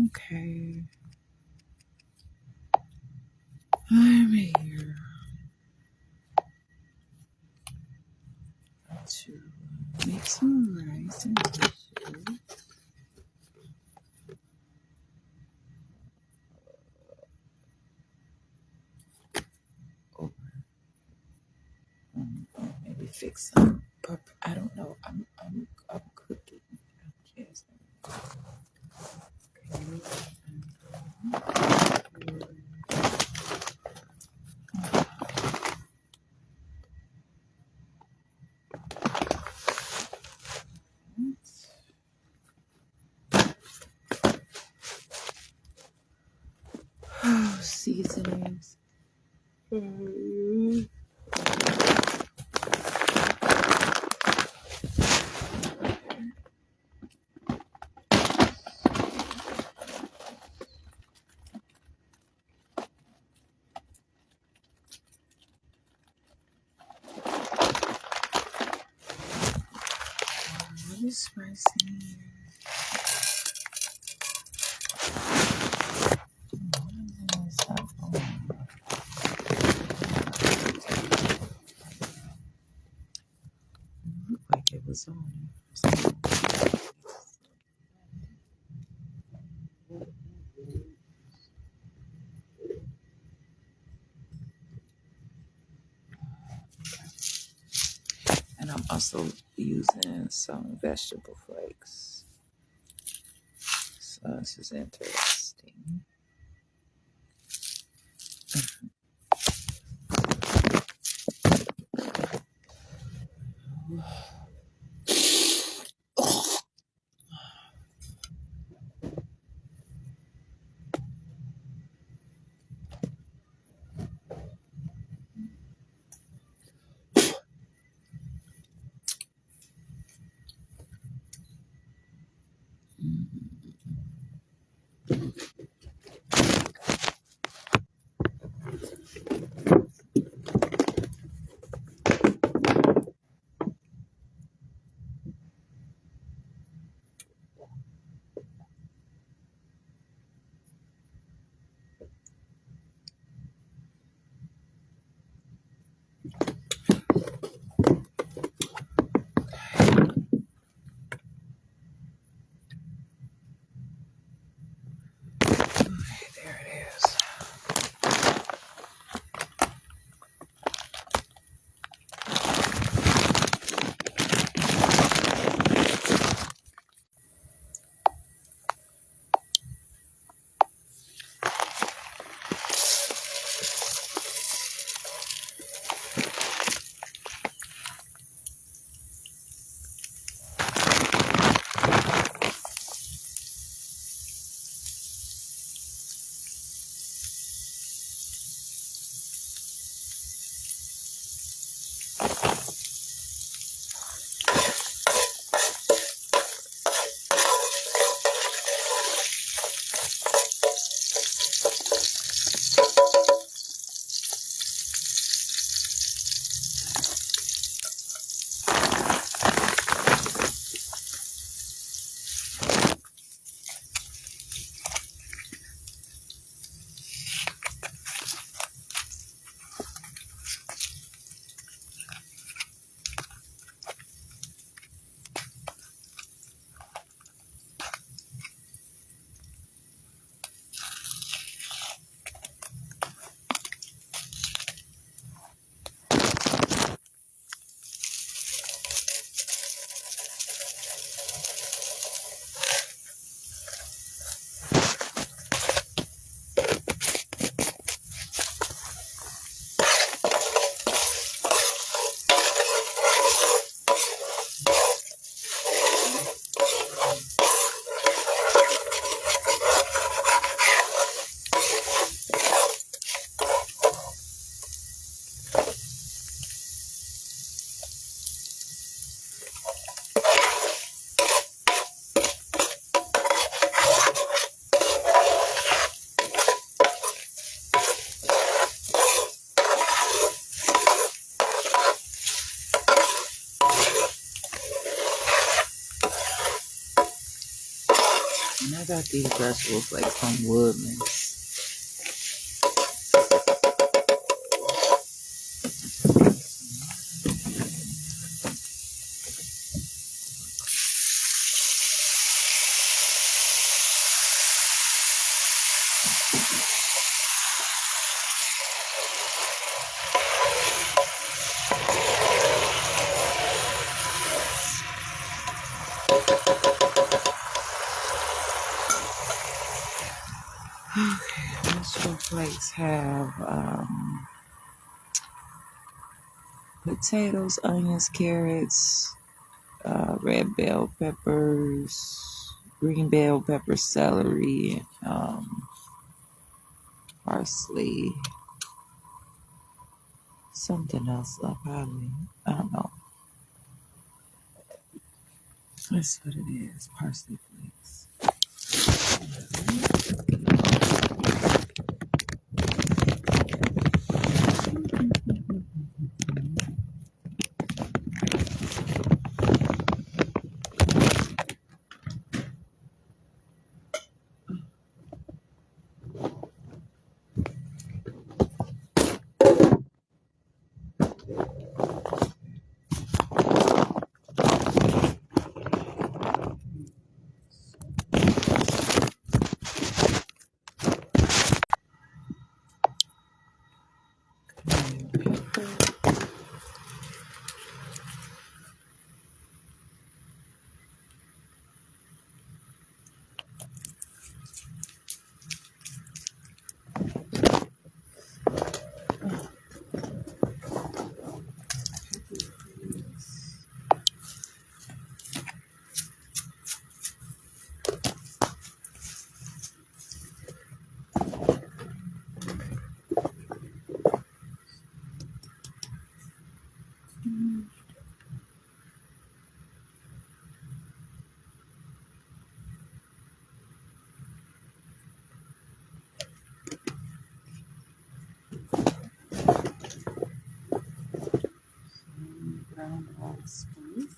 Okay. I'm here to make some rice and dishes. Or maybe fix some. I don't know. I'm cooking. Yes. Oh, seasonings. What is spicy here? Looked like it was on. And I'm also using some vegetable flakes. So this is interesting. And I got these vegetable flakes from Woodman's. Vegetable flakes have potatoes, onions, carrots, red bell peppers, green bell peppers, celery, parsley, something else. I don't know. That's what it is. Parsley flakes. Brown rice, please.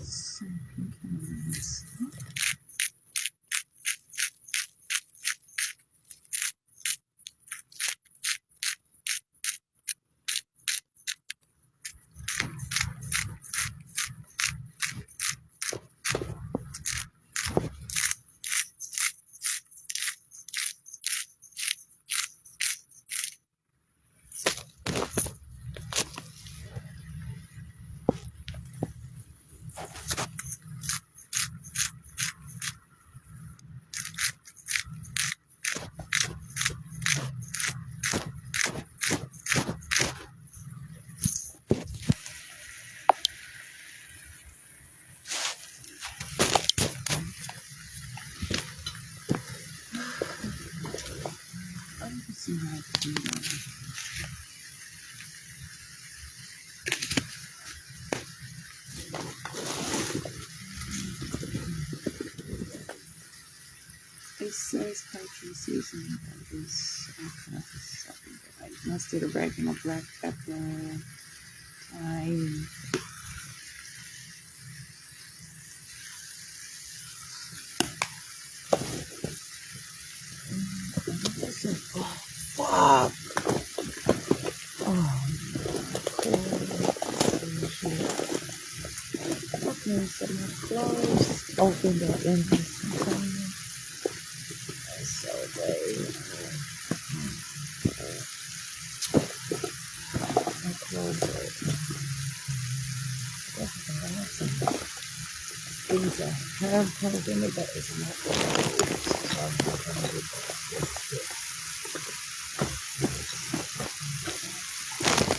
Some pecans. See how I can do that. It says country seasoning, but it's all kinds of stuff. Like mustard, oregano, black pepper, thyme. Fuck! Oh, okay, so my clothes opened up in this container. So my clothes are things I have covered in it, but it's not clothes. So I'm not gonna do that.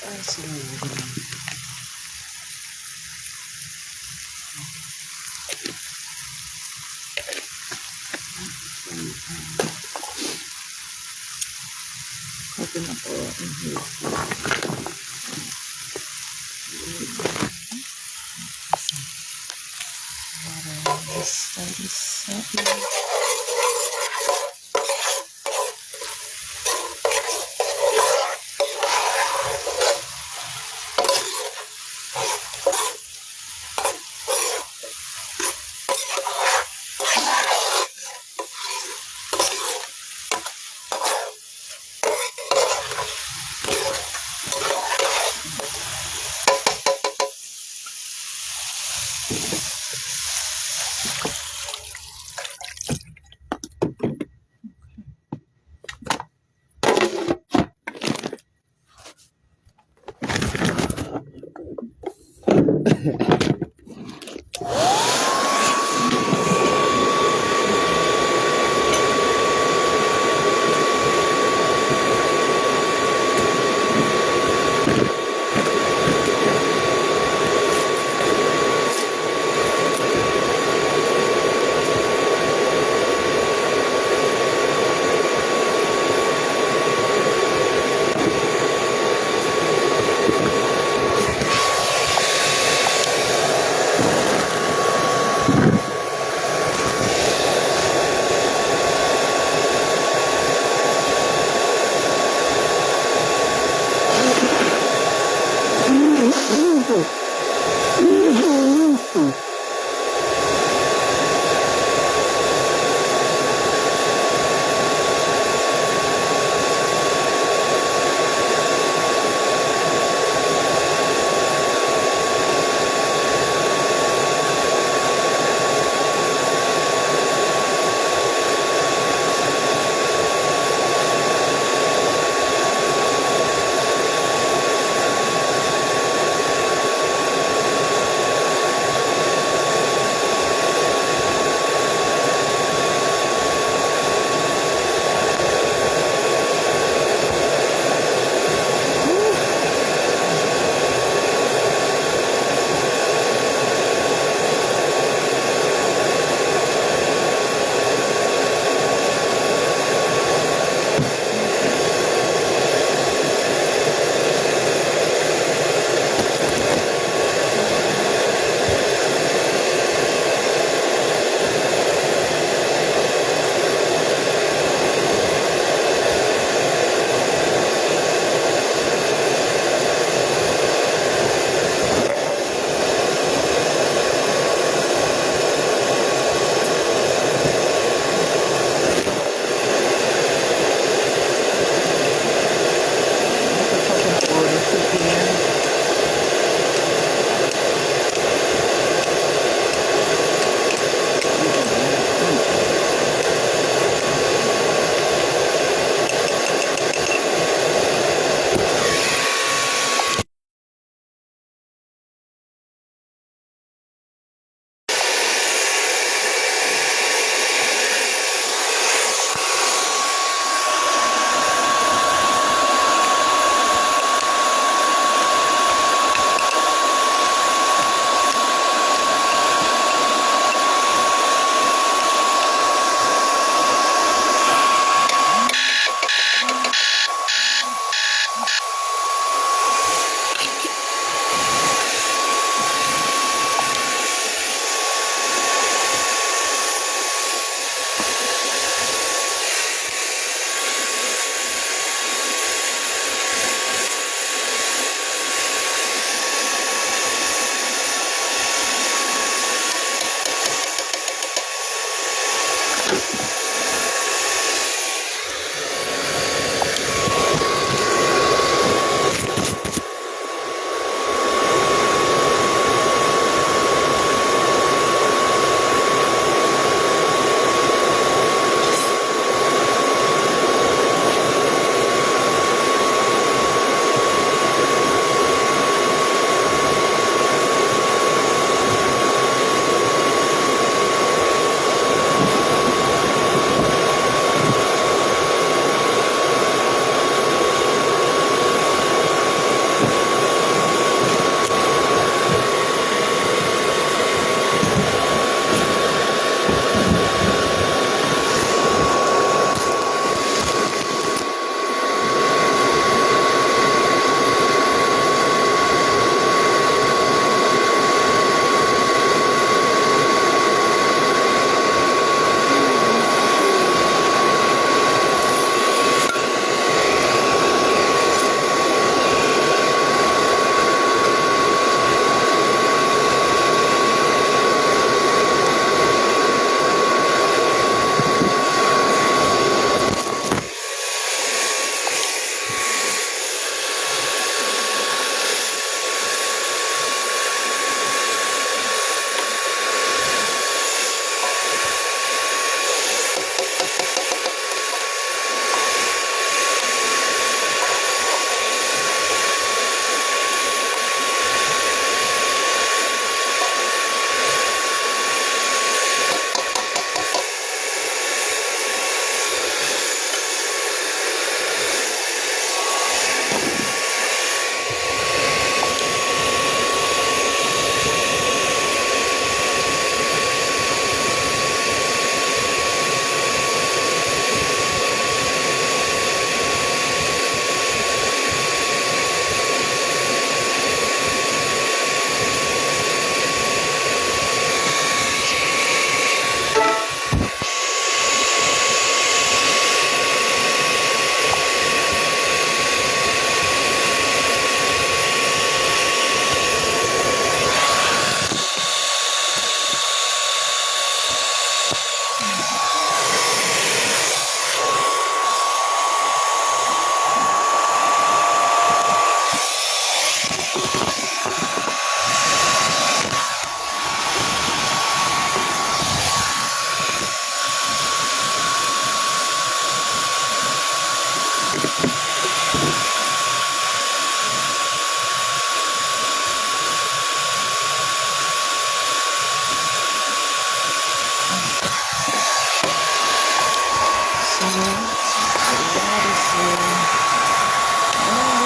That's all we're gonna do. open ako in here.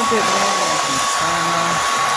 bit more, I can turn off.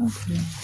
Okay.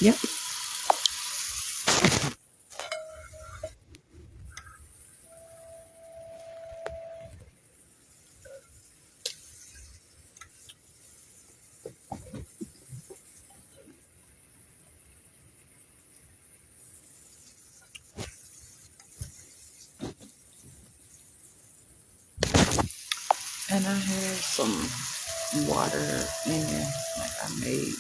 Yep. And I have some water in there. Like I made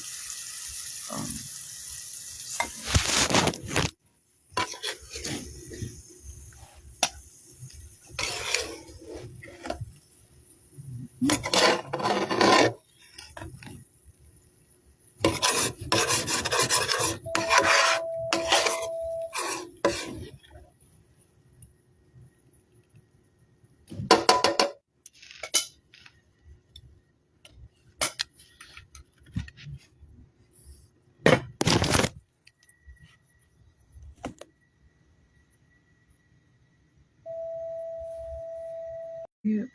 yep.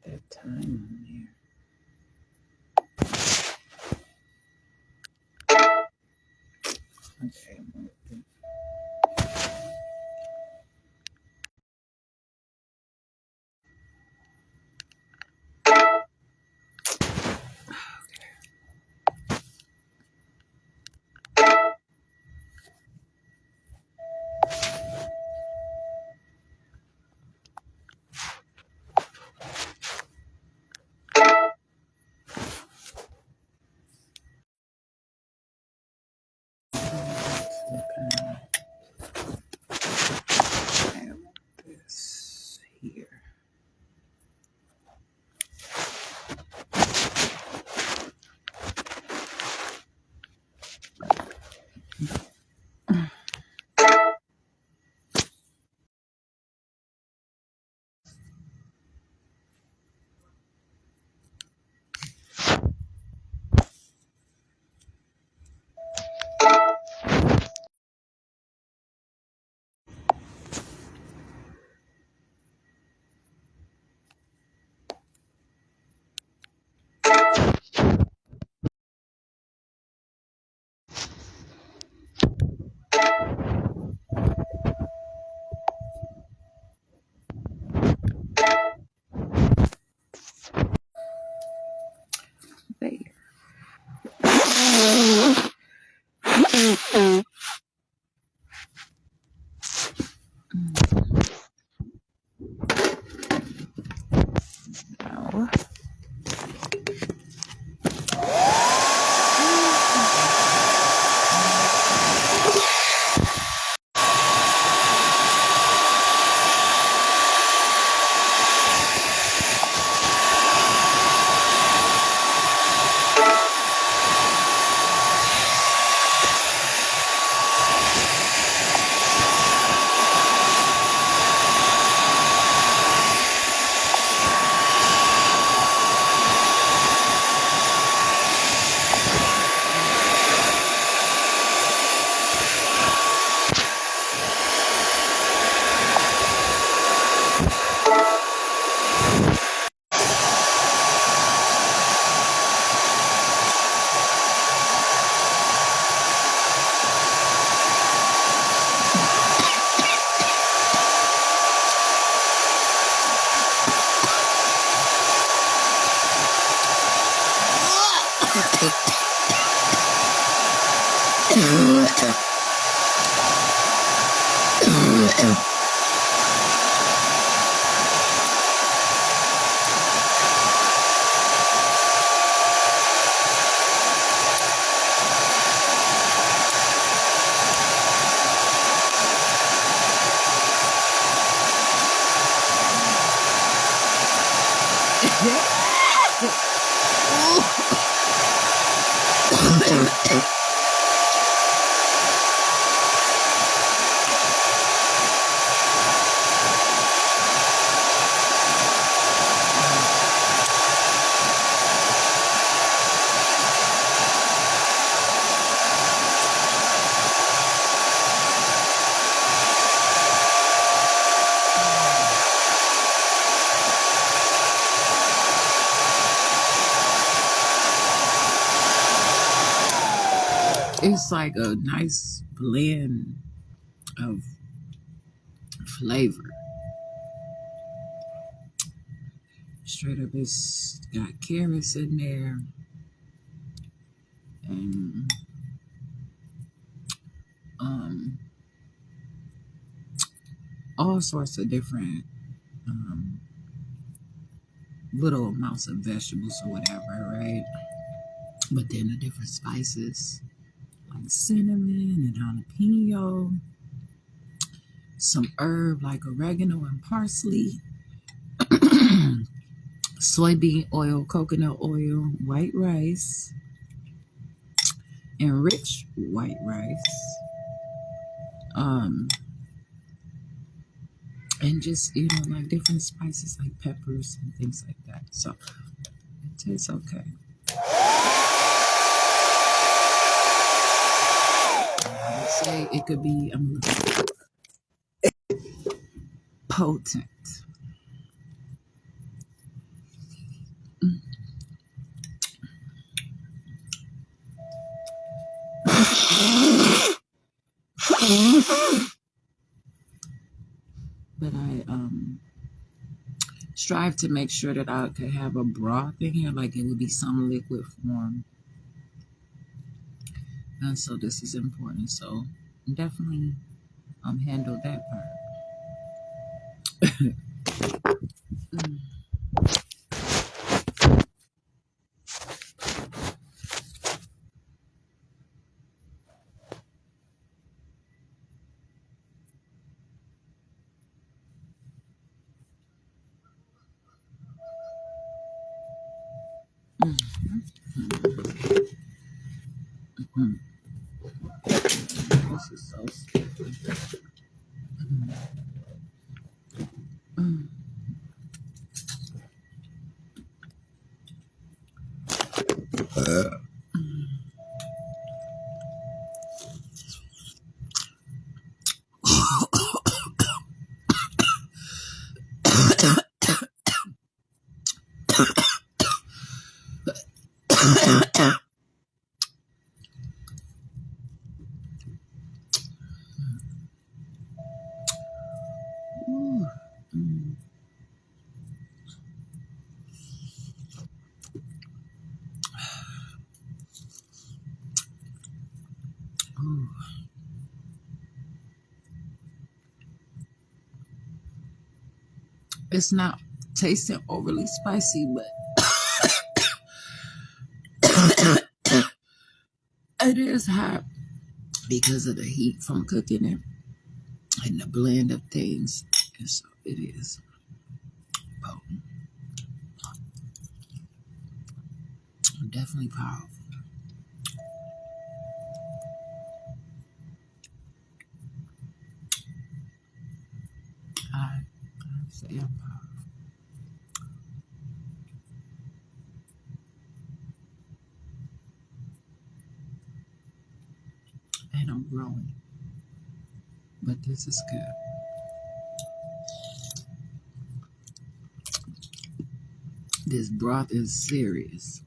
That time on there. Okay. Okay. I want this here. There. Now, It's like a nice blend of flavor. Straight up, it's got carrots in there and um, all sorts of different little amounts of vegetables or whatever, right? But then the different spices like cinnamon and jalapeno, some herb like oregano and parsley, soybean oil, coconut oil, white rice, enriched white rice, and just like different spices like peppers and things like that. So it tastes okay. I would say it could be potent. But I strive to make sure that I could have a broth in here, like it would be some liquid form. And so this is important. So definitely handle that part. This is so stupid. Ooh. Ooh. It's not tasting overly spicy, but it is hot because of the heat from cooking it and the blend of things. And so it is potent. Definitely powerful. I say I'm powerful. And I'm growing. But this is good. This broth is serious.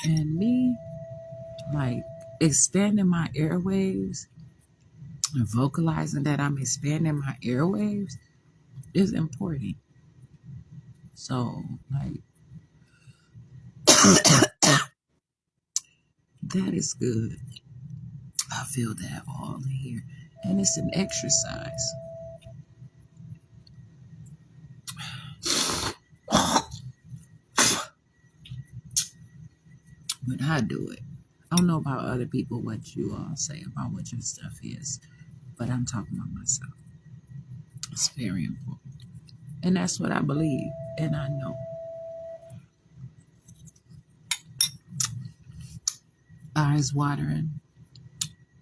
And me, like, expanding my airwaves and vocalizing that I'm expanding my airwaves is important. So, like, that is good. I feel that all in here. And it's an exercise. but I do it. I don't know about other people what you all say about what your stuff is, but I'm talking about myself. It's very important. And that's what I believe. And I know. Eyes watering.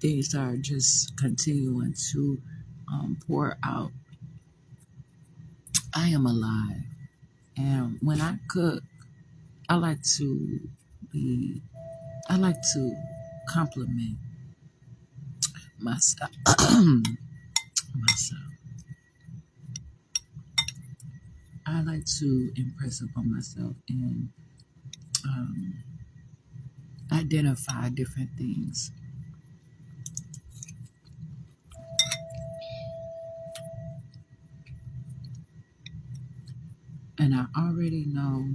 Things are just continuing to pour out. I am alive. And when I cook, I like to be, I like to compliment myself. myself. I like to impress upon myself and um, identify different things. And I already know.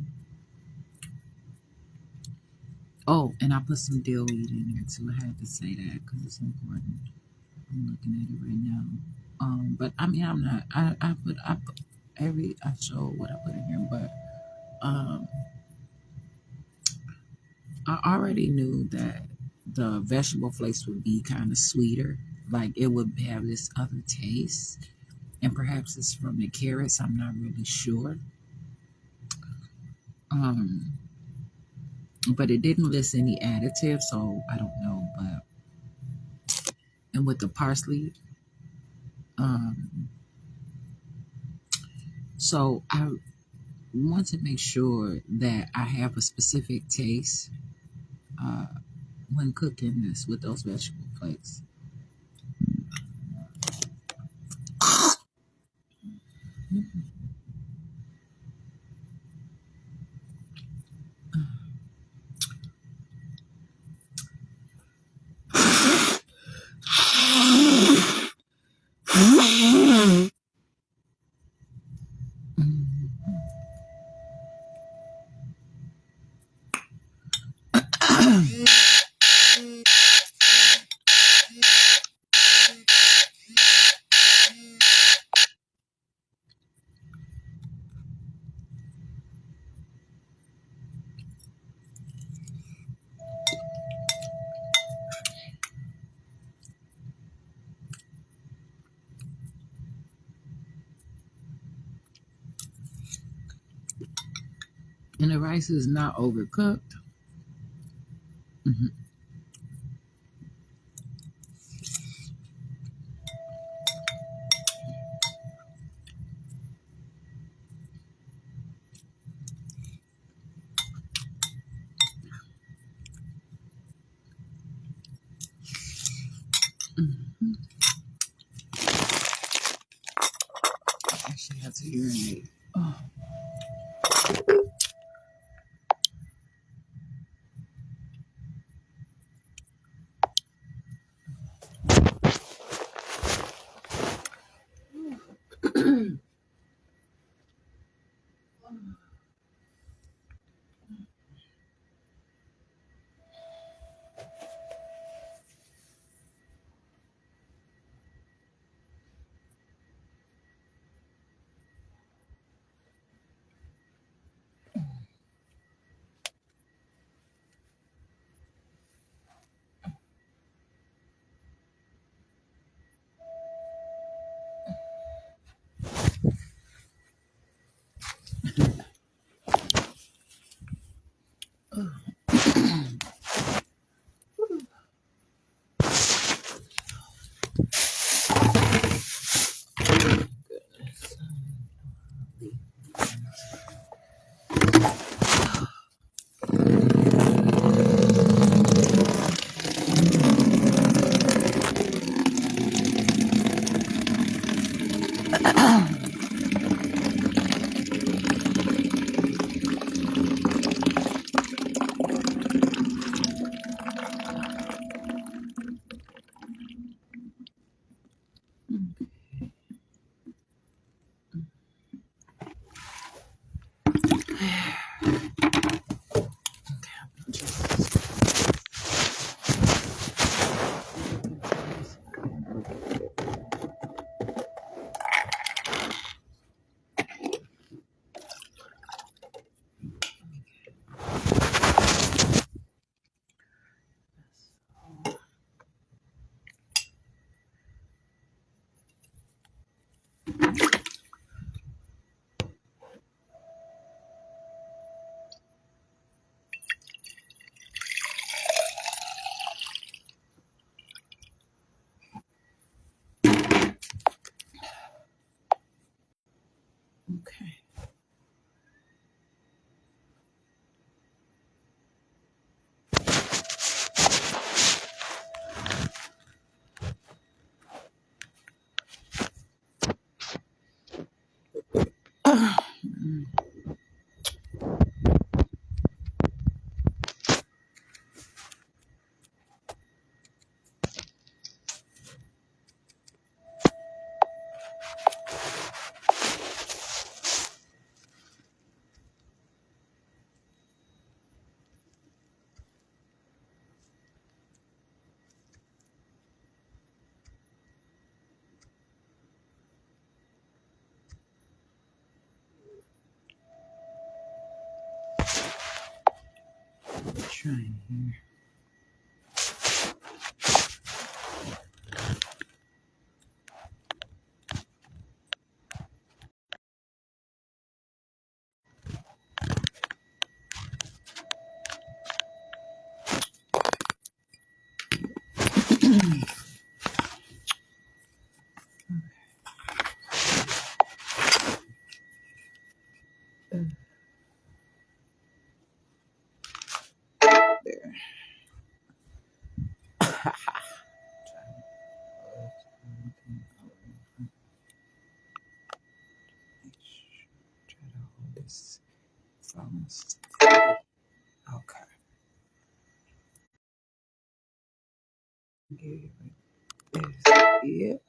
Oh, and I put some dill weed in there too. I had to say that because it's important. I'm looking at it right now. But I mean, I'm not. I put I show what I put in here, but um, I already knew that the vegetable flakes would be kind of sweeter. Like it would have this other taste, and perhaps it's from the carrots. I'm not really sure. Um, but it didn't list any additives, so I don't know. But and with the parsley, um, so I want to make sure that I have a specific taste uh, when cooking this with those vegetable flakes. And the rice is not overcooked. Mhm. I actually have to urinate. Oh. trying here. There. Try to hold this phone steady. Okay. Yep.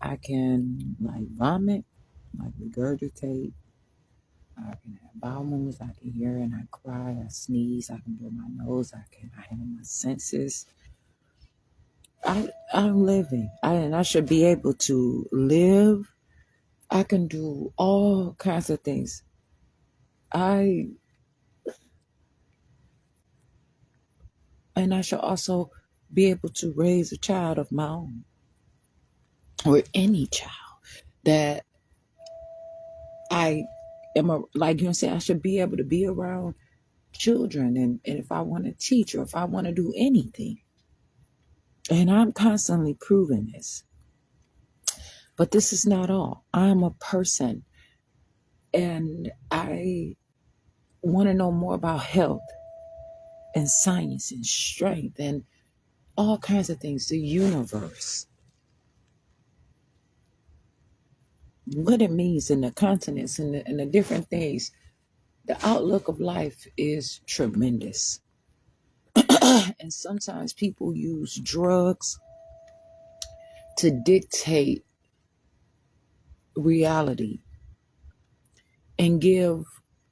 I can like vomit, like regurgitate. I can have bowel movements. I can hear and I cry. I sneeze. I can blow my nose. I have my senses. I'm living. And I should be able to live. I can do all kinds of things. And I should also be able to raise a child of my own, or any child that I am like you know saying I should be able to be around children, and if I want to teach or if I want to do anything, And I'm constantly proving this. But this is not all. I'm a person, and I want to know more about health and science and strength and all kinds of things, the universe, what it means in the continents and the different things. The outlook of life is tremendous. And sometimes people use drugs to dictate reality and give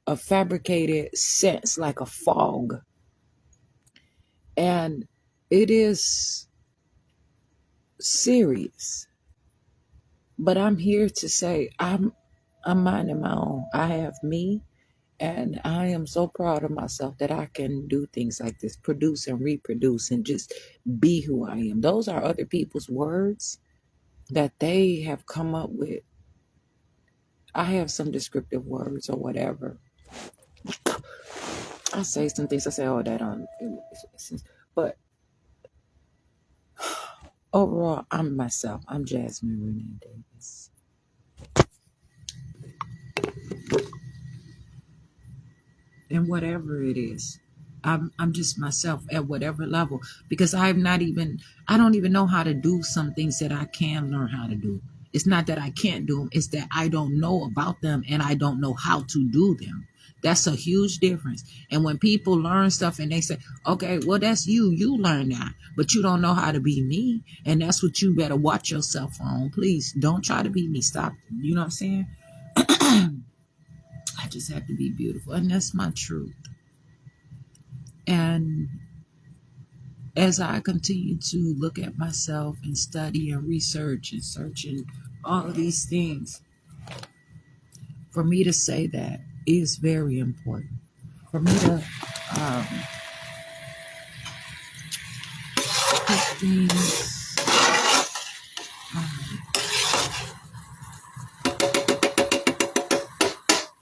a fabricated sense like a fog. And it is serious. But I'm here to say I'm minding my own. I have me, and I am so proud of myself that I can do things like this, produce and reproduce and just be who I am. Those are other people's words that they have come up with. I have some descriptive words or whatever. I say some things. I say, oh, that on. But overall, I'm myself. I'm Jasmine Renee Davis. And whatever it is, I'm just myself at whatever level, because I don't even know how to do some things that I can learn how to do. It's not that I can't do them, it's that I don't know about them and I don't know how to do them. That's a huge difference. And when people learn stuff and they say, okay, well, that's you learn that, but you don't know how to be me. And that's what you better watch yourself on. Please don't try to be me. Stop. You know what I'm saying? I just have to be beautiful. And that's my truth. And as I continue to look at myself and study and research and search and all of these things, for me to say that is very important. For me to put things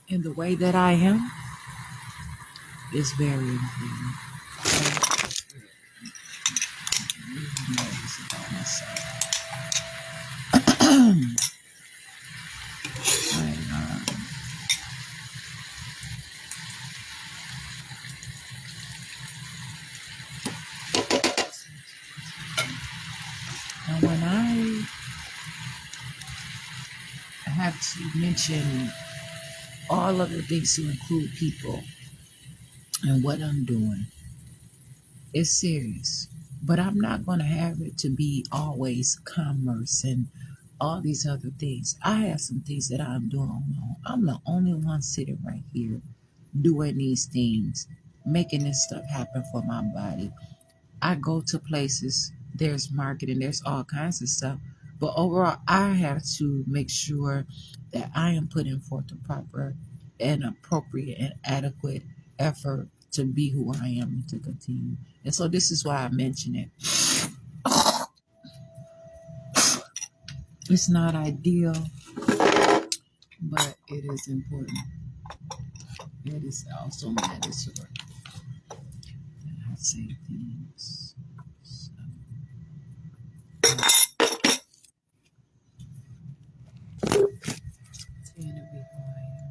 in the way that I am is very important. And when I have to mention all of the things to include people and what I'm doing, it's serious. But I'm not going to have it to be always commerce and all these other things. I have some things that I'm doing on my own. I'm the only one sitting right here doing these things, making this stuff happen for my body. I go to places, there's marketing, there's all kinds of stuff. But overall, I have to make sure that I am putting forth the proper and appropriate and adequate effort to be who I am and to continue. And so this is why I mention it. It's not ideal, but it is important. It is also mandatory that I say things. So, tend to be who I am.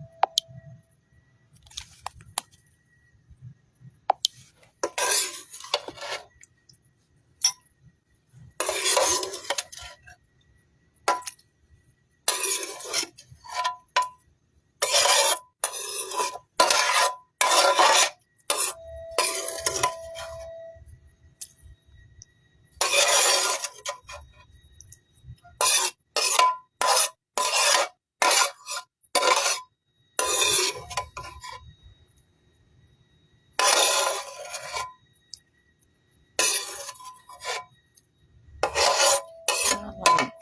I like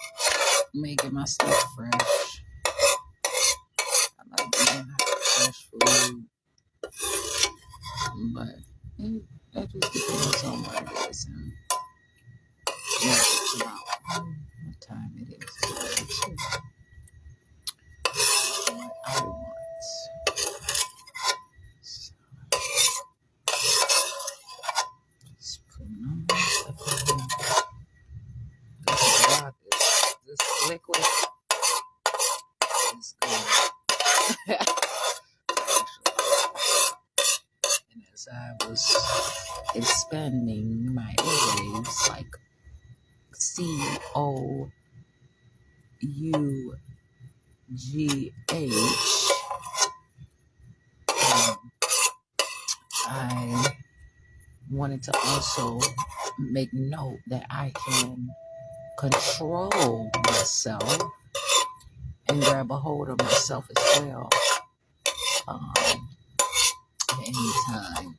making my stuff fresh. I like eating fresh food, but that just depends on what it is and what it's about, what time it is, what I want. So, just putting all my stuff in here. That's good. And as I was expanding my airwaves, like COUGH, I wanted to also make note that I can control myself and grab a hold of myself as well, at any time.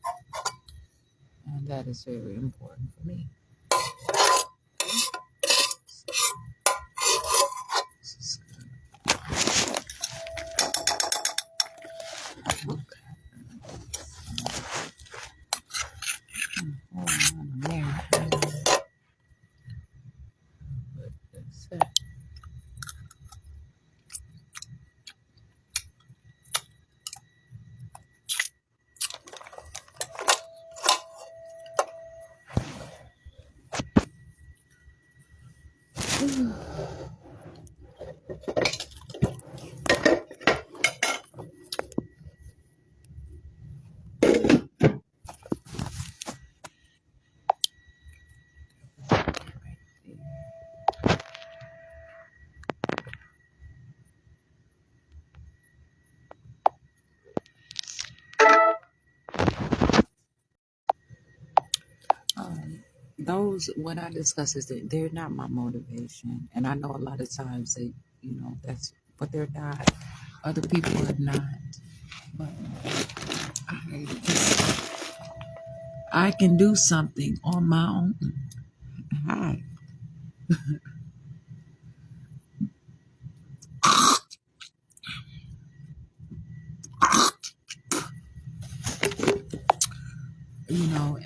And that is very important for me. This is good. Okay. Hold on a minute. But that's it. Those, when I discuss is that they're not my motivation, and I know a lot of times they, that's, but they're not. Other people are not, but I can do something on my own. Hi.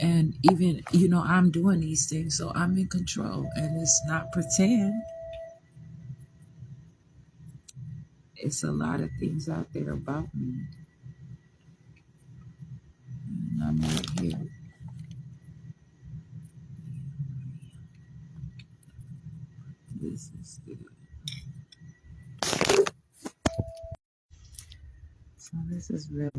And even, I'm doing these things, so I'm in control, and it's not pretend. It's a lot of things out there about me, and I'm right here. This is good. So this is really.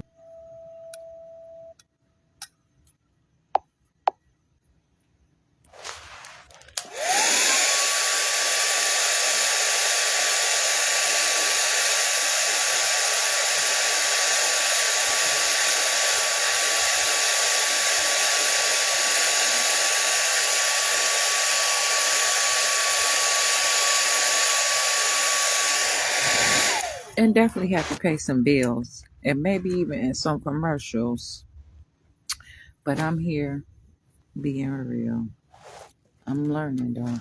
And definitely have to pay some bills, and maybe even in some commercials. But I'm here being real. I'm learning though.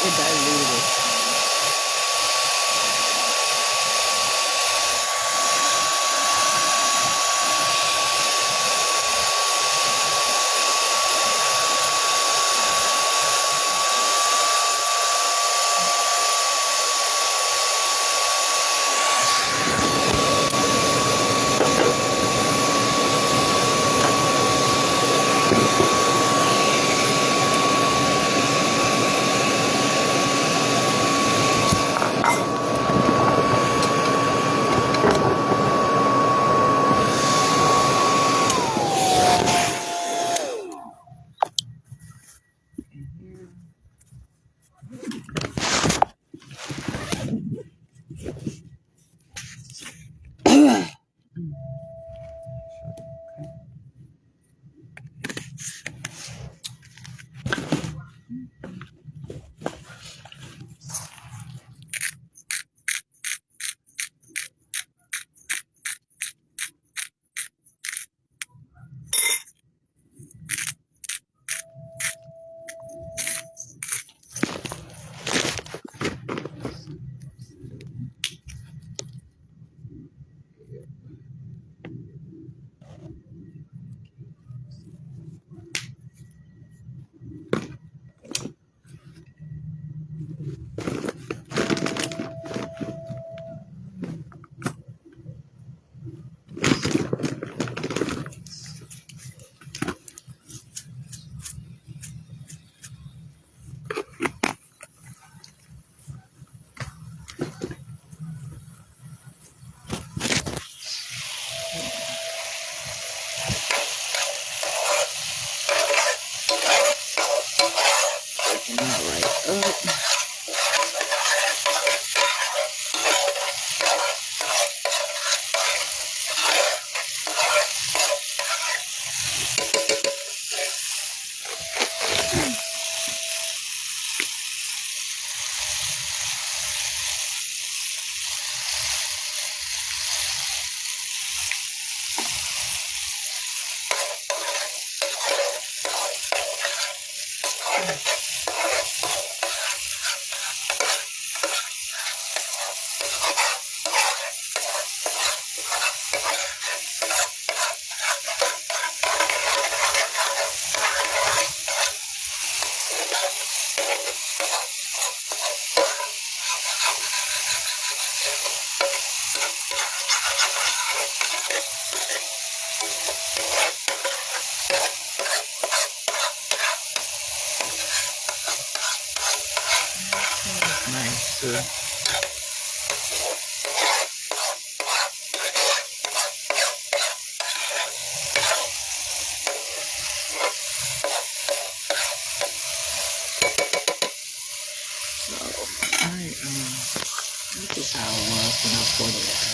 It diluted. Nice too. This is how it was when I poured it out.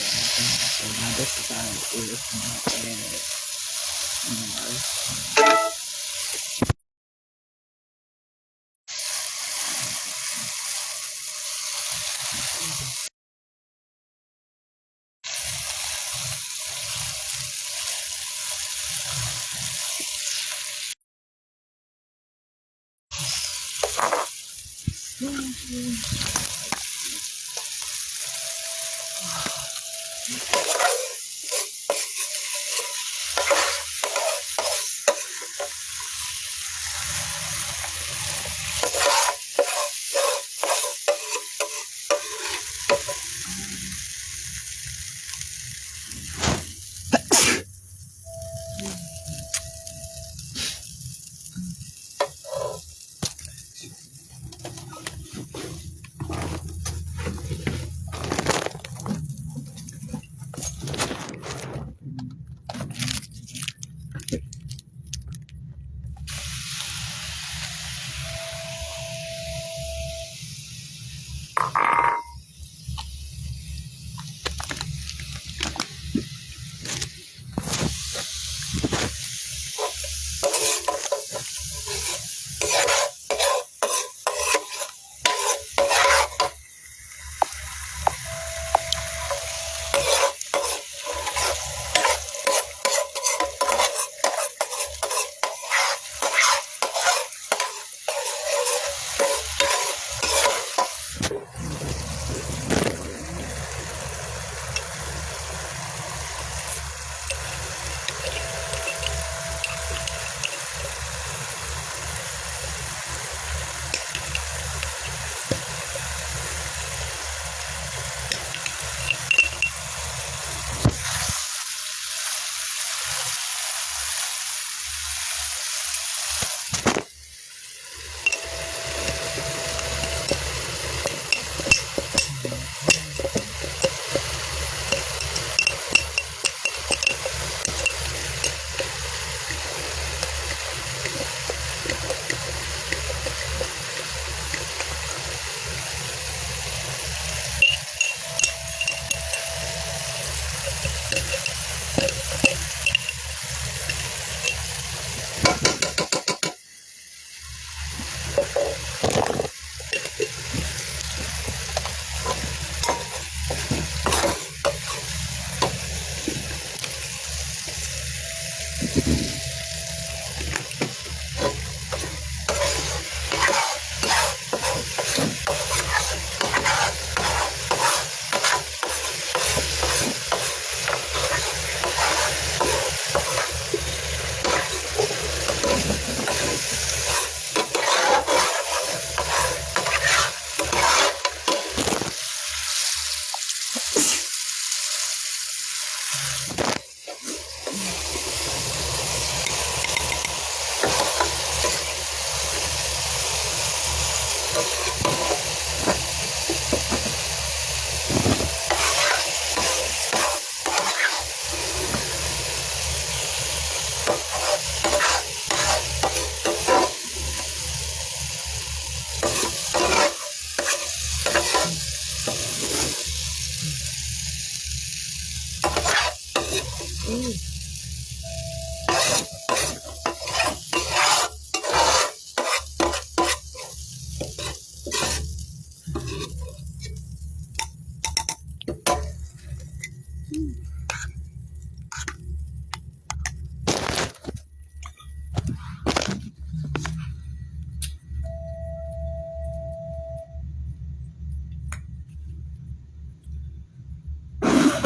So now this is how it is when I add it.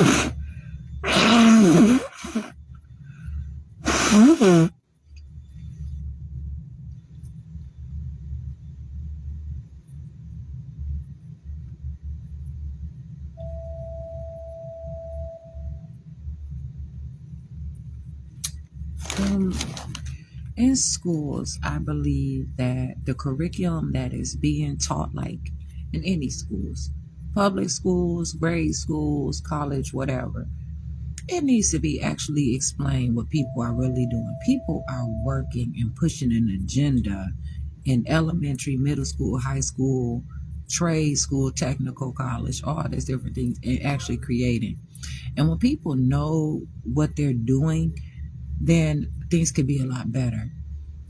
Um, in schools, I believe that the curriculum that is being taught, like in any schools, public schools, grade schools, college, whatever, it needs to be actually explained what people are really doing. People are working and pushing an agenda in elementary, middle school, high school, trade school, technical college, all these different things, and actually creating. And when people know what they're doing, then things could be a lot better.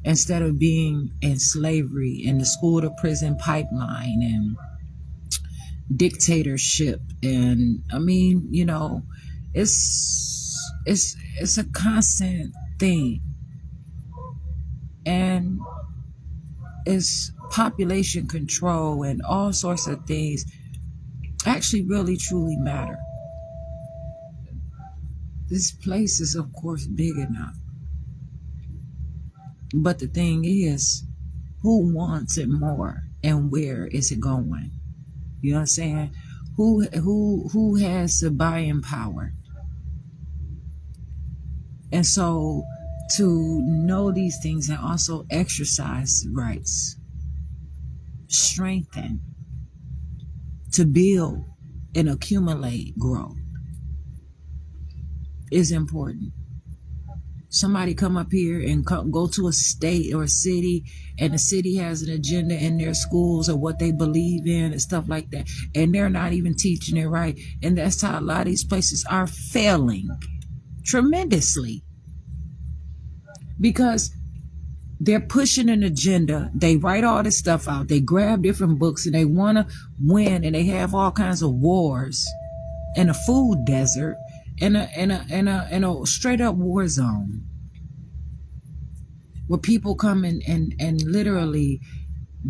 Instead of being in slavery in the school to prison pipeline and dictatorship, and I mean, it's a constant thing, and it's population control and all sorts of things actually really truly matter. This place is of course big enough, but the thing is, who wants it more and where is it going? You know what I'm saying? Who has the buying power? And so to know these things and also exercise rights, strengthen, to build and accumulate growth is important. Somebody come up here and go to a state or a city, and the city has an agenda in their schools or what they believe in and stuff like that, and they're not even teaching it right. And that's how a lot of these places are failing tremendously, because they're pushing an agenda. They write all this stuff out. They grab different books and they want to win, and they have all kinds of wars in a food desert, in a straight up war zone, where people come in and literally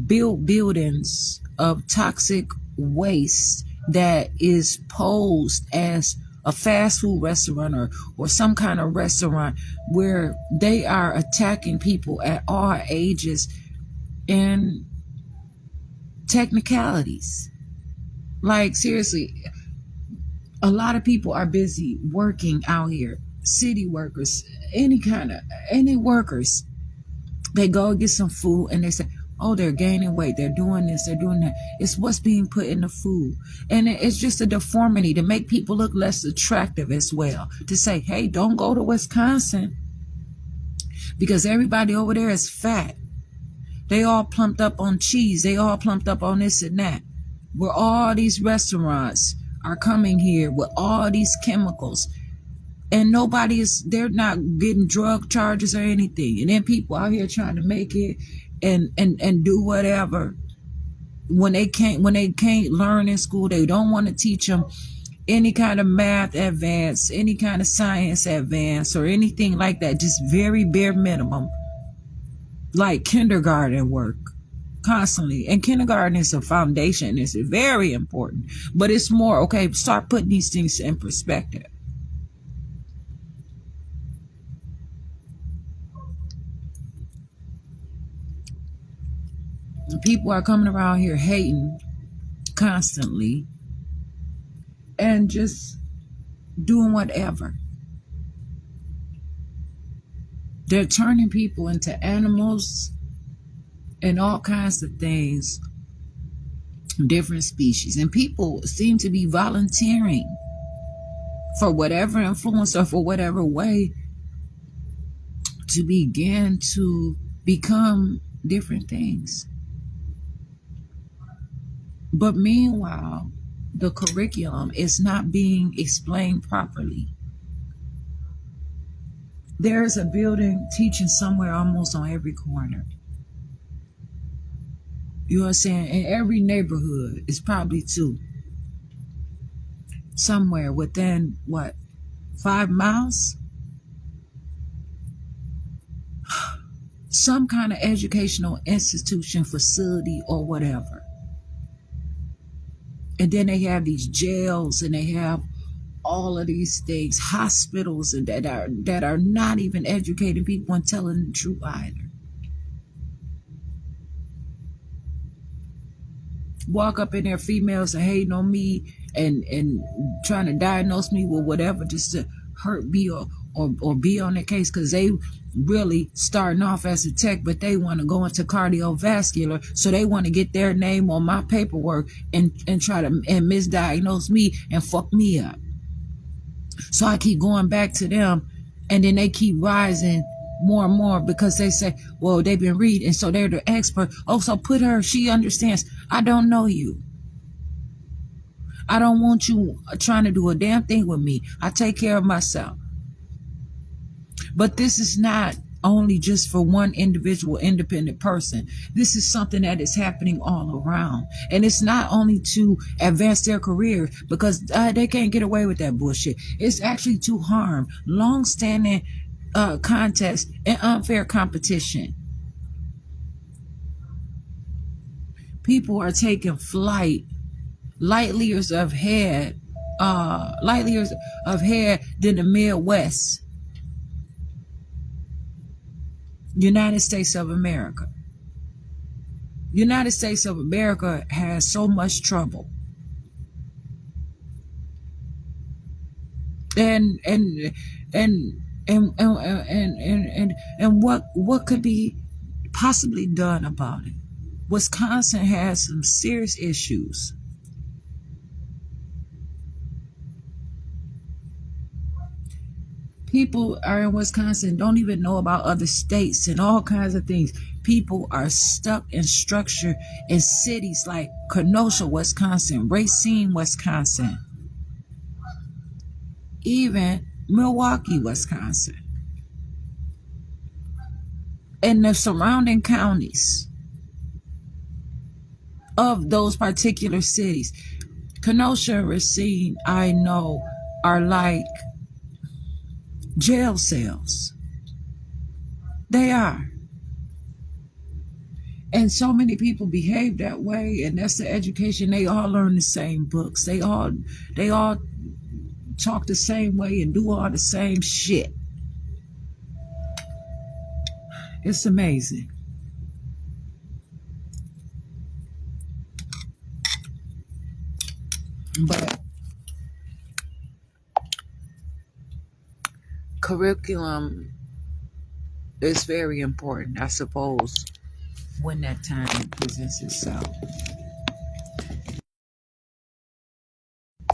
build buildings of toxic waste that is posed as a fast food restaurant or some kind of restaurant, where they are attacking people at all ages and technicalities. Like, seriously, a lot of people are busy working out here. City workers, any workers. They go get some food and they say, oh, they're gaining weight, they're doing this, they're doing that. It's what's being put in the food. And it's just a deformity to make people look less attractive as well. To say, hey, don't go to Wisconsin because everybody over there is fat. They all plumped up on cheese. They all plumped up on this and that. Where all these restaurants are coming here with all these chemicals, and they're not getting drug charges or anything. And then people out here trying to make it and do whatever. When they can't learn in school, they don't want to teach them any kind of math advance, any kind of science advance, or anything like that. Just very bare minimum, like kindergarten work. Constantly. And kindergarten is a foundation. It's very important. But it's more, okay, start putting these things in perspective. People are coming around here hating constantly and just doing whatever. They're turning people into animals and all kinds of things, different species. And people seem to be volunteering for whatever influence or for whatever way to begin to become different things. But meanwhile, the curriculum is not being explained properly. There is a building teaching somewhere almost on every corner. You know what I'm saying? In every neighborhood, it's probably two. Somewhere within, 5 miles? Some kind of educational institution, facility, or whatever. And then they have these jails, and they have all of these things, hospitals that are not even educating people and telling the truth either. Walk up in there, females are hating on me and trying to diagnose me with whatever just to hurt me or be on the case, because they really starting off as a tech, but they want to go into cardiovascular, so they want to get their name on my paperwork and try to and misdiagnose me and fuck me up. So I keep going back to them, and then they keep rising more and more because they say, well, they've been reading, so they're the expert. Oh, so put her, she understands. I don't know you. I don't want you trying to do a damn thing with me. I take care of myself. But this is not only just for one individual independent person. This is something that is happening all around. And it's not only to advance their career, because they can't get away with that bullshit. It's actually to harm long-standing contests and unfair competition. People are taking flight light years ahead than the Midwest, United States of America. United States of America has so much trouble. And what could be possibly done about it? Wisconsin has some serious issues. People are in Wisconsin, don't even know about other states and all kinds of things. People are stuck in structure in cities like Kenosha, Wisconsin, Racine, Wisconsin, even Milwaukee, Wisconsin, and the surrounding counties of those particular cities. Kenosha and Racine, I know, are like jail cells. They are. And so many people behave that way, and that's the education. They all learn the same books. They all talk the same way and do all the same shit. It's amazing. But curriculum is very important, I suppose, when that time presents itself.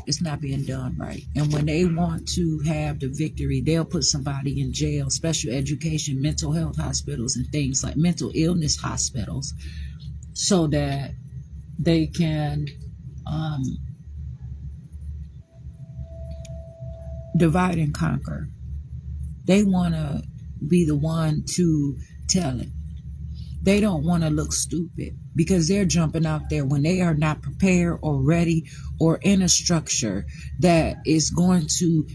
It's not being done right. And when they want to have the victory, they'll put somebody in jail, special education, mental health hospitals, and things like mental illness hospitals, so that they can divide and conquer. They want to be the one to tell it. They don't want to look stupid, because they're jumping out there when they are not prepared or ready or in a structure that is going to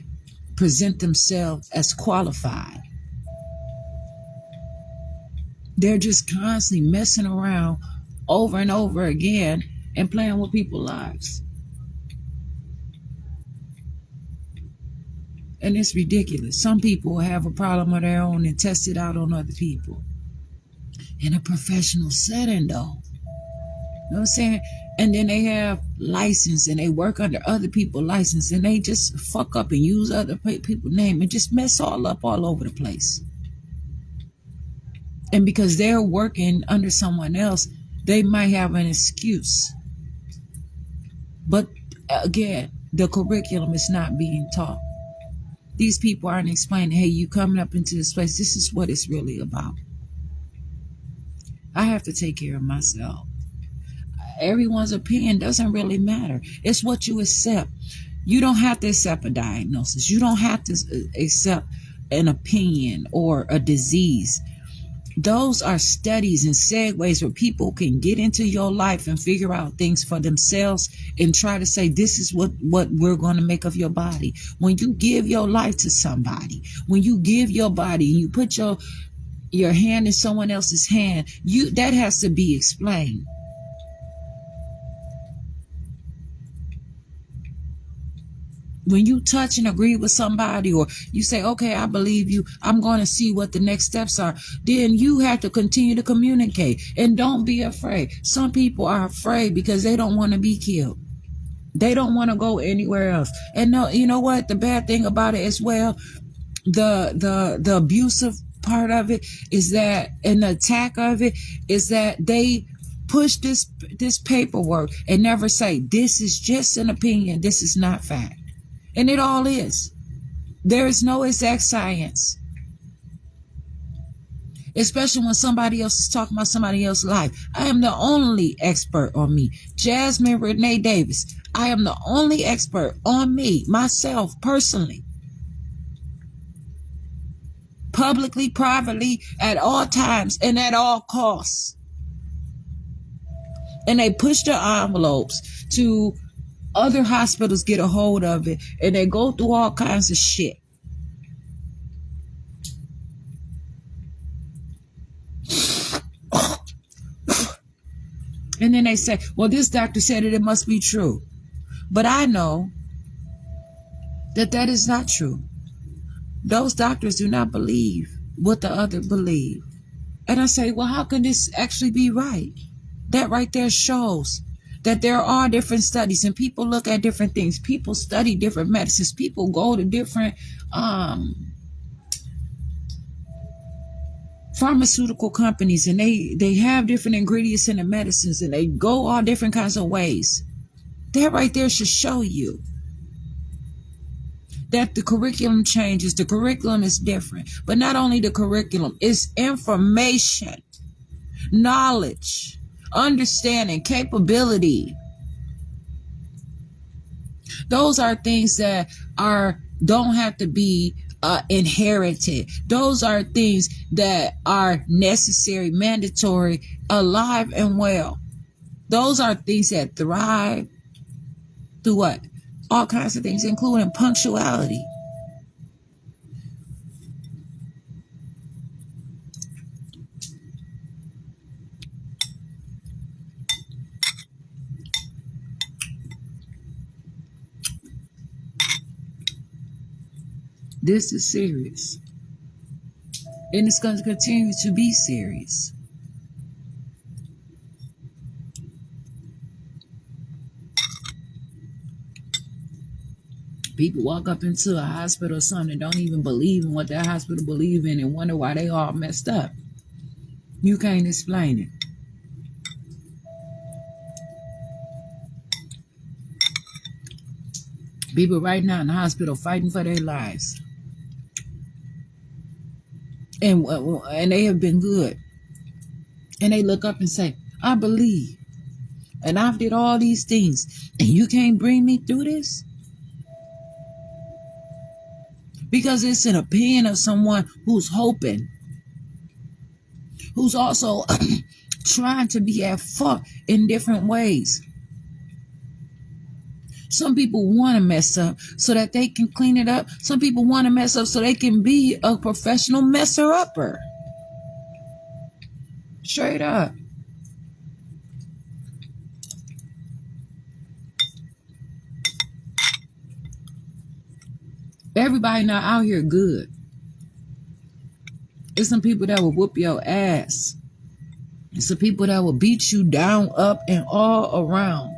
present themselves as qualified. They're just constantly messing around over and over again and playing with people's lives. And it's ridiculous. Some people have a problem of their own and test it out on other people. In a professional setting, though. You know what I'm saying? And then they have license and they work under other people's license, and they just fuck up and use other people's name and just mess all up all over the place. And because they're working under someone else, they might have an excuse. But again, the curriculum is not being taught. These people aren't explaining, hey, you coming up into this place, this is what it's really about. I have to take care of myself. Everyone's opinion doesn't really matter. It's what you accept. You don't have to accept a diagnosis. You don't have to accept an opinion or a disease. Those are studies and segues where people can get into your life and figure out things for themselves and try to say, this is what we're going to make of your body. When you give your life to somebody, when you give your body, you put your hand in someone else's hand, that has to be explained. when you touch and agree with somebody, or you say, okay, I believe you, I'm going to see what the next steps are, then you have to continue to communicate. And don't be afraid. Some people are afraid because they don't want to be killed. They don't want to go anywhere else. And no, you know what? The bad thing about it as well, the abusive part of it is that, and the attack of it is that they push this paperwork and never say, this is just an opinion, this is not fact. And it all is. There is no exact science, especially when somebody else is talking about somebody else's life. I am the only expert on me. Jasmine Renee Davis, I am the only expert on me, myself, personally. Publicly, privately, at all times, and at all costs. And they push the envelopes to other hospitals, get a hold of it, and they go through all kinds of shit. And then they say, well, this doctor said it must be true. But I know that is not true. Those doctors do not believe what the other believe. And I say, well, how can this actually be right? That right there shows that there are different studies, and people look at different things. People study different medicines. People go to different pharmaceutical companies, and they have different ingredients in the medicines, and they go all different kinds of ways. That right there should show you that the curriculum changes. The curriculum is different. But not only the curriculum, it's information, knowledge, understanding, capability. Those are things that don't have to be inherited. Those are things that are necessary, mandatory, alive and well. Those are things that thrive through what? All kinds of things, including punctuality. This is serious. And it's going to continue to be serious. People walk up into a hospital or something and don't even believe in what that hospital believes in and wonder why they all messed up. You can't explain it. People right now in the hospital fighting for their lives. And they have been good. And they look up and say, I believe. And I've did all these things. And you can't bring me through this? Because it's an opinion of someone who's hoping. Who's also trying to be at fault in different ways. Some people want to mess up so that they can clean it up. Some people want to mess up so they can be a professional messer-upper. Straight up. Everybody not out here good. It's some people that will whoop your ass. It's some people that will beat you down, up, and all around.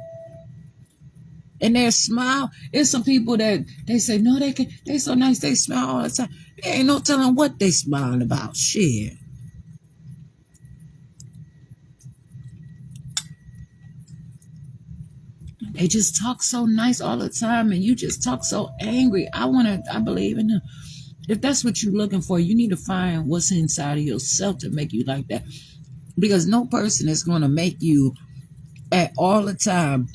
And their smile, it's some people that they say, no, they so nice, they smile all the time. There ain't no telling what they smiling about. Shit. They just talk so nice all the time, and you just talk so angry. I believe in them. If that's what you're looking for, you need to find what's inside of yourself to make you like that. Because no person is going to make you at all the time,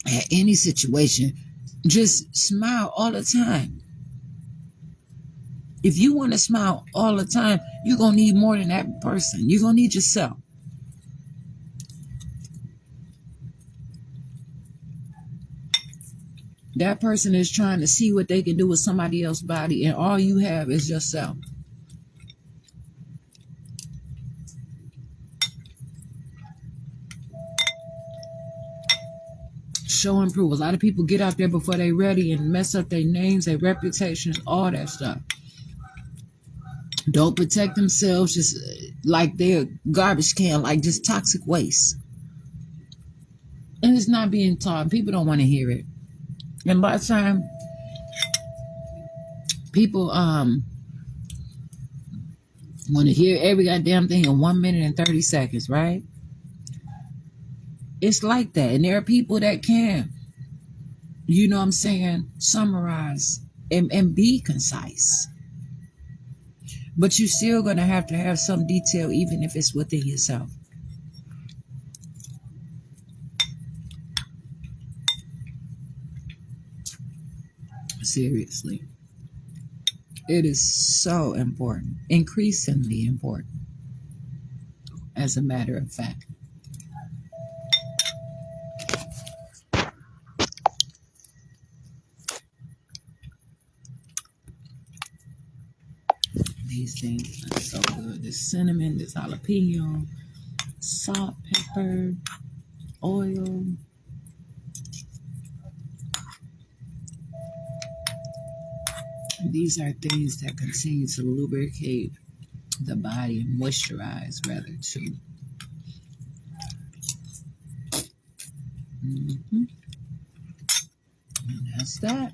at any situation, just smile all the time. If you want to smile all the time, you're going to need more than that person. You're going to need yourself. That person is trying to see what they can do with somebody else's body, and all you have is yourself. Show and prove. A lot of people get out there before they ready and mess up their names, their reputations, all that stuff. Don't protect themselves, just like they're garbage can, like just toxic waste. And it's not being taught. People don't want to hear it. And by the time people want to hear every goddamn thing in 1 minute and 30 seconds, right? It's like that. And there are people that can, you know what I'm saying, summarize and be concise. But you're still going to have some detail, even if it's within yourself. Seriously. It is so important, increasingly important, as a matter of fact. These things are so good. This cinnamon, this jalapeno, salt, pepper, oil. These are things that continue to lubricate the body and moisturize, rather, too. And that's that.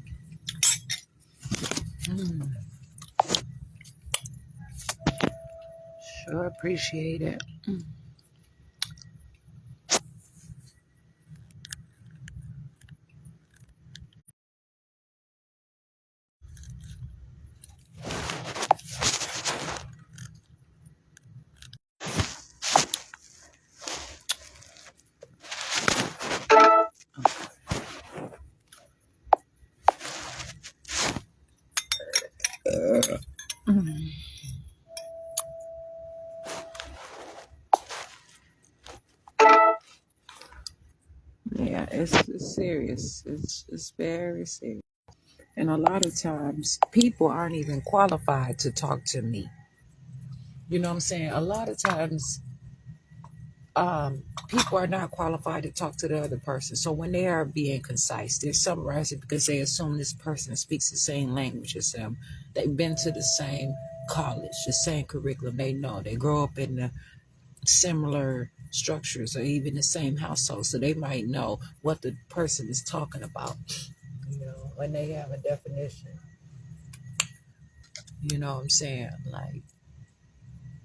Sure appreciate it. Yeah, it's serious. It's very serious. And a lot of times, people aren't even qualified to talk to me. You know what I'm saying? A lot of times, people are not qualified to talk to the other person. So when they are being concise, they're summarizing because they assume this person speaks the same language as them. They've been to the same college, the same curriculum. They know. They grow up in the similar structures or even the same household. So they might know what the person is talking about. You know, when they have a definition. You know what I'm saying? Like,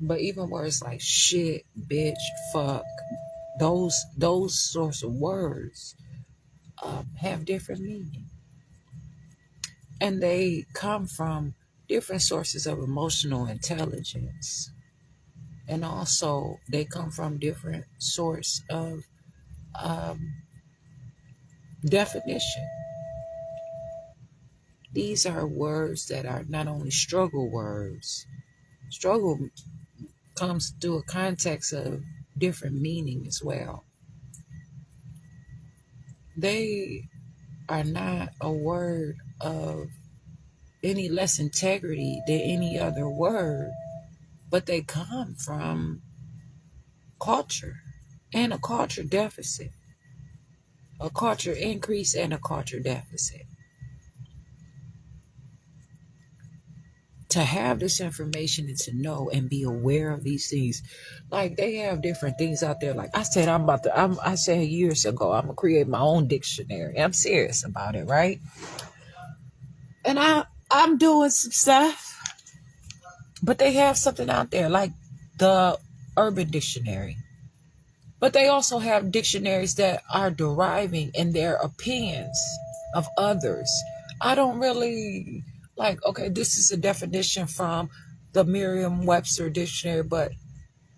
but even words like shit, bitch, fuck, those sorts of words have different meaning, and they come from different sources of emotional intelligence, and also they come from different source of definition. These are words that are not only struggle words. Struggle comes through a context of different meaning as well. They are not a word of any less integrity than any other word, but they come from culture and a culture deficit, a culture increase and a culture deficit. To have this information and to know and be aware of these things, like they have different things out there. Like I said, I said years ago, I'm gonna create my own dictionary. I'm serious about it, right? And I'm doing some stuff, but they have something out there like the Urban Dictionary. But they also have dictionaries that are deriving in their opinions of others. I don't really like, okay, this is a definition from the Merriam-Webster dictionary, but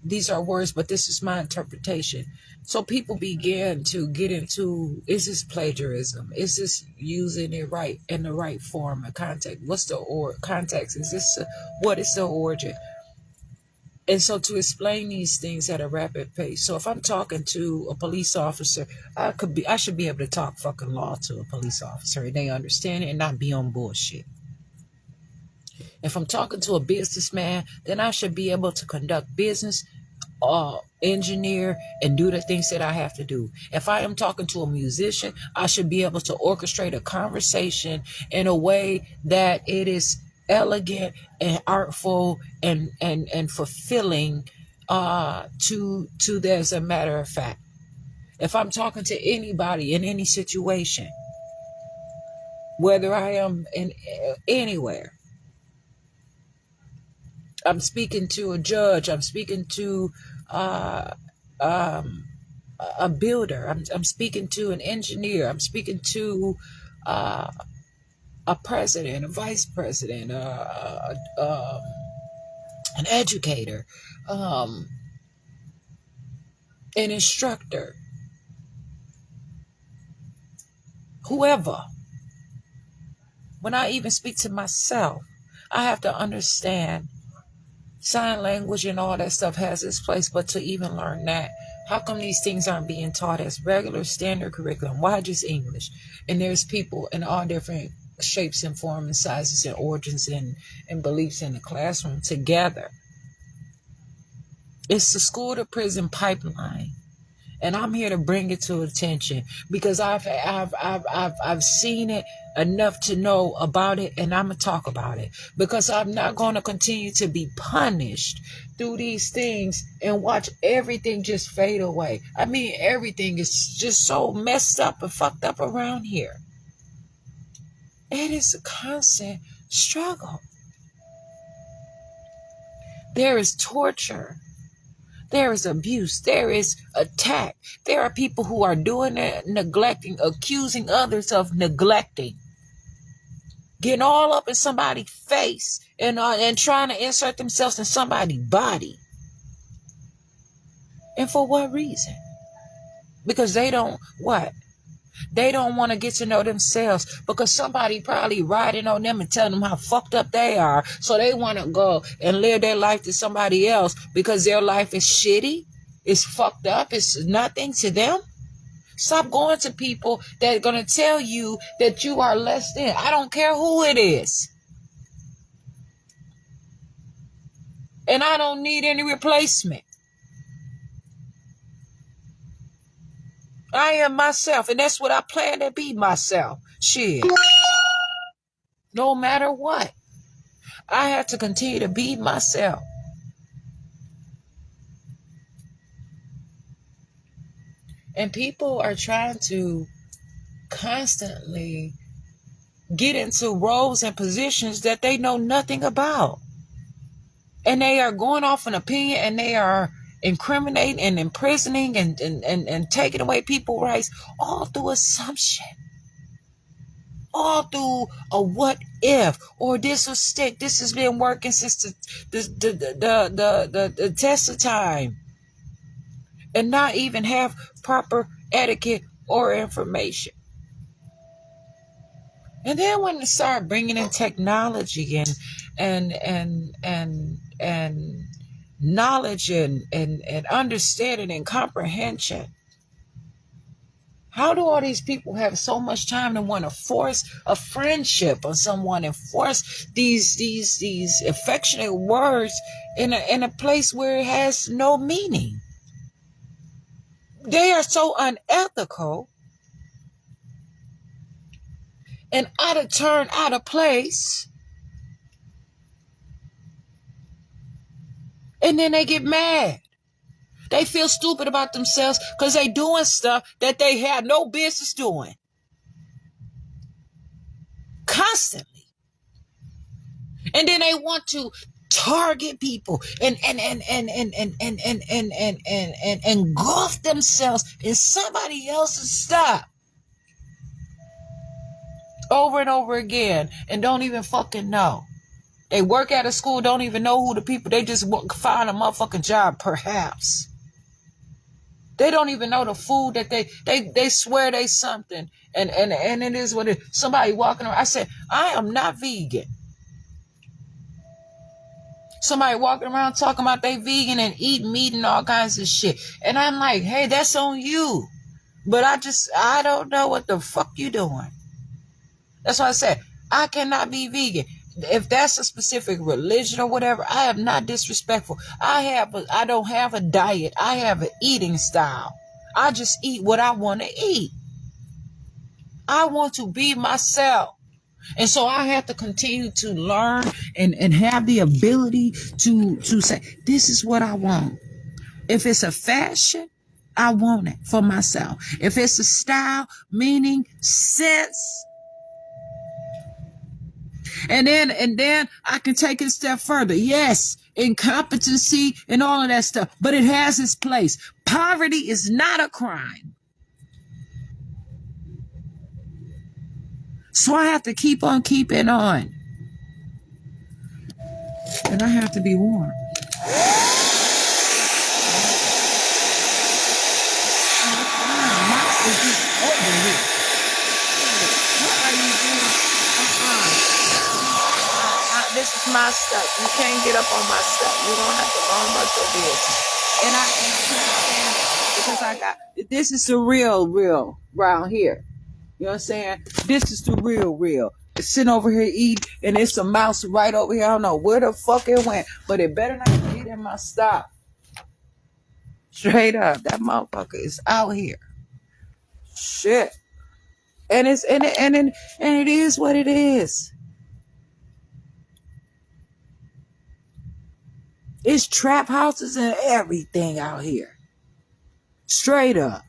these are words, but this is my interpretation. So people begin to get into, is this plagiarism? Is this using it right in the right form and context? What's the context? Is this what is the origin? And so to explain these things at a rapid pace. So if I'm talking to a police officer, I should be able to talk fucking law to a police officer and they understand it and not be on bullshit. If I'm talking to a businessman, then I should be able to conduct business engineer, and do the things that I have to do. If I am talking to a musician, I should be able to orchestrate a conversation in a way that it is elegant and artful and fulfilling to as a matter of fact. If I'm talking to anybody in any situation, whether I am in anywhere, I'm speaking to a judge, I'm speaking to um, a builder, I'm speaking to an engineer, I'm speaking to a president, a vice president, an educator, um, an instructor, whoever. When I even speak to myself, I have to understand sign language and all that stuff has its place, but to even learn that, how come these things aren't being taught as regular standard curriculum? Why just English? And there's people in all different shapes and forms and sizes and origins and beliefs in the classroom together. It's the school to prison pipeline. And I'm here to bring it to attention because I've seen it enough to know about it, and I'm gonna talk about it because I'm not going to continue to be punished through these things and watch everything just fade away. I mean, everything is just so messed up and fucked up around here. It is a constant struggle. There is torture. There is abuse. There is attack. There are people who are doing it, neglecting, accusing others of neglecting, getting all up in somebody's face and trying to insert themselves in somebody's body. And for what reason? Because they don't what? They don't want to get to know themselves because somebody probably riding on them and telling them how fucked up they are. So they want to go and live their life to somebody else because their life is shitty. It's fucked up. It's nothing to them. Stop going to people that are going to tell you that you are less than. I don't care who it is. And I don't need any replacement. I am myself, and that's what I plan to be myself. Shit. No matter what, I have to continue to be myself. And people are trying to constantly get into roles and positions that they know nothing about. And they are going off an opinion and they are incriminating and imprisoning and taking away people's rights all through assumption. All through a what if, or this will stick. This has been working since the test of time, and not even have proper etiquette or information. And then when they start bringing in technology and knowledge and understanding and comprehension. How do all these people have so much time to want to force a friendship on someone and force these affectionate words in a place where it has no meaning? They are so unethical and out of turn, out of place. And then they get mad. They feel stupid about themselves because they doing stuff that they had no business doing. Constantly. And then they want to target people and engulf themselves in somebody else's stuff over and over again and don't even fucking know. They work at a school, don't even know who the people, they just find a motherfucking job perhaps. They don't even know the food that they swear they something and it is what it is. Somebody walking around, I said, I am not vegan. Somebody walking around talking about they vegan and eat meat and all kinds of shit. And I'm like, hey, that's on you. But I don't know what the fuck you doing. That's why I said, I cannot be vegan. if that's a specific religion or whatever, I am not disrespectful. I don't have a diet. I have an eating style. I just eat what I want to eat. I want to be myself. And so I have to continue to learn and have the ability to say, this is what I want. If it's a fashion, I want it for myself. If it's a style, meaning, sense, and then I can take it a step further. Yes, incompetency and all of that stuff, but it has its place. Poverty is not a crime. So I have to keep on keeping on. And I have to be warm. This is my stuff. You can't get up on my stuff. You don't have to learn about your business. And I understand because I got, this is the real around here. You know what I'm saying? This is the real. It's sitting over here eating, and it's a mouse right over here. I don't know where the fuck it went, but it better not get in my stuff. Straight up, that motherfucker is out here. Shit. And it is what it is. It's trap houses and everything out here. Straight up.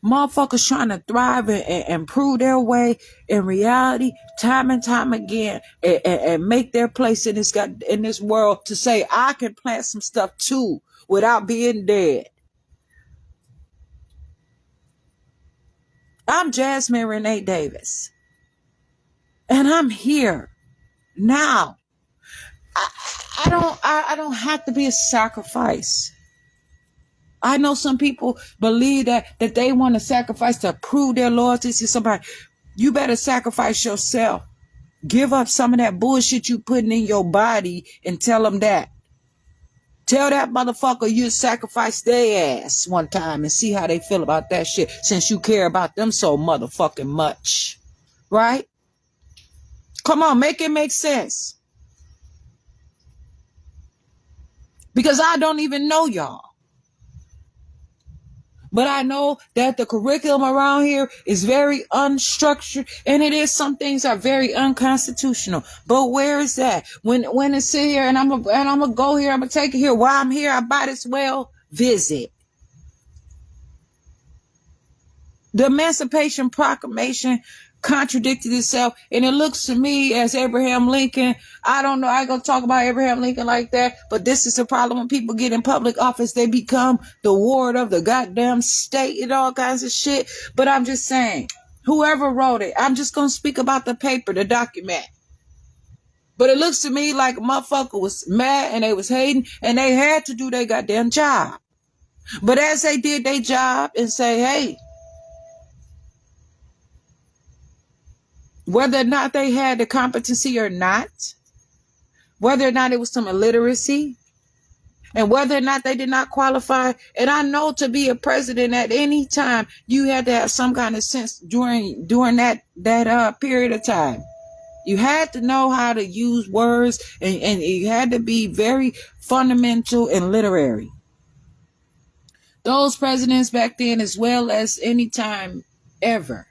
Motherfuckers trying to thrive and prove their way in reality time and time again and make their place in this world to say, I can plant some stuff too without being dead. I'm Jasmine Renee Davis. And I'm here now. I don't have to be a sacrifice. I know some people believe that they want to sacrifice to prove their loyalty to somebody. You better sacrifice yourself. Give up some of that bullshit you putting in your body and tell them that. Tell that motherfucker you sacrificed their ass one time and see how they feel about that shit since you care about them so motherfucking much. Right? Come on, make it make sense. Because I don't even know y'all. But I know that the curriculum around here is very unstructured, and it is some things are very unconstitutional. But where is that? When it's sit here and I'm gonna go here, I'm gonna take it here. While I'm here, I might as well visit. The Emancipation Proclamation contradicted itself, and it looks to me as Abraham Lincoln. I don't know, I ain't gonna talk about Abraham Lincoln like that, but this is the problem when people get in public office. They become the ward of the goddamn state and all kinds of shit. But I'm just saying, whoever wrote it, I'm just gonna speak about the paper, the document. But it looks to me like a motherfucker was mad and they was hating and they had to do their goddamn job. But as they did their job and say, hey, whether or not they had the competency or not, whether or not it was some illiteracy, and whether or not they did not qualify. And I know to be a president at any time, you had to have some kind of sense during that period of time. You had to know how to use words, and you had to be very fundamental and literary. Those presidents back then, as well as any time ever,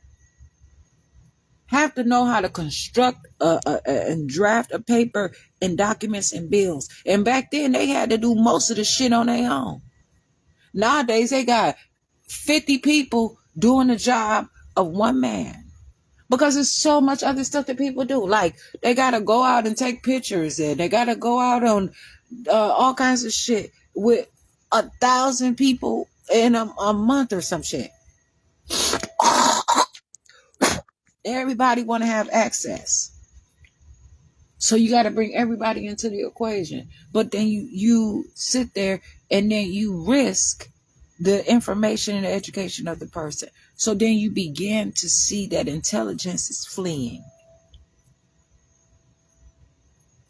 have to know how to construct and draft a paper and documents and bills. And back then, they had to do most of the shit on their own. Nowadays, they got 50 people doing the job of one man. Because there's so much other stuff that people do. Like, they got to go out and take pictures, and they got to go out on all kinds of shit with 1,000 people in a month or some shit. Everybody want to have access. So you got to bring everybody into the equation. But then you sit there and then you risk the information and the education of the person. So then you begin to see that intelligence is fleeing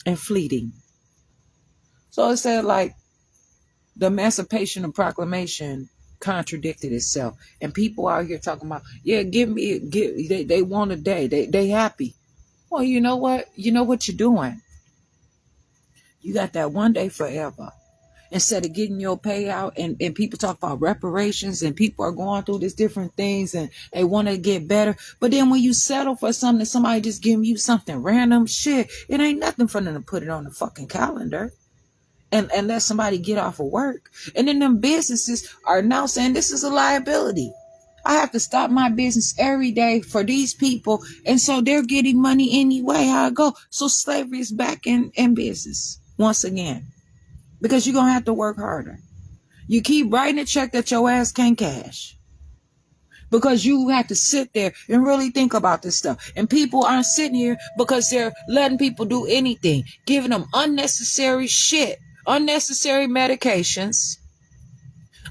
and fleeting. So it said like the Emancipation Proclamation contradicted itself. And people out here talking about, yeah, they want a day. They happy. Well, you know what? You know what you're doing. You got that one day forever. Instead of getting your payout, and people talk about reparations, and people are going through these different things and they want to get better. But then when you settle for something, somebody just giving you something random shit, it ain't nothing for them to put it on the fucking calendar and let somebody get off of work. And then them businesses are now saying this is a liability. I have to stop my business every day for these people. And so they're getting money anyway. How I go. So slavery is back in business once again. Because you're going to have to work harder. You keep writing a check that your ass can't cash. Because you have to sit there and really think about this stuff. And people aren't sitting here because they're letting people do anything. Giving them unnecessary shit. Unnecessary medications.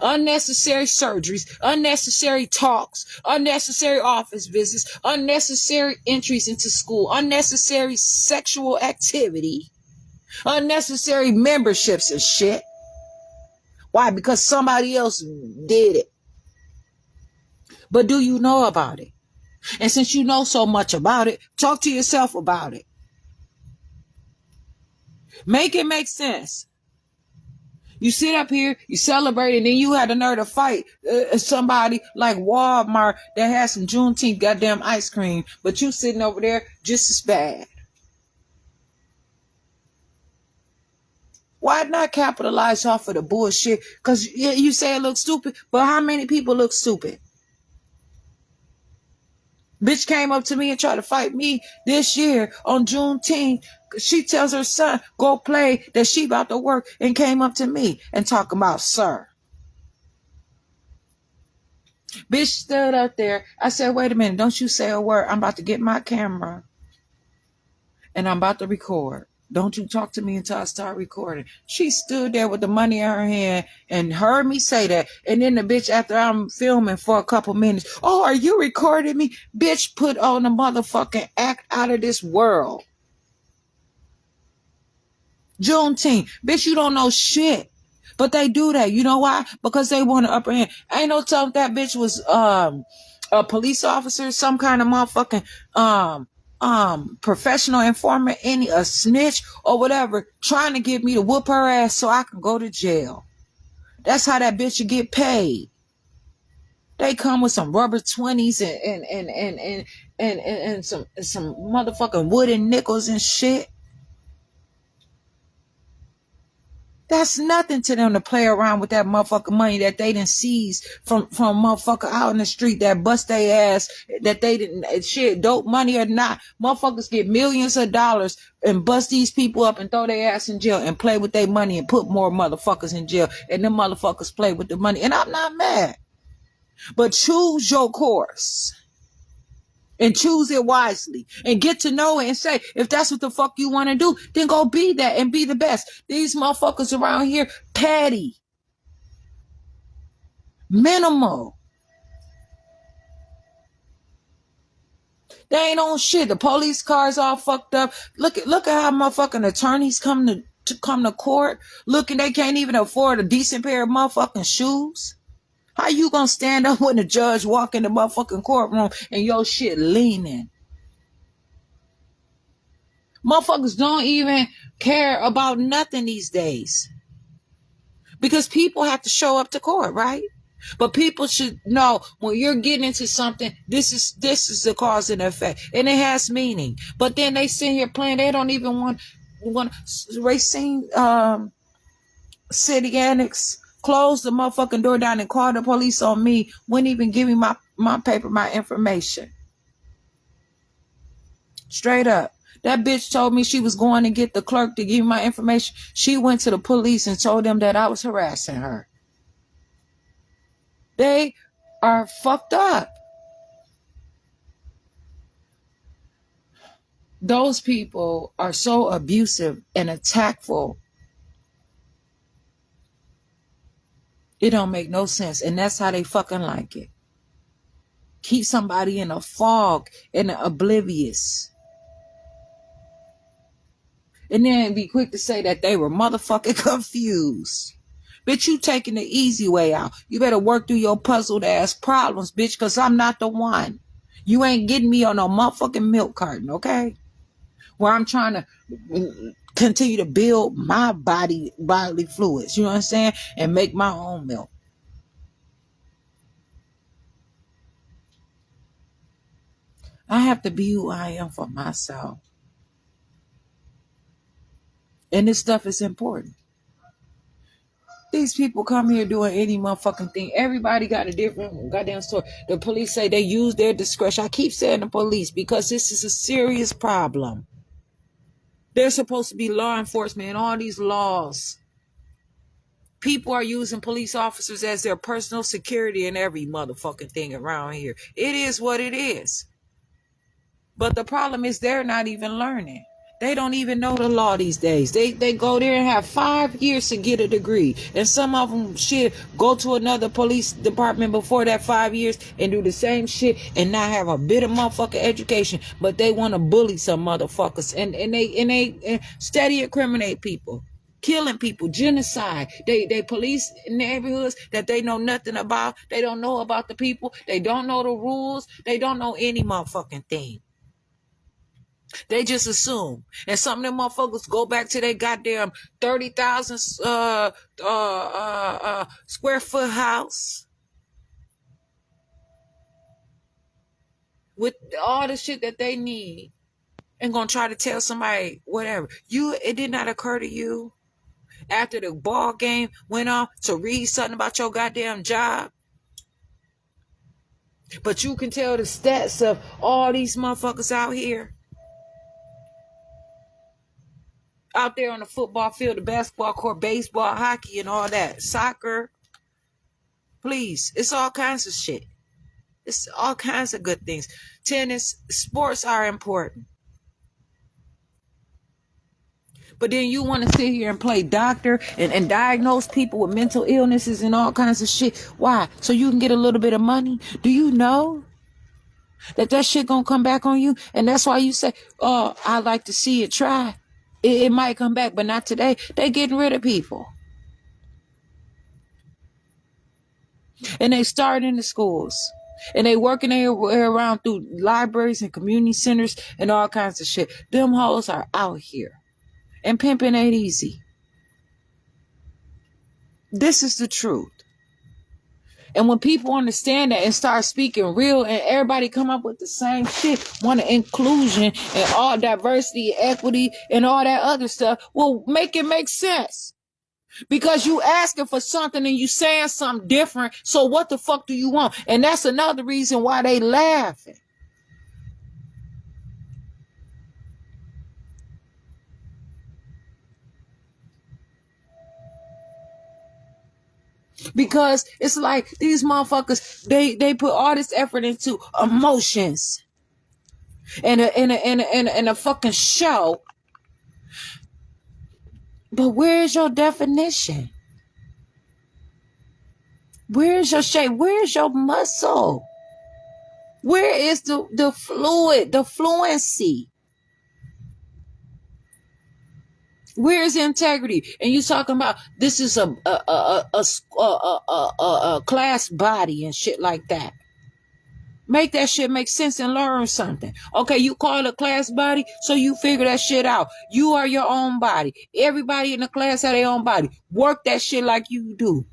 Unnecessary surgeries. Unnecessary talks. Unnecessary office visits. Unnecessary entries into school. Unnecessary sexual activity. Unnecessary memberships and shit. Why? Because somebody else did it. But do you know about it? And since you know so much about it, talk to yourself about it. Make it make sense. You sit up here, you celebrate, and then you had the nerve to fight somebody like Walmart that has some Juneteenth goddamn ice cream, but you sitting over there just as bad. Why not capitalize off of the bullshit? Because you say it looks stupid, but how many people look stupid? Bitch came up to me and tried to fight me this year on Juneteenth. She tells her son, go play, that she about to work, and came up to me and talking about, sir. Bitch stood up there. I said, wait a minute, don't you say a word. I'm about to get my camera and I'm about to record. Don't you talk to me until I start recording. She stood there with the money in her hand and heard me say that. And then the bitch, after I'm filming for a couple minutes, oh, are you recording me? Bitch put on the motherfucking act out of this world. Juneteenth. Bitch, you don't know shit. But they do that. You know why? Because they want an upper hand. Ain't no telling that bitch was a police officer, some kind of motherfucking professional informant, a snitch or whatever, trying to get me to whoop her ass so I can go to jail. That's how that bitch should get paid. They come with some rubber 20s and some motherfucking wooden nickels and shit. That's nothing to them to play around with that motherfucking money that they done seized from motherfucker out in the street that bust their ass, that they didn't, shit, dope money or not. Motherfuckers get millions of dollars and bust these people up and throw their ass in jail and play with their money and put more motherfuckers in jail. And them motherfuckers play with the money. And I'm not mad. But choose your course. And choose it wisely. And get to know it and say, if that's what the fuck you want to do, then go be that and be the best. These motherfuckers around here, petty. Minimal. They ain't on shit. The police cars all fucked up. Look at how motherfucking attorneys come to court. Looking, they can't even afford a decent pair of motherfucking shoes. How you gonna stand up when the judge walk in the motherfucking courtroom and your shit leaning? Motherfuckers don't even care about nothing these days. Because people have to show up to court, right? But people should know when you're getting into something, this is the cause and effect. And it has meaning. But then they sit here playing, they don't even want Racine City Annex closed the motherfucking door down and called the police on me. Wouldn't even give me my paper, my information. Straight up. That bitch told me she was going to get the clerk to give me my information. She went to the police and told them that I was harassing her. They are fucked up. Those people are so abusive and attackful. It don't make no sense. And that's how they fucking like it. Keep somebody in a fog and oblivious. And then be quick to say that they were motherfucking confused. Bitch, you taking the easy way out. You better work through your puzzled ass problems, bitch, because I'm not the one. You ain't getting me on no motherfucking milk carton, okay? Where I'm trying to continue to build my bodily fluids, you know what I'm saying? And make my own milk. I have to be who I am for myself. And this stuff is important. These people come here doing any motherfucking thing. Everybody got a different goddamn story. The police say they use their discretion. I keep saying the police because this is a serious problem. They're supposed to be law enforcement and all these laws. People are using police officers as their personal security in every motherfucking thing around here. It is what it is. But the problem is they're not even learning. They don't even know the law these days. They go there and have 5 years to get a degree. And some of them shit go to another police department before that 5 years and do the same shit and not have a bit of motherfucking education. But they want to bully some motherfuckers and they steady incriminate people. Killing people, genocide. They police neighborhoods that they know nothing about. They don't know about the people. They don't know the rules. They don't know any motherfucking thing. They just assume. And some of them motherfuckers go back to their goddamn 30,000 square foot house with all the shit that they need and gonna try to tell somebody whatever. It did not occur to you after the ball game went off to read something about your goddamn job? But you can tell the stats of all these motherfuckers out here. Out there on the football field, the basketball court, baseball, hockey, and all that. Soccer. Please. It's all kinds of shit. It's all kinds of good things. Tennis, sports are important. But then you want to sit here and play doctor and diagnose people with mental illnesses and all kinds of shit. Why? So you can get a little bit of money? Do you know that shit gonna come back on you? And that's why you say, oh, I like to see it try. It might come back, but not today. They getting rid of people. And they start in the schools. And they working their way around through libraries and community centers and all kinds of shit. Them hoes are out here. And pimping ain't easy. This is the truth. And when people understand that and start speaking real and everybody come up with the same shit, want inclusion and all diversity, equity, and all that other stuff, well, make it make sense. Because you asking for something and you saying something different. So what the fuck do you want? And that's another reason why they laughing. Because it's like these motherfuckers, they put all this effort into emotions and a fucking show. But where's your definition? Where's your shape? Where's your muscle? Where is the fluid, the fluency? Where is integrity? And you talking about this is a class body and shit like that. Make that shit make sense and learn something. Okay, you call it a class body, so you figure that shit out. You are your own body. Everybody in the class have their own body. Work that shit like you do.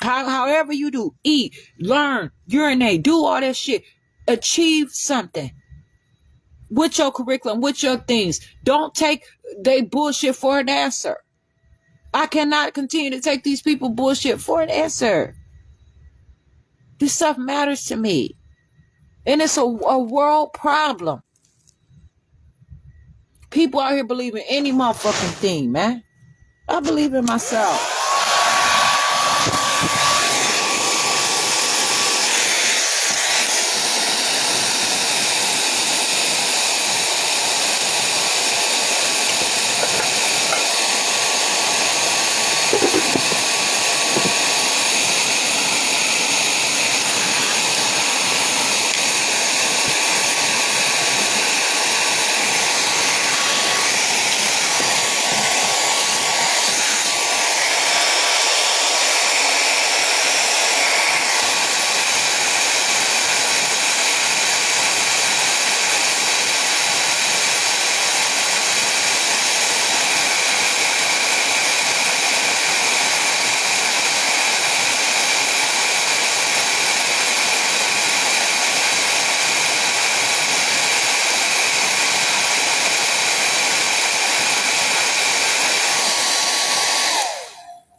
However you do. Eat, learn, urinate, do all that shit. Achieve something. With your curriculum, with your things. Don't take they bullshit for an answer. I cannot continue to take these people bullshit for an answer. This stuff matters to me. And it's a world problem. People out here believing any motherfucking thing, man. I believe in myself.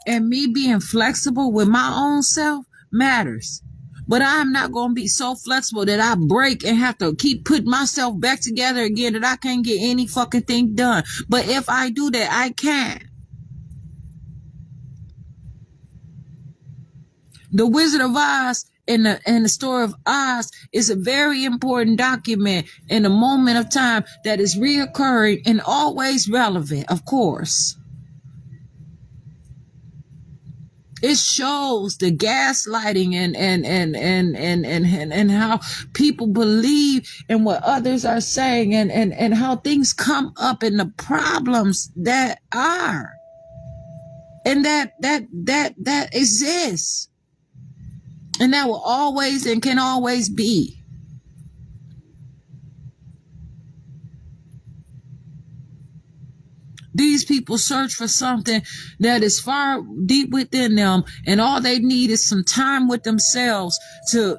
And me being flexible with my own self matters. But I'm not going to be so flexible that I break and have to keep putting myself back together again that I can't get any fucking thing done. But if I do that, I can. The Wizard of Oz and the Story of Oz is a very important document in a moment of time that is reoccurring and always relevant, of course. It shows the gaslighting and how people believe in what others are saying and how things come up and the problems that are and that exists. And that will always and can always be. These people search for something that is far deep within them, and all they need is some time with themselves to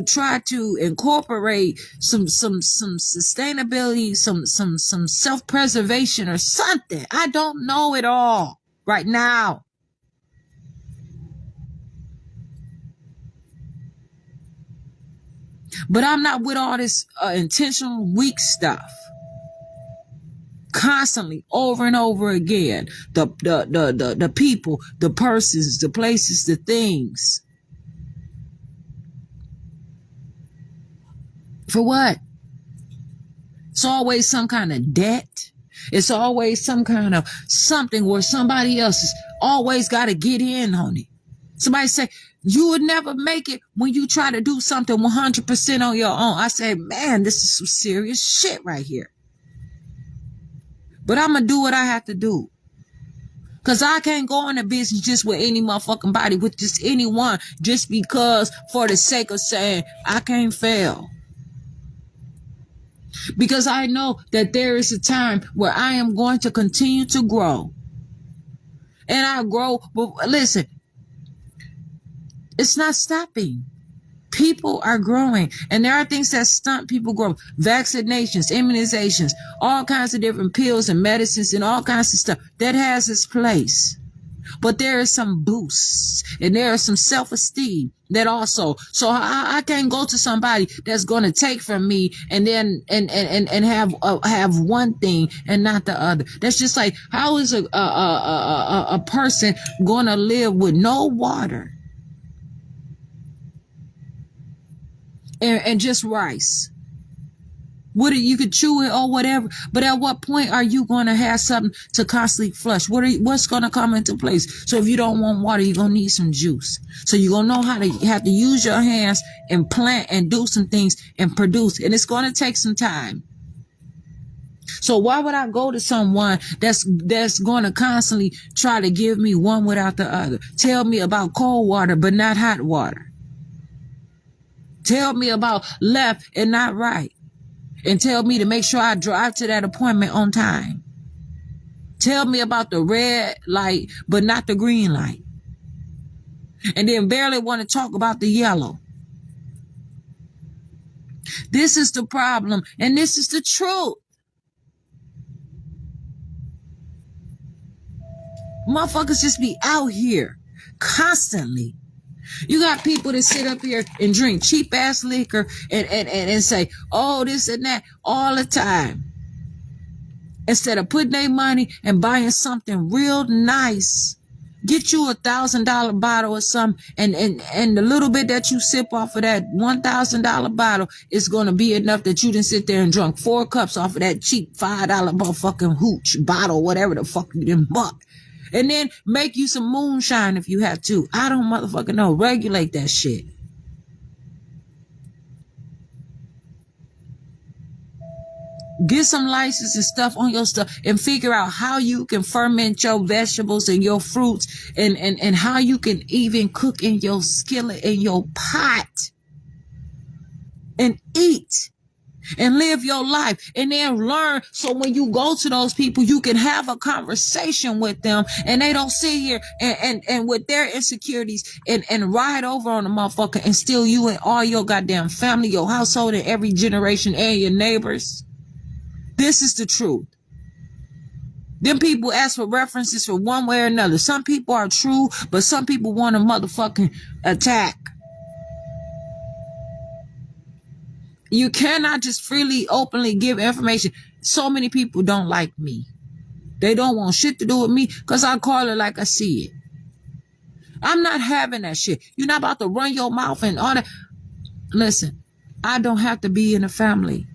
try to incorporate some sustainability, some self-preservation or something. I don't know it all right now. But I'm not with all this intentional weak stuff. Constantly, over and over again. The people, the persons, the places, the things. For what? It's always some kind of debt. It's always some kind of something where somebody else has always got to get in on it. Somebody say, you would never make it when you try to do something 100% on your own. I say, man, this is some serious shit right here. But I'm going to do what I have to do. Because I can't go into business just with any motherfucking body, with just anyone, just because for the sake of saying I can't fail. Because I know that there is a time where I am going to continue to grow. And I grow, but listen, it's not stopping. People are growing, and there are things that stunt people growth. Vaccinations, immunizations, all kinds of different pills and medicines and all kinds of stuff that has its place. But there is some boosts, and there is some self-esteem that also. So I can't go to somebody that's going to take from me and then and have one thing and not the other. That's just like, how is a person going to live with no water and just rice? You could chew it or whatever, but at what point are you going to have something to constantly flush? What's going to come into place? So if you don't want water, you're going to need some juice. So you're going to know how to have to use your hands and plant and do some things and produce. And it's going to take some time. So why would I go to someone that's going to constantly try to give me one without the other? Tell me about cold water, but not hot water. Tell me about left and not right. And tell me to make sure I drive to that appointment on time. Tell me about the red light, but not the green light. And then barely want to talk about the yellow. This is the problem, and this is the truth. Motherfuckers just be out here constantly. You got people that sit up here and drink cheap ass liquor and say, oh, this and that all the time. Instead of putting their money and buying something real nice. Get you $1,000 bottle or something, and the little bit that you sip off of that $1,000 bottle is going to be enough that you didn't sit there and drunk 4 cups off of that cheap $5 motherfucking hooch bottle, whatever the fuck you done bought. And then make you some moonshine if you have to. I don't motherfucking know. Regulate that shit. Get some license and stuff on your stuff and figure out how you can ferment your vegetables and your fruits and how you can even cook in your skillet, in your pot and eat. And live your life and then learn. So when you go to those people, you can have a conversation with them and they don't sit here and with their insecurities and ride over on the motherfucker and steal you and all your goddamn family, your household, and every generation and your neighbors. This is the truth. Them people ask for references for one way or another. Some people are true, but some people want a motherfucking attack. You cannot just freely, openly give information. So many people don't like me. They don't want shit to do with me because I call it like I see it. I'm not having that shit. You're not about to run your mouth and all that. Listen, I don't have to be in a family.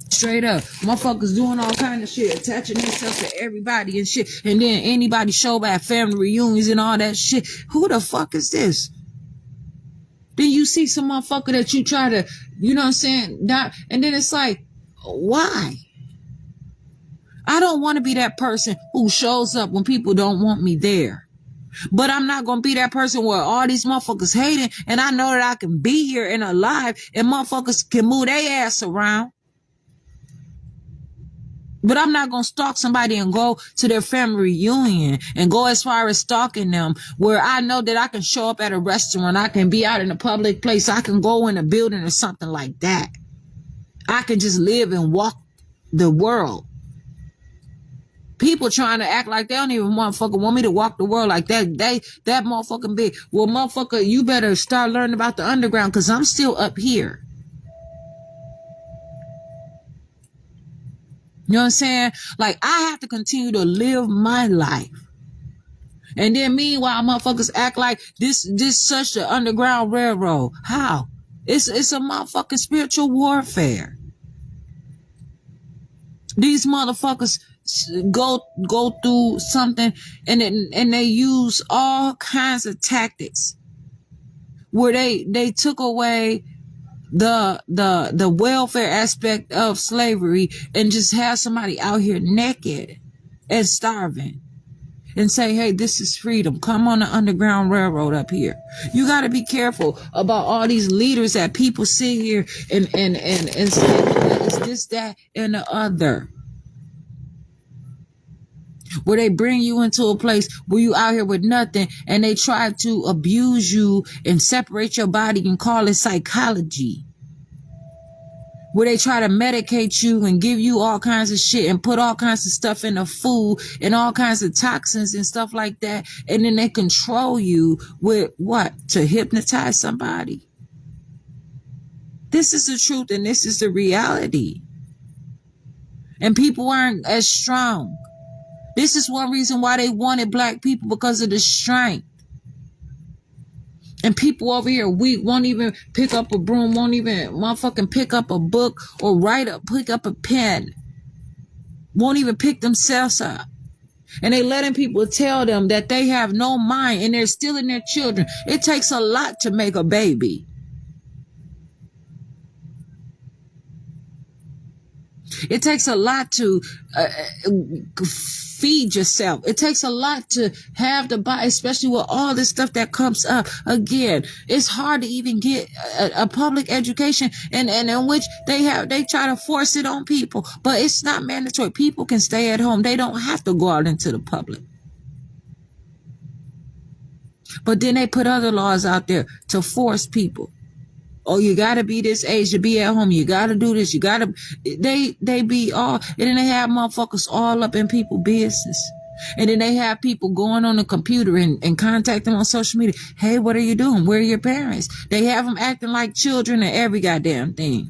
Straight up. Motherfuckers doing all kind of shit, attaching themselves to everybody and shit. And then anybody show back family reunions and all that shit. Who the fuck is this? Then you see some motherfucker that you try to, you know what I'm saying? Not, and then it's like, why? I don't want to be that person who shows up when people don't want me there. But I'm not going to be that person where all these motherfuckers hating and I know that I can be here and alive and motherfuckers can move their ass around. But I'm not going to stalk somebody and go to their family reunion and go as far as stalking them where I know that I can show up at a restaurant. I can be out in a public place. I can go in a building or something like that. I can just live and walk the world. People trying to act like they don't even motherfucker want me to walk the world like that. That motherfucking big. Well, motherfucker, you better start learning about the underground because I'm still up here. You know what I'm saying? Like, I have to continue to live my life. And then meanwhile, motherfuckers act like this such an underground railroad. How? It's a motherfucking spiritual warfare. These motherfuckers go through something and they use all kinds of tactics where they took away the welfare aspect of slavery and just have somebody out here naked and starving and say, hey, this is freedom. Come on the Underground Railroad up here. You got to be careful about all these leaders that people sit here and say that it's this, that, and the other. Where they bring you into a place where you out here with nothing and they try to abuse you and separate your body and call it psychology. Where they try to medicate you and give you all kinds of shit and put all kinds of stuff in the food and all kinds of toxins and stuff like that. And then they control you with what? To hypnotize somebody. This is the truth and this is the reality. And people aren't as strong. This is one reason why they wanted black people, because of the strength. And people over here weak, won't even pick up a broom, won't even motherfucking pick up a book or pick up a pen. Won't even pick themselves up. And they letting people tell them that they have no mind and they're stealing their children. It takes a lot to make a baby. It takes a lot to feed yourself. It takes a lot to have the body, especially with all this stuff that comes up. Again, it's hard to even get a public education, and in which they try to force it on people, but it's not mandatory. People can stay at home. They don't have to go out into the public. But then they put other laws out there to force people. Oh, you gotta be this age to be at home. You gotta do this. You gotta. They be all, and then they have motherfuckers all up in people's business, and then they have people going on the computer and contact them on social media. Hey, what are you doing? Where are your parents? They have them acting like children and every goddamn thing.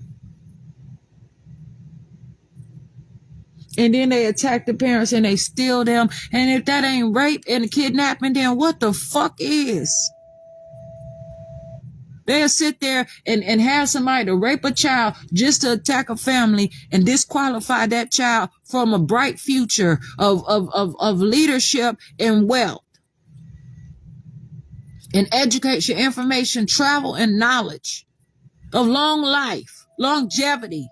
And then they attack the parents and they steal them. And if that ain't rape and kidnapping, then what the fuck is? They'll sit there and have somebody to rape a child just to attack a family and disqualify that child from a bright future of leadership and wealth and education, information, travel, and knowledge, of long life, longevity.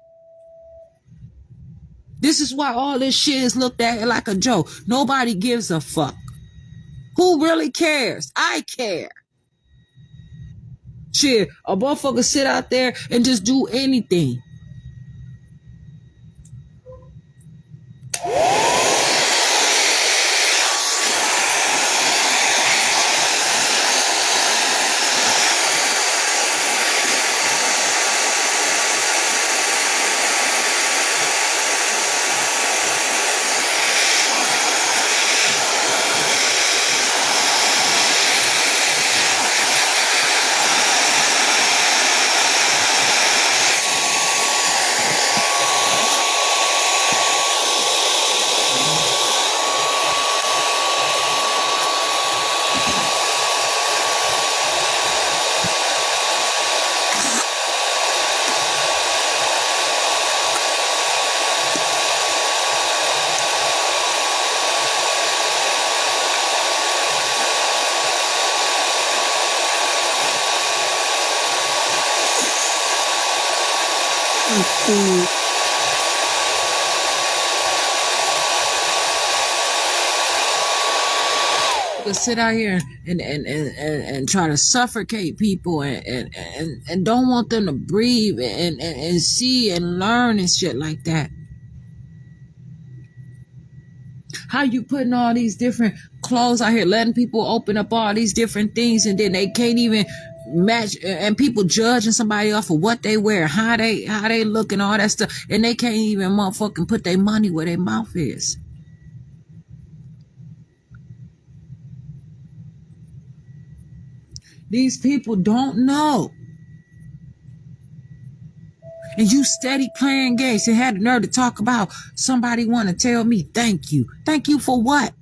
This is why all this shit is looked at like a joke. Nobody gives a fuck. Who really cares? I care. Shit, a motherfucker sit out there and just do anything. to sit out here and try to suffocate people and don't want them to breathe and see and learn and shit like that. How you putting all these different clothes out here, letting people open up all these different things, and then they can't even match, and people judging somebody off of what they wear, how they look and all that stuff, and they can't even motherfucking put their money where their mouth is. These people don't know. And you steady playing games. They had the nerve to talk about somebody want to tell me thank you. Thank you for what?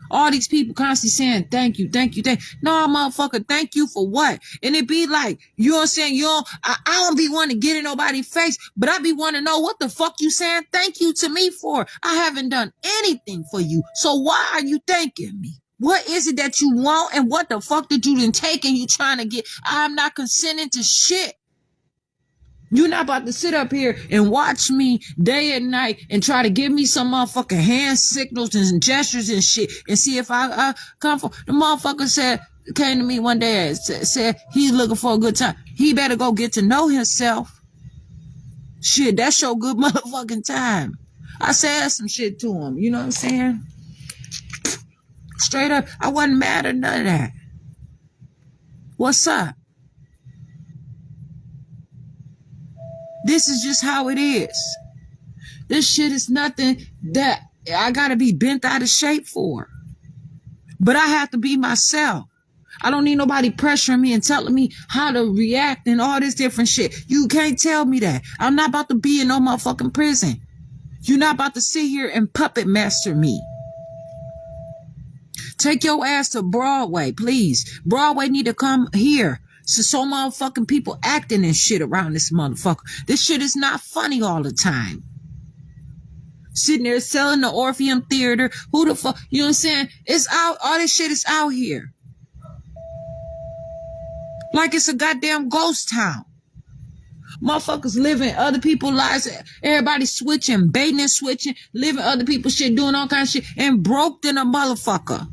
All these people constantly saying thank you, thank you, thank you. No, motherfucker, thank you for what? And it be like, you know what I'm saying? I don't be wanting to get in nobody's face, but I be wanting to know what the fuck you saying thank you to me for. I haven't done anything for you. So why are you thanking me? What is it that you want, and what the fuck did you then take and you trying to get? I'm not consenting to shit. You're not about to sit up here and watch me day and night and try to give me some motherfucking hand signals and gestures and shit and see if I come for. The motherfucker came to me one day and said he's looking for a good time. He better go get to know himself. Shit, that's your good motherfucking time. I said some shit to him. You know what I'm saying? Straight up, I wasn't mad at none of that. What's up? This is just how it is. This shit is nothing that I gotta be bent out of shape for. But I have to be myself. I don't need nobody pressuring me and telling me how to react and all this different shit. You can't tell me that. I'm not about to be in no motherfucking prison. You're not about to sit here and puppet master me. Take your ass to Broadway, please. Broadway need to come here. So motherfucking people acting and shit around this motherfucker. This shit is not funny all the time. Sitting there selling the Orpheum Theater. Who the fuck? You know what I'm saying? It's out. All this shit is out here. Like it's a goddamn ghost town. Motherfuckers living other people's lives. Everybody switching, baiting and switching, living other people's shit, doing all kinds of shit, and broke than a motherfucker.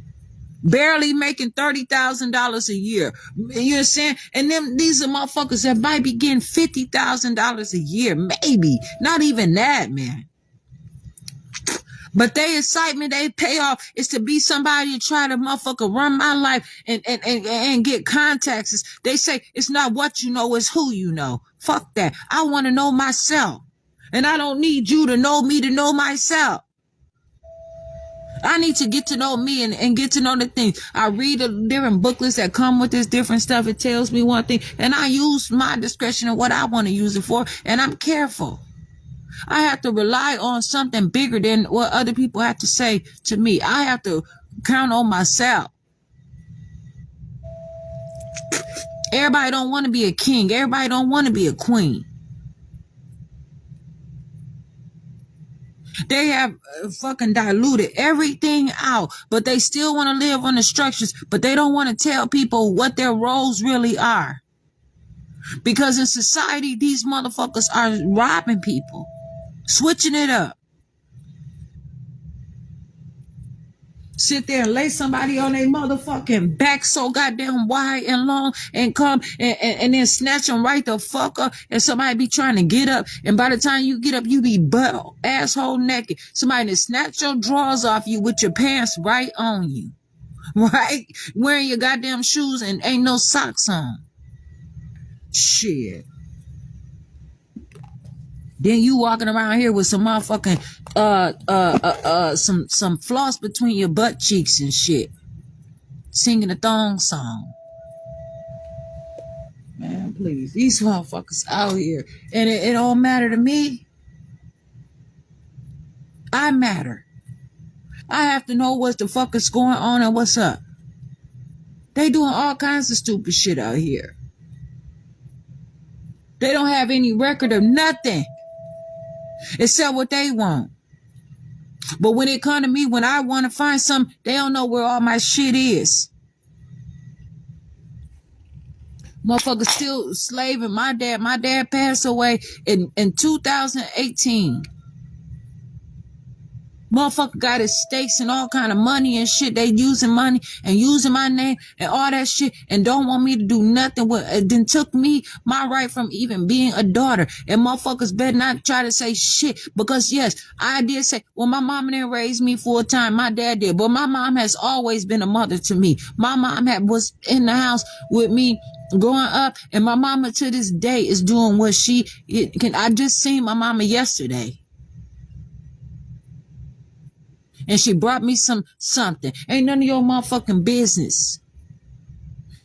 Barely making $30,000 a year. You know what I'm saying? And then these are motherfuckers that might be getting $50,000 a year. Maybe. Not even that, man. But their excitement, they payoff is to be somebody to try to motherfucker run my life and get contacts. They say it's not what you know, it's who you know. Fuck that. I want to know myself. And I don't need you to know me to know myself. I need to get to know me and get to know the things. I read the different booklets that come with this different stuff. It tells me one thing, and I use my discretion of what I want to use it for, and I'm careful. I have to rely on something bigger than what other people have to say to me. I have to count on myself. Everybody don't want to be a king. Everybody don't want to be a queen. They have fucking diluted everything out, but they still want to live on the structures, but they don't want to tell people what their roles really are. Because in society, these motherfuckers are robbing people, switching it up. Sit there and lay somebody on their motherfucking back so goddamn wide and long and come and then snatch them right the fuck up, and somebody be trying to get up, and by the time you get up, you be butt asshole naked. Somebody to snatch your drawers off you with your pants right on you. Right? Wearing your goddamn shoes and ain't no socks on. Shit. Then you walking around here with some motherfucking some floss between your butt cheeks and shit, singing a thong song. Man, please, these motherfuckers out here, and it don't matter to me. I matter. I have to know what the fuck is going on and what's up. They doing all kinds of stupid shit out here. They don't have any record of nothing except what they want. But when it come to me, when I want to find something, they don't know where all my shit is. Motherfuckers still slaving. My dad passed away in 2018. Motherfucker got his stakes and all kind of money and shit. They using money and using my name and all that shit and don't want me to do nothing with it. Then took me my right from even being a daughter. And motherfuckers better not try to say shit because yes, I did say, well, my mom didn't raise me full time. My dad did. But my mom has always been a mother to me. My mom was in the house with me growing up, and my mama to this day is doing what she can. I just seen my mama yesterday. And she brought me something. Ain't none of your motherfucking business.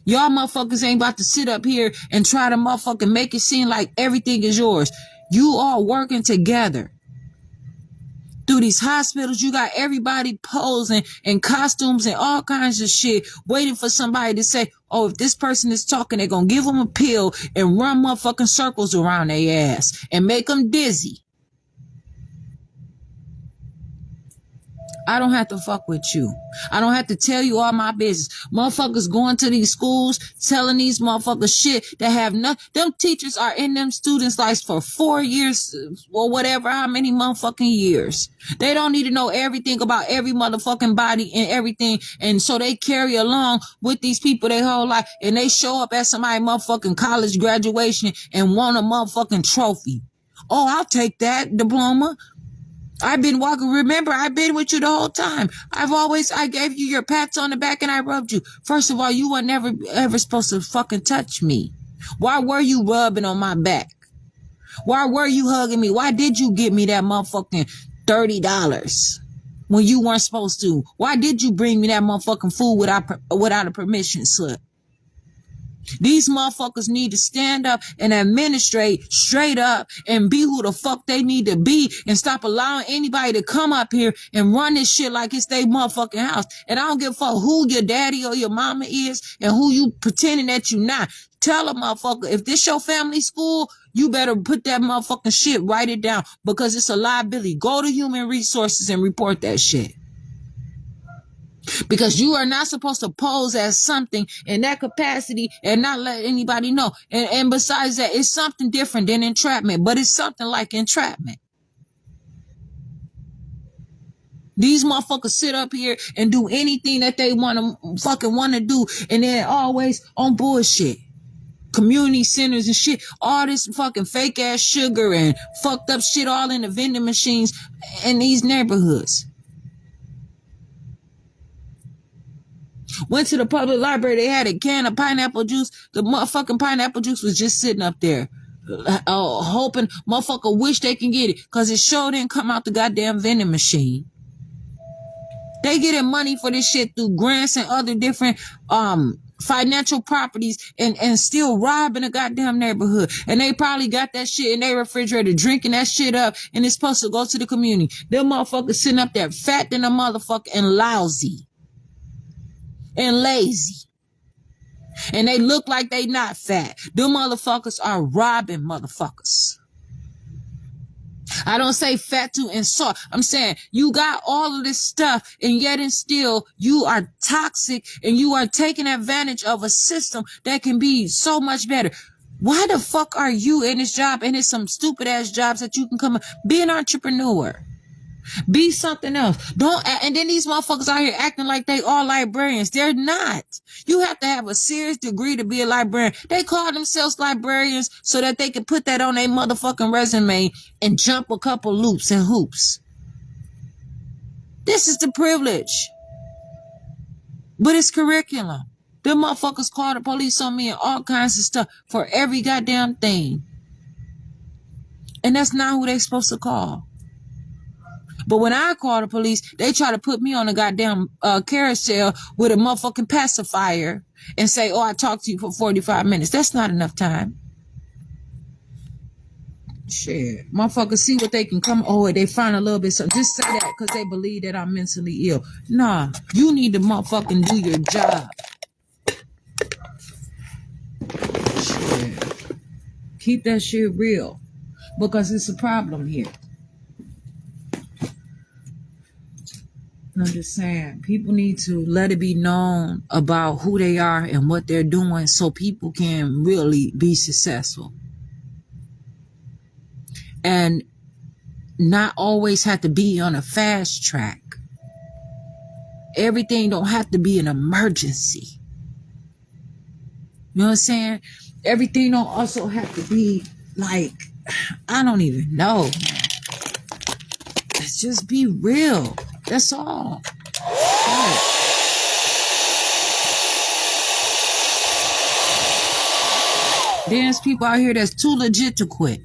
Y'all motherfuckers ain't about to sit up here and try to motherfucking make it seem like everything is yours. You all working together. Through these hospitals, you got everybody posing in costumes and all kinds of shit, waiting for somebody to say, oh, if this person is talking, they're gonna give them a pill and run motherfucking circles around their ass and make them dizzy. I don't have to fuck with you. I don't have to tell you all my business. Motherfuckers going to these schools, telling these motherfuckers shit that have nothing. Them teachers are in them students' lives for 4 years or whatever, how many motherfucking years. They don't need to know everything about every motherfucking body and everything. And so they carry along with these people their whole life. And they show up at somebody's motherfucking college graduation and want a motherfucking trophy. Oh, I'll take that diploma. I've been walking. Remember, I've been with you the whole time. I gave you your pats on the back and I rubbed you. First of all, you were never ever supposed to fucking touch me. Why were you rubbing on my back? Why were you hugging me? Why did you give me that motherfucking $30 when you weren't supposed to? Why did you bring me that motherfucking food without a permission slip? These motherfuckers need to stand up and administrate straight up and be who the fuck they need to be and stop allowing anybody to come up here and run this shit like it's their motherfucking house. And I don't give a fuck who your daddy or your mama is and who you pretending that you not. Tell a motherfucker, if this your family school, you better put that motherfucking shit, write it down because it's a liability. Go to Human Resources and report that shit. Because you are not supposed to pose as something in that capacity and not let anybody know. And besides that, it's something different than entrapment, but it's something like entrapment. These motherfuckers sit up here and do anything that they want to do, and they're always on bullshit. Community centers and shit, all this fucking fake ass sugar and fucked up shit all in the vending machines in these neighborhoods. Went to the public library, they had a can of pineapple juice. The motherfucking pineapple juice was just sitting up there. Hoping motherfucker wish they can get it. Cause it sure didn't come out the goddamn vending machine. They getting money for this shit through grants and other different financial properties and still robbing a goddamn neighborhood. And they probably got that shit in their refrigerator, drinking that shit up, and it's supposed to go to the community. Them motherfuckers sitting up there fat than a motherfucker and lousy. And lazy. And they look like they not fat. Them motherfuckers are robbing motherfuckers. I don't say fat to insult. I'm saying you got all of this stuff and yet and still you are toxic and you are taking advantage of a system that can be so much better. Why the fuck are you in this job and it's some stupid ass jobs that you can come be an entrepreneur? Be something else. And then these motherfuckers out here acting like they are librarians. They're not. You have to have a serious degree to be a librarian. They call themselves librarians so that they can put that on their motherfucking resume and jump a couple loops and hoops. This is the privilege. But it's curriculum. Them motherfuckers call the police on me and all kinds of stuff for every goddamn thing. And that's not who they supposed to call. But when I call the police, they try to put me on a goddamn carousel with a motherfucking pacifier and say, oh, I talked to you for 45 minutes. That's not enough time. Shit. Motherfuckers see what they can come. Oh, they find a little bit. So just say that because they believe that I'm mentally ill. Nah, you need to motherfucking do your job. Shit. Keep that shit real because it's a problem here. I'm just saying, people need to let it be known about who they are and what they're doing so people can really be successful. And not always have to be on a fast track. Everything don't have to be an emergency. You know what I'm saying? Everything don't also have to be like, I don't even know, man. Let's just be real. That's all. Right. There's people out here that's too legit to quit.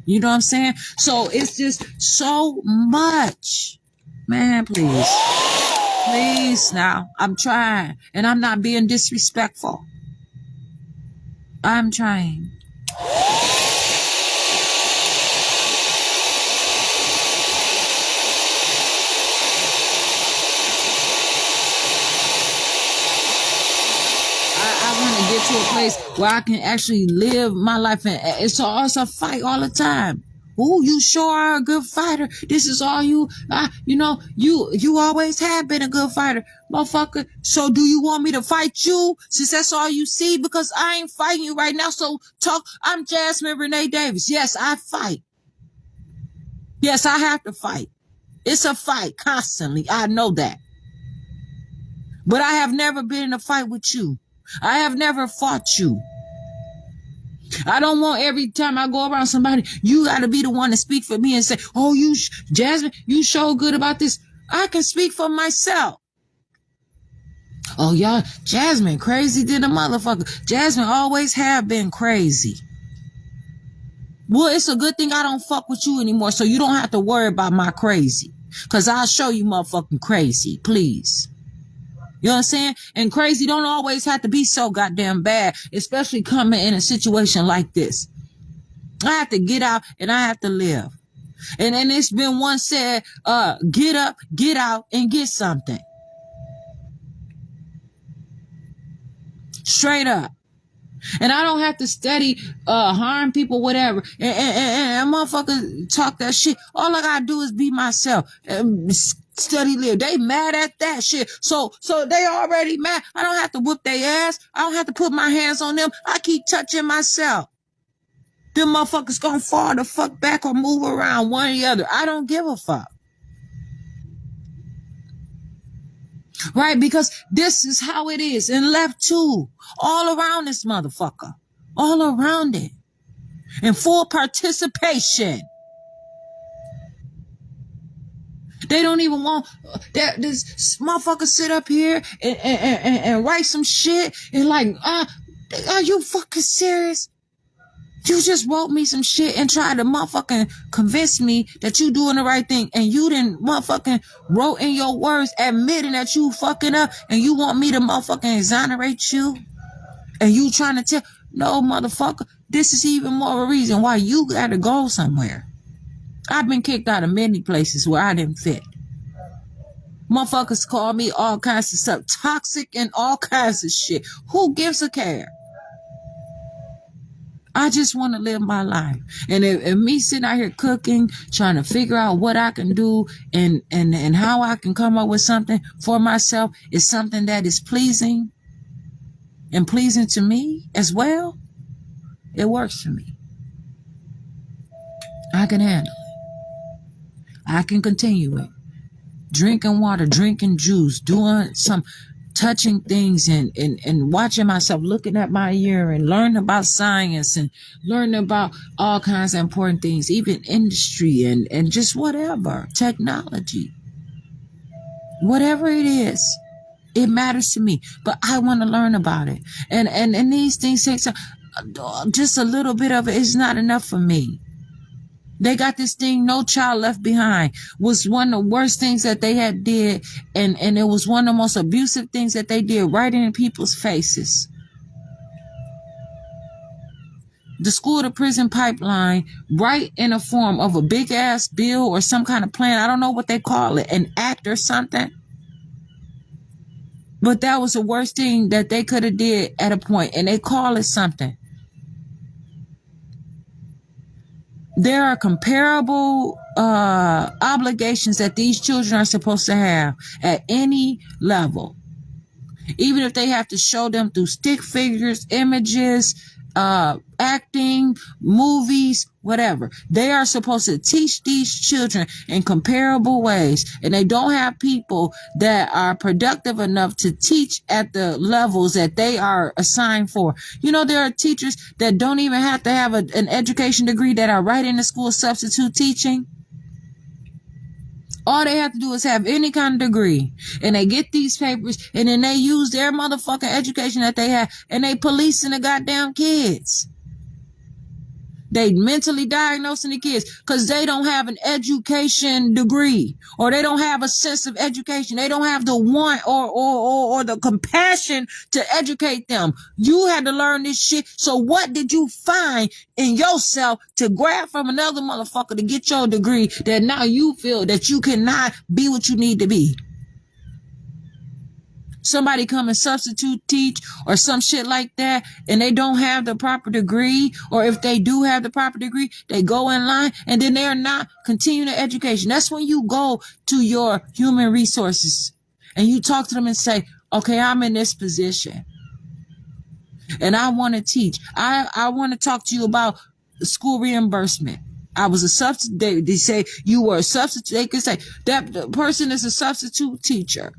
You know what I'm saying? So it's just so much. Man, please. Please now. I'm trying. And I'm not being disrespectful. I'm trying. I want to get to a place where I can actually live my life. And it's a fight all the time. Oh, you sure are a good fighter. This is all you, you always have been a good fighter, motherfucker. So do you want me to fight you since that's all you see? Because I ain't fighting you right now. So I'm Jasmine Renee Davis. Yes, I fight. Yes, I have to fight. It's a fight constantly. I know that. But I have never been in a fight with you. I have never fought you. I don't want every time I go around somebody, you got to be the one to speak for me and say, oh, Jasmine, you so good about this. I can speak for myself. Oh, y'all, Jasmine, crazy than a motherfucker. Jasmine always have been crazy. Well, it's a good thing I don't fuck with you anymore, so you don't have to worry about my crazy. Because I'll show you motherfucking crazy, please. You know what I'm saying? And crazy don't always have to be so goddamn bad, especially coming in a situation like this. I have to get out and I have to live. And then it's been once said, get up, get out, and get something. Straight up. And I don't have to steady harm people, whatever. And motherfuckers talk that shit. All I gotta do is be myself. Steady live. They mad at that shit. So they already mad. I don't have to whoop their ass. I don't have to put my hands on them. I keep touching myself. Them motherfuckers gonna fall the fuck back or move around one or the other. I don't give a fuck. Right? Because this is how it is. And left too. All around this motherfucker. All around it. In full participation. They don't even want that this motherfucker sit up here and write some shit and like, are you fucking serious? You just wrote me some shit and tried to motherfucking convince me that you doing the right thing, and you didn't motherfucking wrote in your words admitting that you fucking up, and you want me to motherfucking exonerate you? And you trying to tell, no motherfucker, this is even more of a reason why you gotta go somewhere. I've been kicked out of many places where I didn't fit. Motherfuckers call me all kinds of stuff, toxic and all kinds of shit. Who gives a care? I just want to live my life. And if me sitting out here cooking, trying to figure out what I can do and how I can come up with something for myself is something that is pleasing and pleasing to me as well, it works for me. I can handle it. I can continue it. Drinking water, drinking juice, doing some touching things and watching myself, looking at my urine, learning about science and learning about all kinds of important things, even industry and just whatever, technology. Whatever it is, it matters to me. But I want to learn about it. And these things take some, just a little bit of it is not enough for me. They got this thing, No Child Left Behind, was one of the worst things that they had did. And it was one of the most abusive things that they did right in people's faces. The school to prison pipeline, right in a form of a big ass bill or some kind of plan. I don't know what they call it, an act or something. But that was the worst thing that they could have did at a point. And they call it something. there are comparable obligations that these children are supposed to have at any level. Even if they have to show them through stick figures, images, acting, movies, whatever. They are supposed to teach these children in comparable ways. And they don't have people that are productive enough to teach at the levels that they are assigned for. You know, there are teachers that don't even have to have an education degree that are right in the school substitute teaching. All they have to do is have any kind of degree, and they get these papers, and then they use their motherfucking education that they have, and they policing the goddamn kids. They mentally diagnosing the kids because they don't have an education degree, or they don't have a sense of education. They don't have the want or the compassion to educate them. You had to learn this shit. So what did you find in yourself to grab from another motherfucker to get your degree that now you feel that you cannot be what you need to be? Somebody come and substitute teach or some shit like that, and they don't have the proper degree, or if they do have the proper degree, they go in line, and then they're not continuing the education. That's when you go to your human resources and you talk to them and say, okay, I'm in this position and I want to teach. I want to talk to you about school reimbursement. I was a substitute. They say you were a substitute. They could say that the person is a substitute teacher,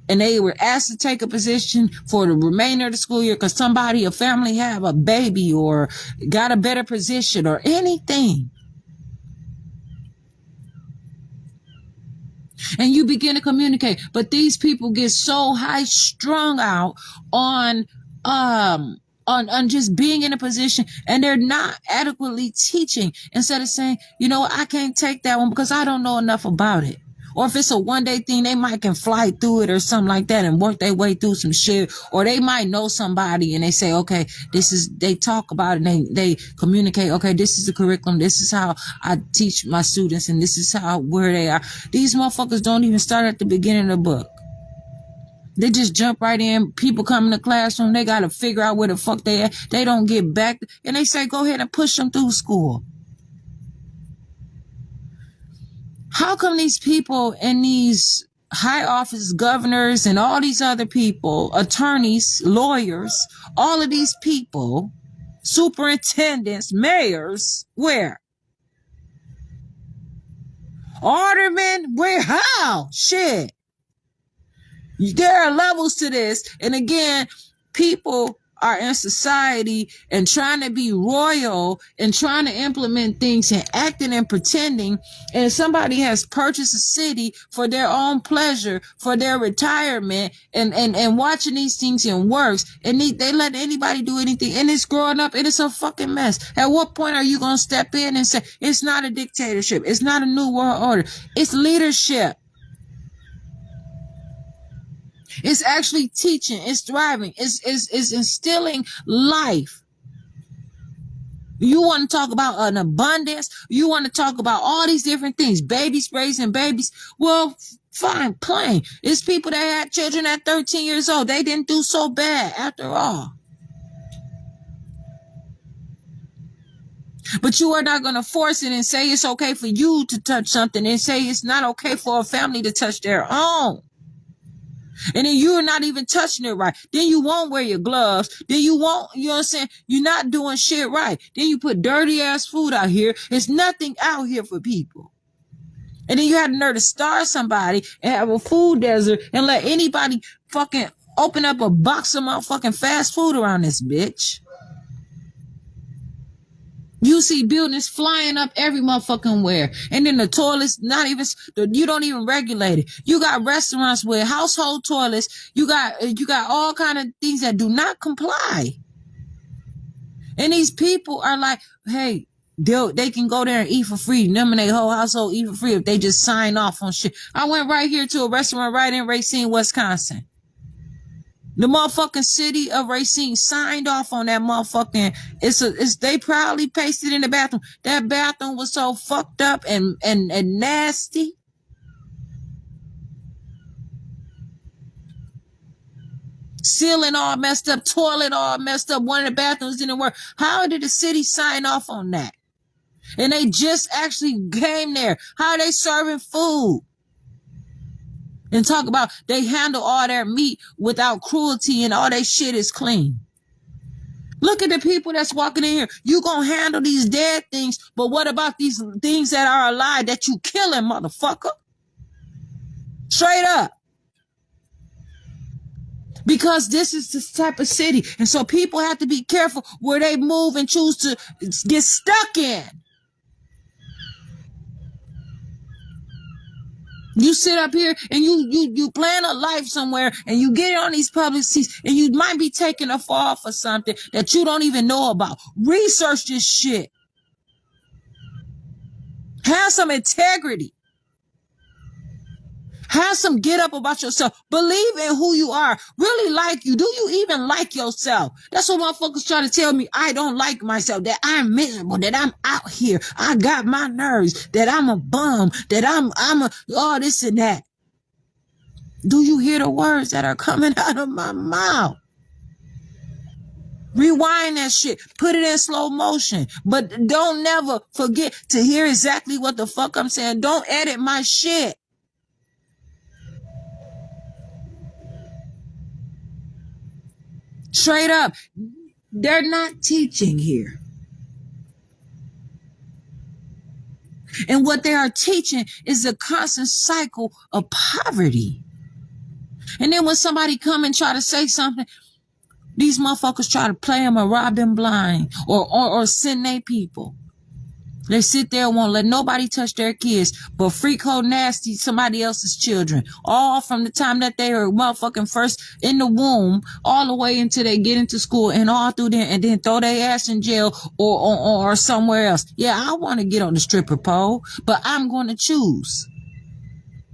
and they were asked to take a position for the remainder of the school year because a family have a baby or got a better position or anything. And you begin to communicate. But these people get so high strung out on just being in a position, and they're not adequately teaching. Instead of saying, you know, I can't take that one because I don't know enough about it. Or if it's a one-day thing, they might can fly through it or something like that and work their way through some shit. Or they might know somebody and they say, okay, they talk about it and they communicate, okay, this is the curriculum. This is how I teach my students, and this is where they are. These motherfuckers don't even start at the beginning of the book. They just jump right in. People come in the classroom. They got to figure out where the fuck they at. They don't get back. And they say, go ahead and push them through school. How come these people in these high office governors and all these other people, attorneys, lawyers, all of these people, superintendents, mayors, where? Aldermen, where? How? Shit. There are levels to this. And again, people are in society and trying to be royal and trying to implement things and acting and pretending. And somebody has purchased a city for their own pleasure, for their retirement, and watching these things in works. And they let anybody do anything. And it's growing up and it's a fucking mess. At what point are you going to step in and say, it's not a dictatorship. It's not a new world order. It's leadership. It's actually teaching. It's thriving. It's instilling life. You want to talk about an abundance? You want to talk about all these different things, babies raising babies? Well, fine, plain. It's people that had children at 13 years old. They didn't do so bad after all. But you are not going to force it and say it's okay for you to touch something and say it's not okay for a family to touch their own. And then you're not even touching it right. Then you won't wear your gloves. Then you won't, you know what I'm saying? You're not doing shit right. Then you put dirty ass food out here. There's nothing out here for people. And then you have the nerve to starve somebody and have a food desert and let anybody fucking open up a box of motherfucking fast food around this bitch. You see buildings flying up every motherfucking where. And then the toilets, you don't even regulate it. You got restaurants with household toilets. You got all kind of things that do not comply. And these people are like, hey, they can go there and eat for free. Them and their whole household eat for free if they just sign off on shit. I went right here to a restaurant right in Racine, Wisconsin. The motherfucking city of Racine signed off on that motherfucking, they proudly pasted in the bathroom. That bathroom was so fucked up and nasty. Ceiling all messed up, toilet all messed up. One of the bathrooms didn't work. How did the city sign off on that? And they just actually came there. How are they serving food? And talk about they handle all their meat without cruelty and all their shit is clean. Look at the people that's walking in here. You gonna handle these dead things, but what about these things that are alive that you killing, motherfucker? Straight up. Because this is this type of city. And so people have to be careful where they move and choose to get stuck in. You sit up here and you plan a life somewhere and you get on these public seats and you might be taking a fall for something that you don't even know about. Research this shit. Have some integrity. Have some get up about yourself. Believe in who you are. Really like you. Do you even like yourself? That's what motherfuckers try to tell me. I don't like myself. That I'm miserable. That I'm out here. I got my nerves. That I'm a bum. That I'm all this and that. Do you hear the words that are coming out of my mouth? Rewind that shit. Put it in slow motion. But don't never forget to hear exactly what the fuck I'm saying. Don't edit my shit. Straight up, they're not teaching here. And what they are teaching is a constant cycle of poverty. And then when somebody come and try to say something, these motherfuckers try to play them or rob them blind or send their people. They sit there and won't let nobody touch their kids, but freak hoe nasty somebody else's children. All from the time that they are motherfucking first in the womb, all the way until they get into school and all through there, and then throw their ass in jail or somewhere else. Yeah, I want to get on the stripper pole, but I'm going to choose.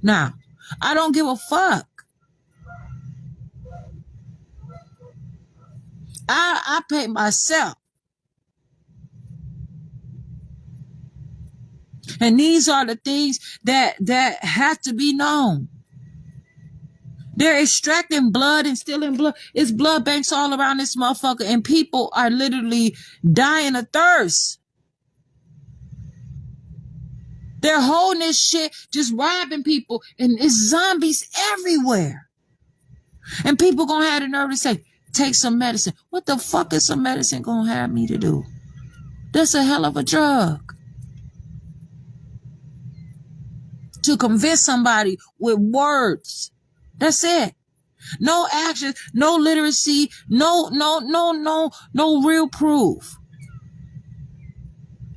Now, I don't give a fuck. I pay myself. And these are the things that have to be known. They're extracting blood and stealing blood. It's blood banks all around this motherfucker, and people are literally dying of thirst. They're holding this shit, just robbing people, and it's zombies everywhere. And people gonna have the nerve to say, take some medicine. What the fuck is some medicine gonna have me to do? That's a hell of a drug. To convince somebody with words. That's it. No action, no literacy, no real proof.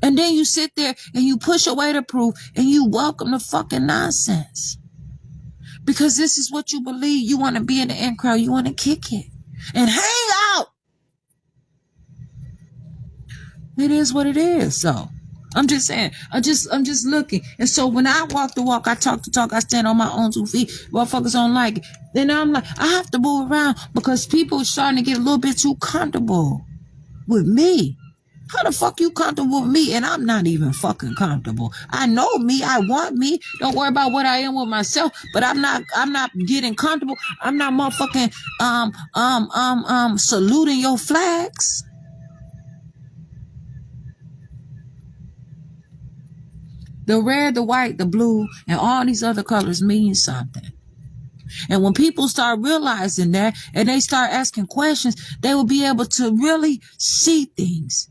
And then you sit there and you push away the proof and you welcome the fucking nonsense. Because this is what you believe. You want to be in the in crowd. You want to kick it and hang out. It is what it is. So I'm just saying, I'm just looking. And so when I walk the walk, I talk the talk, I stand on my own 2 feet. Motherfuckers don't like it. Then I'm like, I have to move around because people are starting to get a little bit too comfortable with me. How the fuck you comfortable with me? And I'm not even fucking comfortable. I know me. I want me. Don't worry about what I am with myself. But I'm not getting comfortable. I'm not motherfucking saluting your flags. The red, the white, the blue, and all these other colors mean something. And when people start realizing that and they start asking questions, they will be able to really see things.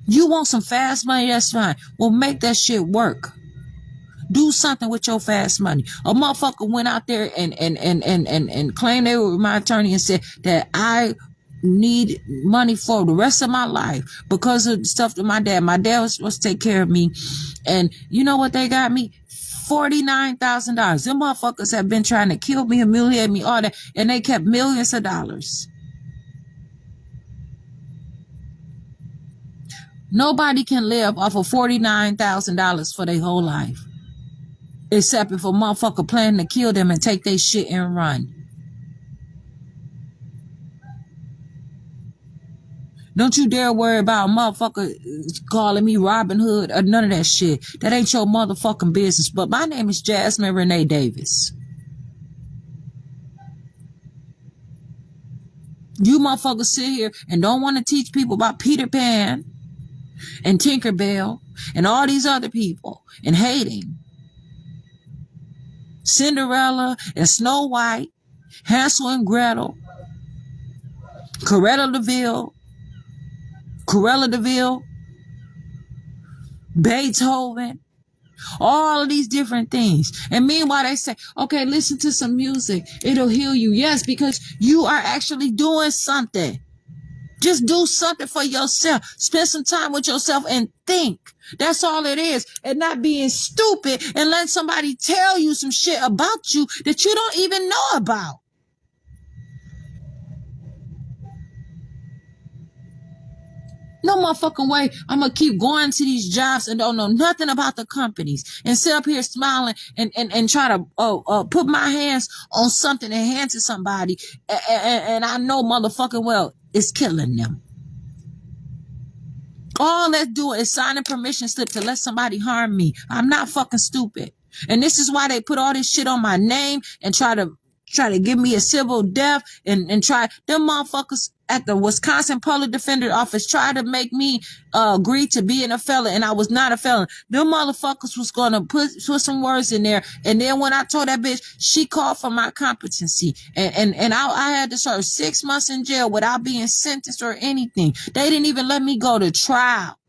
You want some fast money? That's fine. Well, make that shit work. Do something with your fast money. A motherfucker went out there and claimed they were my attorney and said that I need money for the rest of my life because of the stuff that my dad was supposed to take care of me. And you know what they got me? $49,000. Them motherfuckers have been trying to kill me, humiliate me, all that, and they kept millions of dollars. Nobody can live off of $49,000 for their whole life. Except if a motherfucker planning to kill them and take their shit and run. Don't you dare worry about a motherfucker calling me Robin Hood or none of that shit. That ain't your motherfucking business. But my name is Jasmine Renee Davis. You motherfuckers sit here and don't want to teach people about Peter Pan and Tinkerbell and all these other people and hating. Cinderella and Snow White, Hansel and Gretel, Cruella de Vil, Beethoven, all of these different things. And meanwhile, they say, okay, listen to some music. It'll heal you. Yes, because you are actually doing something. Just do something for yourself. Spend some time with yourself and think. That's all it is. And not being stupid and letting somebody tell you some shit about you that you don't even know about. No motherfucking way I'm going to keep going to these jobs and don't know nothing about the companies and sit up here smiling and try to put my hands on something and hand to somebody. And I know motherfucking well it's killing them. All that's doing is signing permission slip to let somebody harm me. I'm not fucking stupid. And this is why they put all this shit on my name and try to give me a civil death and try. Them motherfuckers at the Wisconsin Public Defender Office tried to make me agree to being a felon, and I was not a felon. Them motherfuckers was gonna put some words in there, and then when I told that bitch, she called for my competency, and I had to serve 6 months in jail without being sentenced or anything. They didn't even let me go to trial.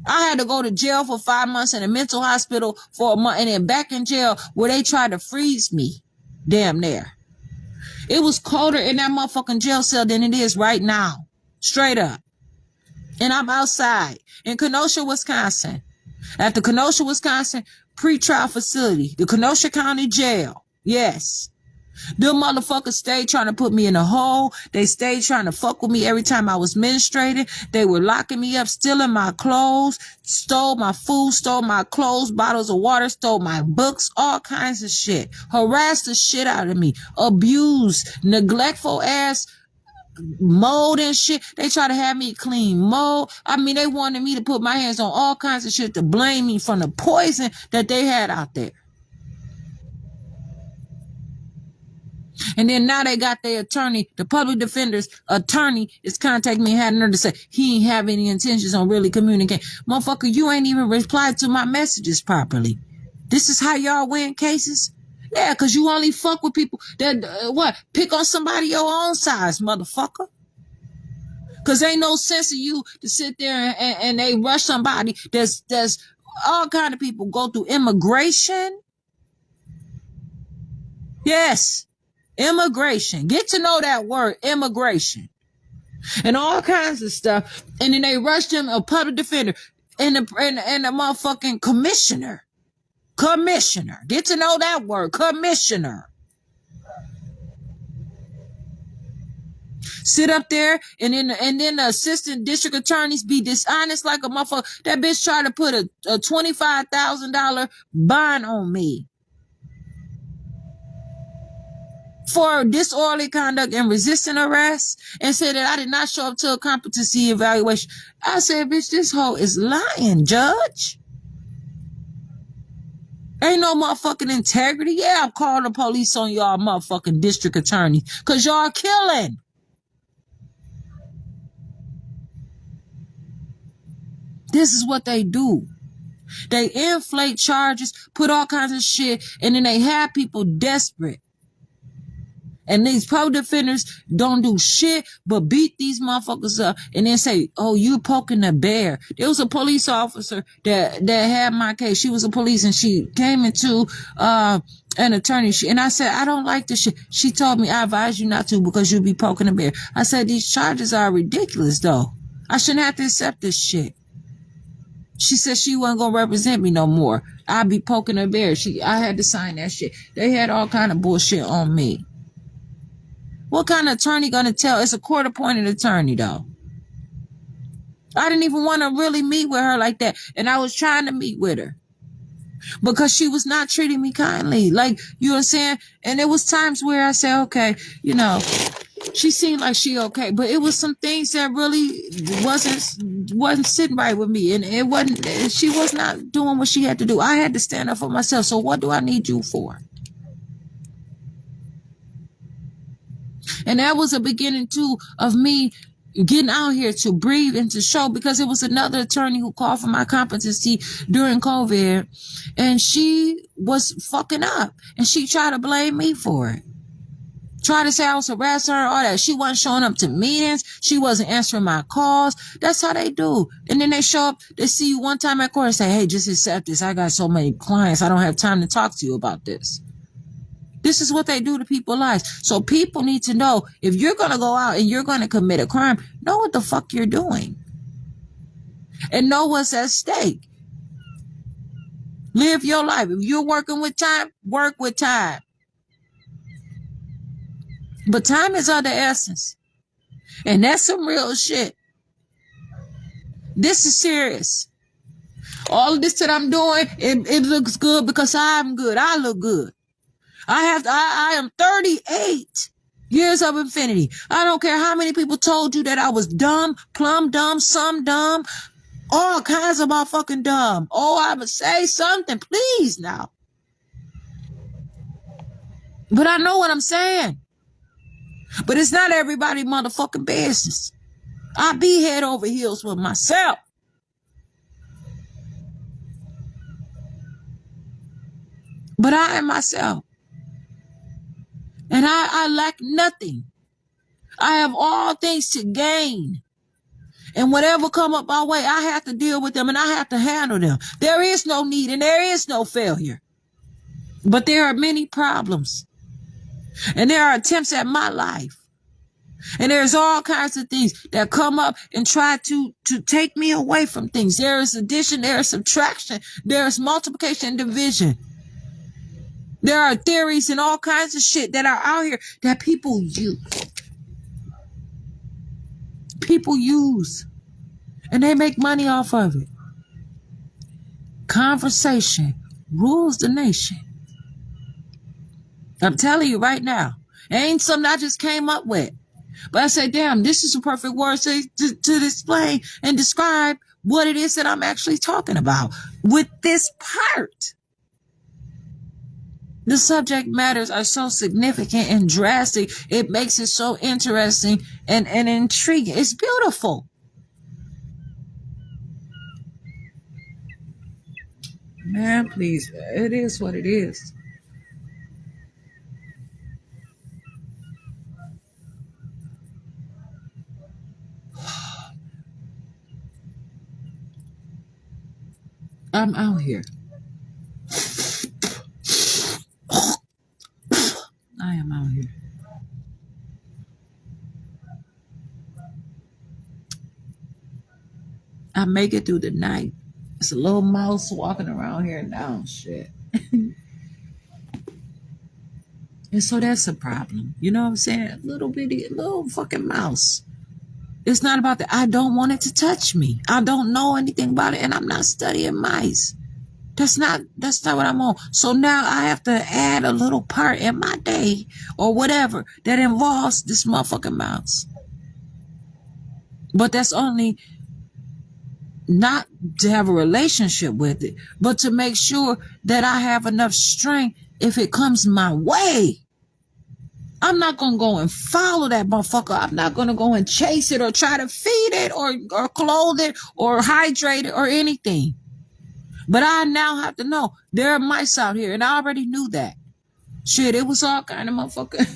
I had to go to jail for 5 months in a mental hospital for a month, and then back in jail where they tried to freeze me. Damn near. It was colder in that motherfucking jail cell than it is right now. Straight up. And I'm outside in Kenosha, Wisconsin. At the Kenosha, Wisconsin pretrial facility. The Kenosha County Jail. Yes. Them motherfuckers stayed trying to put me in a hole. They stayed trying to fuck with me every time I was menstruating. They were locking me up, stealing my clothes, stole my food, stole my clothes, bottles of water, stole my books, all kinds of shit. Harassed the shit out of me. Abused, neglectful ass mold and shit. They try to have me clean mold. I mean, they wanted me to put my hands on all kinds of shit to blame me from the poison that they had out there. And then now they got their attorney, the public defender's attorney is contacting me and had nerve to say he ain't have any intentions on really communicating. Motherfucker, you ain't even replied to my messages properly. This is how y'all win cases? Yeah, because you only fuck with people that, pick on somebody your own size, motherfucker. Because ain't no sense of you to sit there and they rush somebody that's all kind of people go through immigration. Yes. Immigration. Get to know that word, immigration. And all kinds of stuff. And then they rush them a public defender and the motherfucking commissioner. Commissioner. Get to know that word, commissioner. Sit up there and then the assistant district attorneys be dishonest like a motherfucker. That bitch tried to put a $25,000 bond on me for disorderly conduct and resisting arrest and said that I did not show up to a competency evaluation. I said, bitch, this hoe is lying, judge. Ain't no motherfucking integrity. Yeah, I'm calling the police on y'all motherfucking district attorney because y'all killing. This is what they do. They inflate charges, put all kinds of shit, and then they have people desperate. And these public defenders don't do shit but beat these motherfuckers up and then say, oh, you poking the bear. There was a police officer that had my case. She was a police and she came into an attorney. And I said, I don't like this shit. She told me, I advise you not to because you'll be poking the bear. I said, these charges are ridiculous, though. I shouldn't have to accept this shit. She said she wasn't going to represent me no more. I'd be poking her bear. I had to sign that shit. They had all kind of bullshit on me. What kind of attorney gonna tell? It's a court-appointed attorney, though. I didn't even want to really meet with her like that. And I was trying to meet with her because she was not treating me kindly. Like, you know what I'm saying? And there was times where I said, okay, you know, she seemed like she okay. But it was some things that really wasn't sitting right with me. And she was not doing what she had to do. I had to stand up for myself. So what do I need you for? And that was a beginning, too, of me getting out here to breathe and to show, because it was another attorney who called for my competency during COVID, and she was fucking up, and she tried to blame me for it. Try to say I was harassing her, all that. She wasn't showing up to meetings. She wasn't answering my calls. That's how they do. And then they show up, they see you one time at court and say, hey, just accept this. I got so many clients. I don't have time to talk to you about this. This is what they do to people's lives. So people need to know, if you're going to go out and you're going to commit a crime, know what the fuck you're doing. And know what's at stake. Live your life. If you're working with time, work with time. But time is of the essence. And that's some real shit. This is serious. All of this that I'm doing, it looks good because I'm good. I look good. I am 38 years of infinity. I don't care how many people told you that I was dumb, plumb dumb, some dumb, all kinds of motherfucking dumb. Oh, I would say something, please now. But I know what I'm saying. But it's not everybody motherfucking business. I be head over heels with myself. But I am myself. And I lack nothing. I have all things to gain. And whatever come up my way, I have to deal with them and I have to handle them. There is no need and there is no failure. But there are many problems. And there are attempts at my life. And there's all kinds of things that come up and try to take me away from things. There is addition, there is subtraction, there is multiplication and division. There are theories and all kinds of shit that are out here that people use. People use. And they make money off of it. Conversation rules the nation. I'm telling you right now. It ain't something I just came up with. But I said, damn, this is a perfect word to display and describe what it is that I'm actually talking about. With this part. The subject matters are so significant and drastic. It makes it so interesting and intriguing. It's beautiful. Man, please. It is what it is. I'm out here. I am out here. I make it through the night. It's a little mouse walking around here now. Shit. And so that's a problem. You know what I'm saying? Little fucking mouse. It's not about that. I don't want it to touch me. I don't know anything about it, and I'm not studying mice. That's not what I'm on. So now I have to add a little part in my day or whatever that involves this motherfucking mouse. But that's only not to have a relationship with it, but to make sure that I have enough strength if it comes my way. I'm not going to go and follow that motherfucker. I'm not going to go and chase it or try to feed it or clothe it or hydrate it or anything. But I now have to know there are mice out here, and I already knew that. Shit, it was all kind of motherfucker.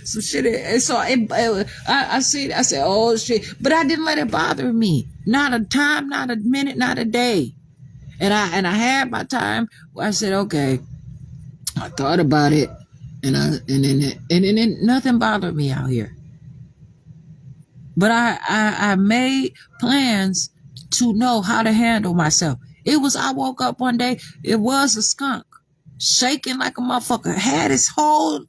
Some shit. And so I see it. I said, oh shit. But I didn't let it bother me. Not a time, not a minute, not a day. And I had my time where I said, okay, I thought about it. And then nothing bothered me out here. But I made plans to know how to handle myself. I woke up one day, it was a skunk shaking like a motherfucker, had his whole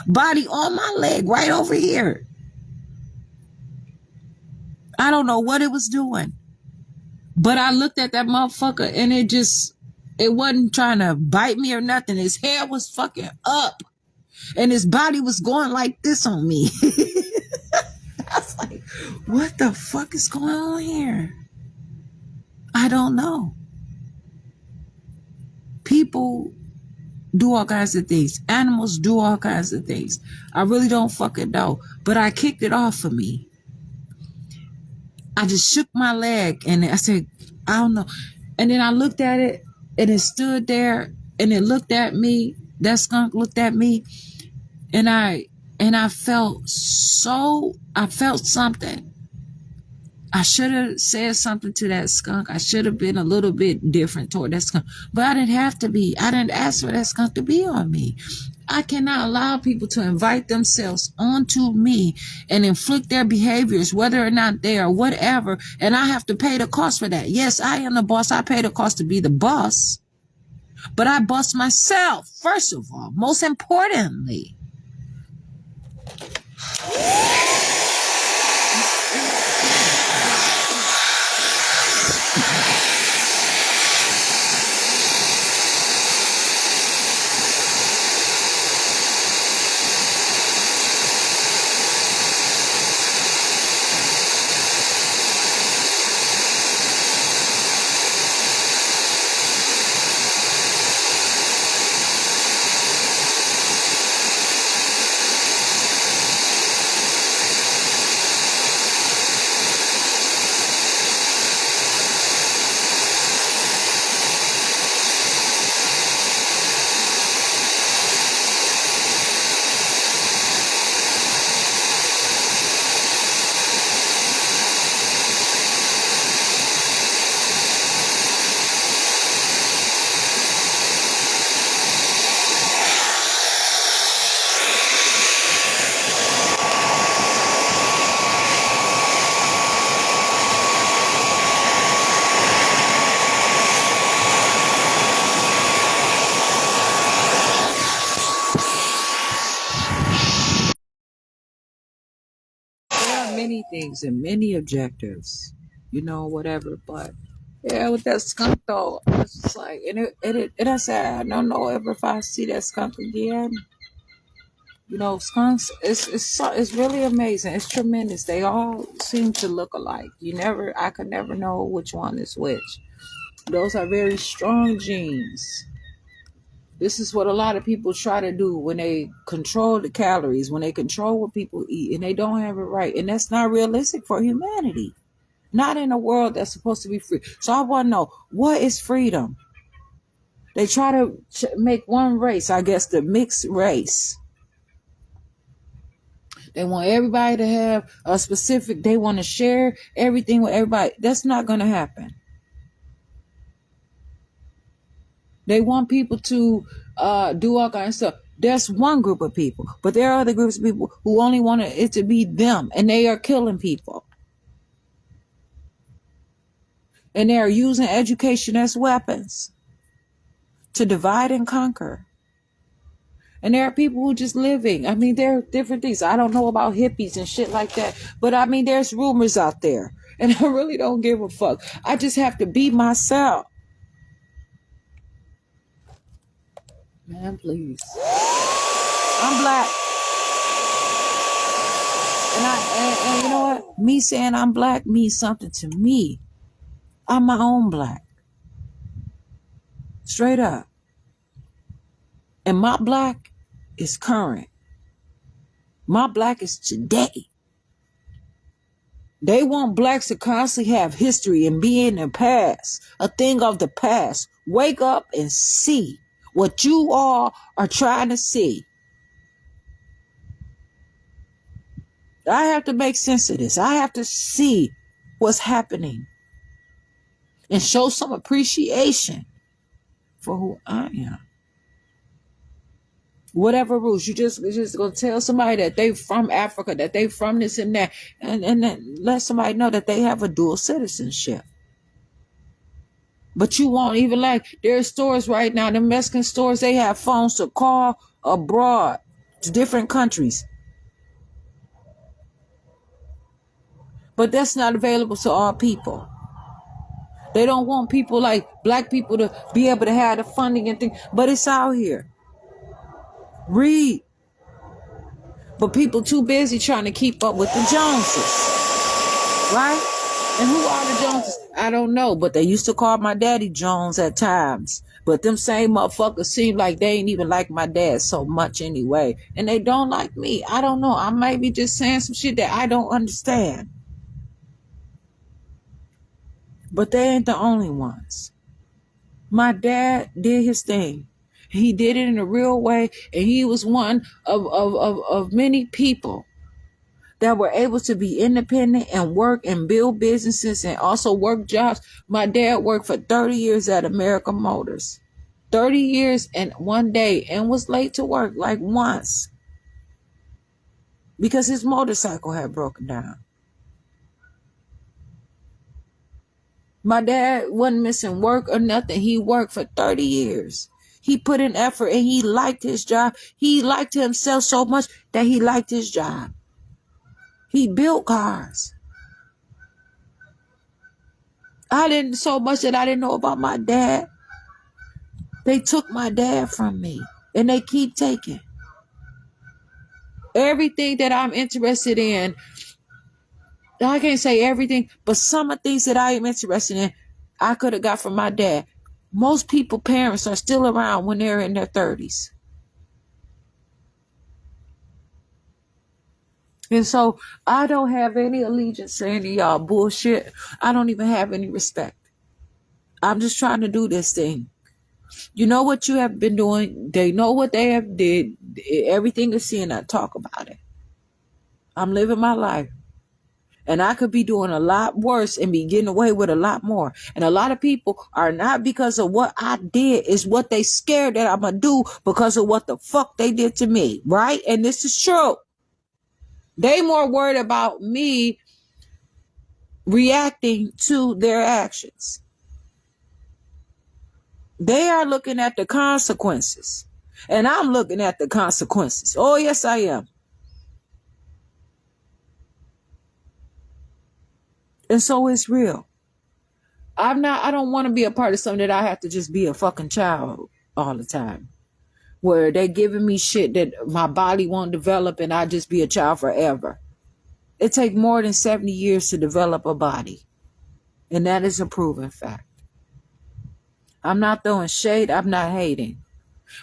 body on my leg right over here. I don't know what it was doing. But I looked at that motherfucker and it wasn't trying to bite me or nothing. His hair was fucking up. And his body was going like this on me. I was like, what the fuck is going on here? I don't know. People do all kinds of things. Animals do all kinds of things. I really don't fucking know. But I kicked it off for me. I just shook my leg and I said, I don't know. And then I looked at it and it stood there and it looked at me. That skunk looked at me and I felt something. I should have said something to that skunk. I should have been a little bit different toward that skunk. But I didn't have to be. I didn't ask for that skunk to be on me. I cannot allow people to invite themselves onto me and inflict their behaviors, whether or not they are whatever, and I have to pay the cost for that. Yes, I am the boss. I pay the cost to be the boss. But I bust myself, first of all, most importantly. There are many things and many objectives, whatever. But yeah, with that skunk though, it's just like, and I said, I don't know ever if I see that skunk again. Skunks, it's really amazing. It's tremendous. They all seem to look alike. I could never know which one is which. Those are very strong genes. This is what a lot of people try to do when they control the calories, when they control what people eat, and they don't have it right. And that's not realistic for humanity. Not in a world that's supposed to be free. So I want to know, what is freedom? They try to make one race, I guess, the mixed race. They want everybody to have a specific, they want to share everything with everybody. That's not going to happen. They want people to do all kinds of stuff. There's one group of people, but there are other groups of people who only want it to be them, and they are killing people. And they are using education as weapons to divide and conquer. And there are people who just living. I mean, there are different things. I don't know about hippies and shit like that, but I mean, there's rumors out there, and I really don't give a fuck. I just have to be myself. Man, please. I'm black. And you know what? Me saying I'm black means something to me. I'm my own black. Straight up. And my black is current. My black is today. They want blacks to constantly have history and be in the past, a thing of the past. Wake up and see what you all are trying to see. I have to make sense of this. I have to see what's happening and show some appreciation for who I am. Whatever rules, you just gonna tell somebody that they from Africa, that they from this and that, and then let somebody know that they have a dual citizenship. But you won't even there's stores right now, the Mexican stores, they have phones to call abroad to different countries. But that's not available to all people. They don't want people like black people to be able to have the funding and things, but it's out here. Read. But people too busy trying to keep up with the Joneses. Right? And who are the Joneses? I don't know, but they used to call my daddy Jones at times. But them same motherfuckers seem like they ain't even like my dad so much anyway. And they don't like me. I don't know. I might be just saying some shit that I don't understand. But they ain't the only ones. My dad did his thing. He did it in a real way, and he was one of many people that were able to be independent and work and build businesses and also work jobs. My dad worked for 30 years at American Motors. 30 years and one day, and was late to work like once because his motorcycle had broken down. My dad wasn't missing work or nothing. He worked for 30 years. He put in effort and he liked his job. He liked himself so much that he liked his job. He built cars. I didn't so much that I didn't know about my dad. They took my dad from me and they keep taking everything that I'm interested in. I can't say everything, but some of the things that I am interested in, I could have got from my dad. Most people, parents are still around when they're in their 30s. And so I don't have any allegiance to any of y'all bullshit. I don't even have any respect. I'm just trying to do this thing. You know what you have been doing. They know what they have did. Everything is seen. I talk about it. I'm living my life. And I could be doing a lot worse and be getting away with a lot more. And a lot of people are not because of what I did, is what they scared that I'm going to do because of what the fuck they did to me. Right? And this is true. They more worried about me reacting to their actions. They are looking at the consequences. And I'm looking at the consequences. Oh, yes, I am. And so it's real. I don't want to be a part of something that I have to just be a fucking child all the time. Where they giving me shit that my body won't develop and I just be a child forever. It takes more than 70 years to develop a body. And that is a proven fact. I'm not throwing shade. I'm not hating.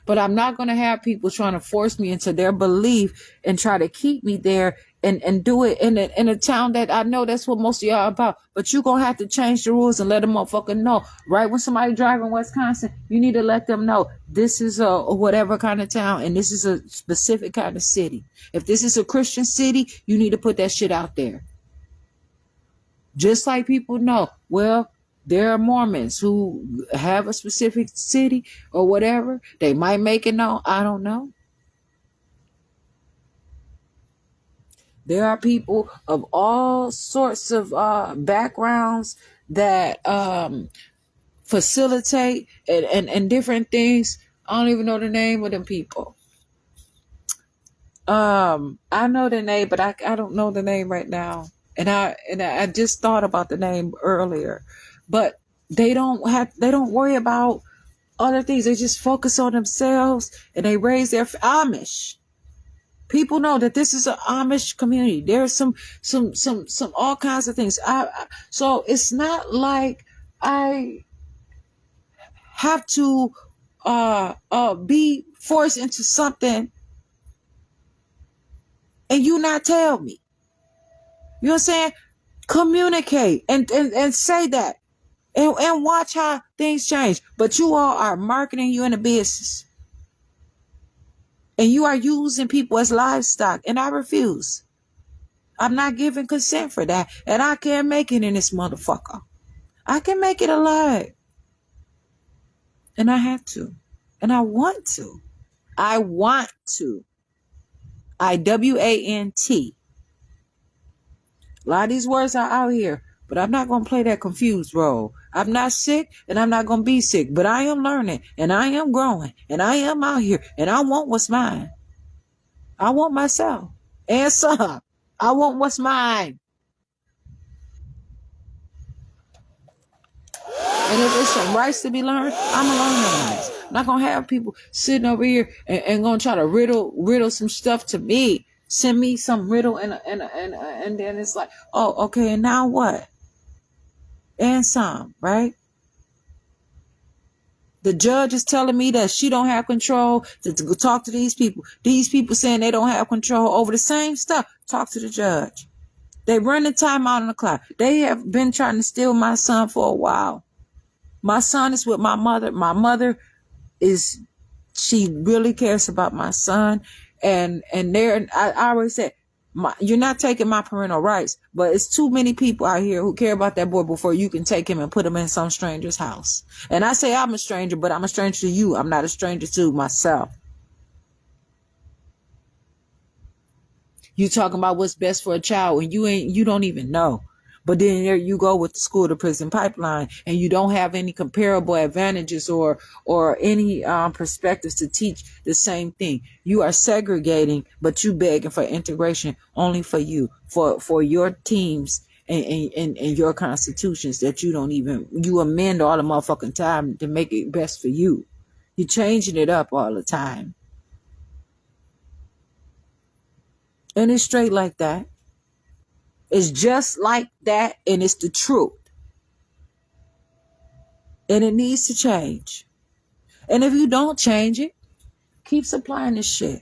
But I'm not going to have people trying to force me into their belief and try to keep me there and do it in a town that I know that's what most of y'all are about. But you're going to have to change the rules and let them motherfucker know. Right when somebody driving Wisconsin, you need to let them know this is a whatever kind of town and this is a specific kind of city. If this is a Christian city, you need to put that shit out there. Just like people know, well, there are Mormons who have a specific city or whatever. They might make it known. I don't know. There are people of all sorts of backgrounds that facilitate and different things. I don't even know the name of them people. I know the name, but I don't know the name right now. And I just thought about the name earlier. But they don't worry about other things. They just focus on themselves and they raise their Amish. People know that this is an Amish community. There's some all kinds of things. So it's not like I have to be forced into something and you not tell me. You know what I'm saying? Communicate and say that. And watch how things change. But you all are marketing you in a business. And you are using people as livestock. And I refuse. I'm not giving consent for that. And I can't make it in this motherfucker. I can make it alive. And I have to. And I want to. I want to. IWANT. A lot of these words are out here. But I'm not going to play that confused role. I'm not sick and I'm not going to be sick. But I am learning and I am growing and I am out here and I want what's mine. I want myself and some. I want what's mine. And if there's some rights to be learned, I'm going to learn the rights. I'm not going to have people sitting over here and going to try to riddle some stuff to me. Send me some riddle and then it's like, oh, okay, and now what? And some, right? The judge is telling me that she don't have control to talk to these people. These people saying they don't have control over the same stuff. Talk to the judge. They run the time out on the clock. They have been trying to steal my son for a while. My son is with my mother. My mother she really cares about my son. And I always said, you're not taking my parental rights, but it's too many people out here who care about that boy before you can take him and put him in some stranger's house. And I say I'm a stranger, but I'm a stranger to you. I'm not a stranger to myself. You talking about what's best for a child and you don't even know. But then there you go with the school to prison pipeline, and you don't have any comparable advantages or any perspectives to teach the same thing. You are segregating, but you begging for integration only for you, for your teams and your constitutions that you amend all the motherfucking time to make it best for you. You're changing it up all the time. And it's straight like that. It's just like that, and it's the truth. And it needs to change. And if you don't change it, keep supplying this shit.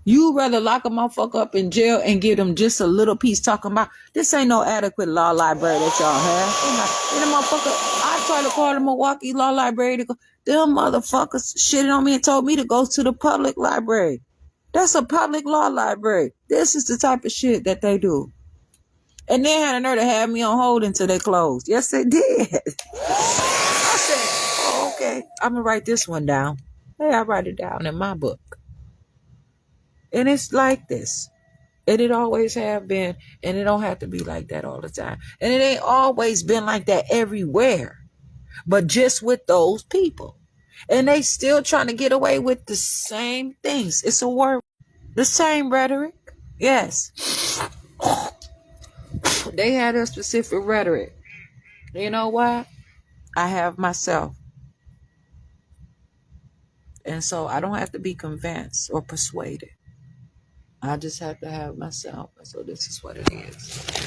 You rather lock a motherfucker up in jail and give them just a little piece talking about this ain't no adequate law library that y'all have. And the motherfucker, I tried to call the Milwaukee Law Library to go. Them motherfuckers shitted on me and told me to go to the public library. That's a public law library. This is the type of shit that they do. And they had a nerve to have me on hold until they closed. Yes, they did. I said, oh, okay, I'm going to write this one down. Hey, I write it down in my book. And it's like this. And it always have been. And it don't have to be like that all the time. And it ain't always been like that everywhere. But just with those people. And they still trying to get away with the same things. It's a word. The same rhetoric. Yes. They had a specific rhetoric. You know what? I have myself. And so I don't have to be convinced or persuaded. I just have to have myself. And so this is what it is.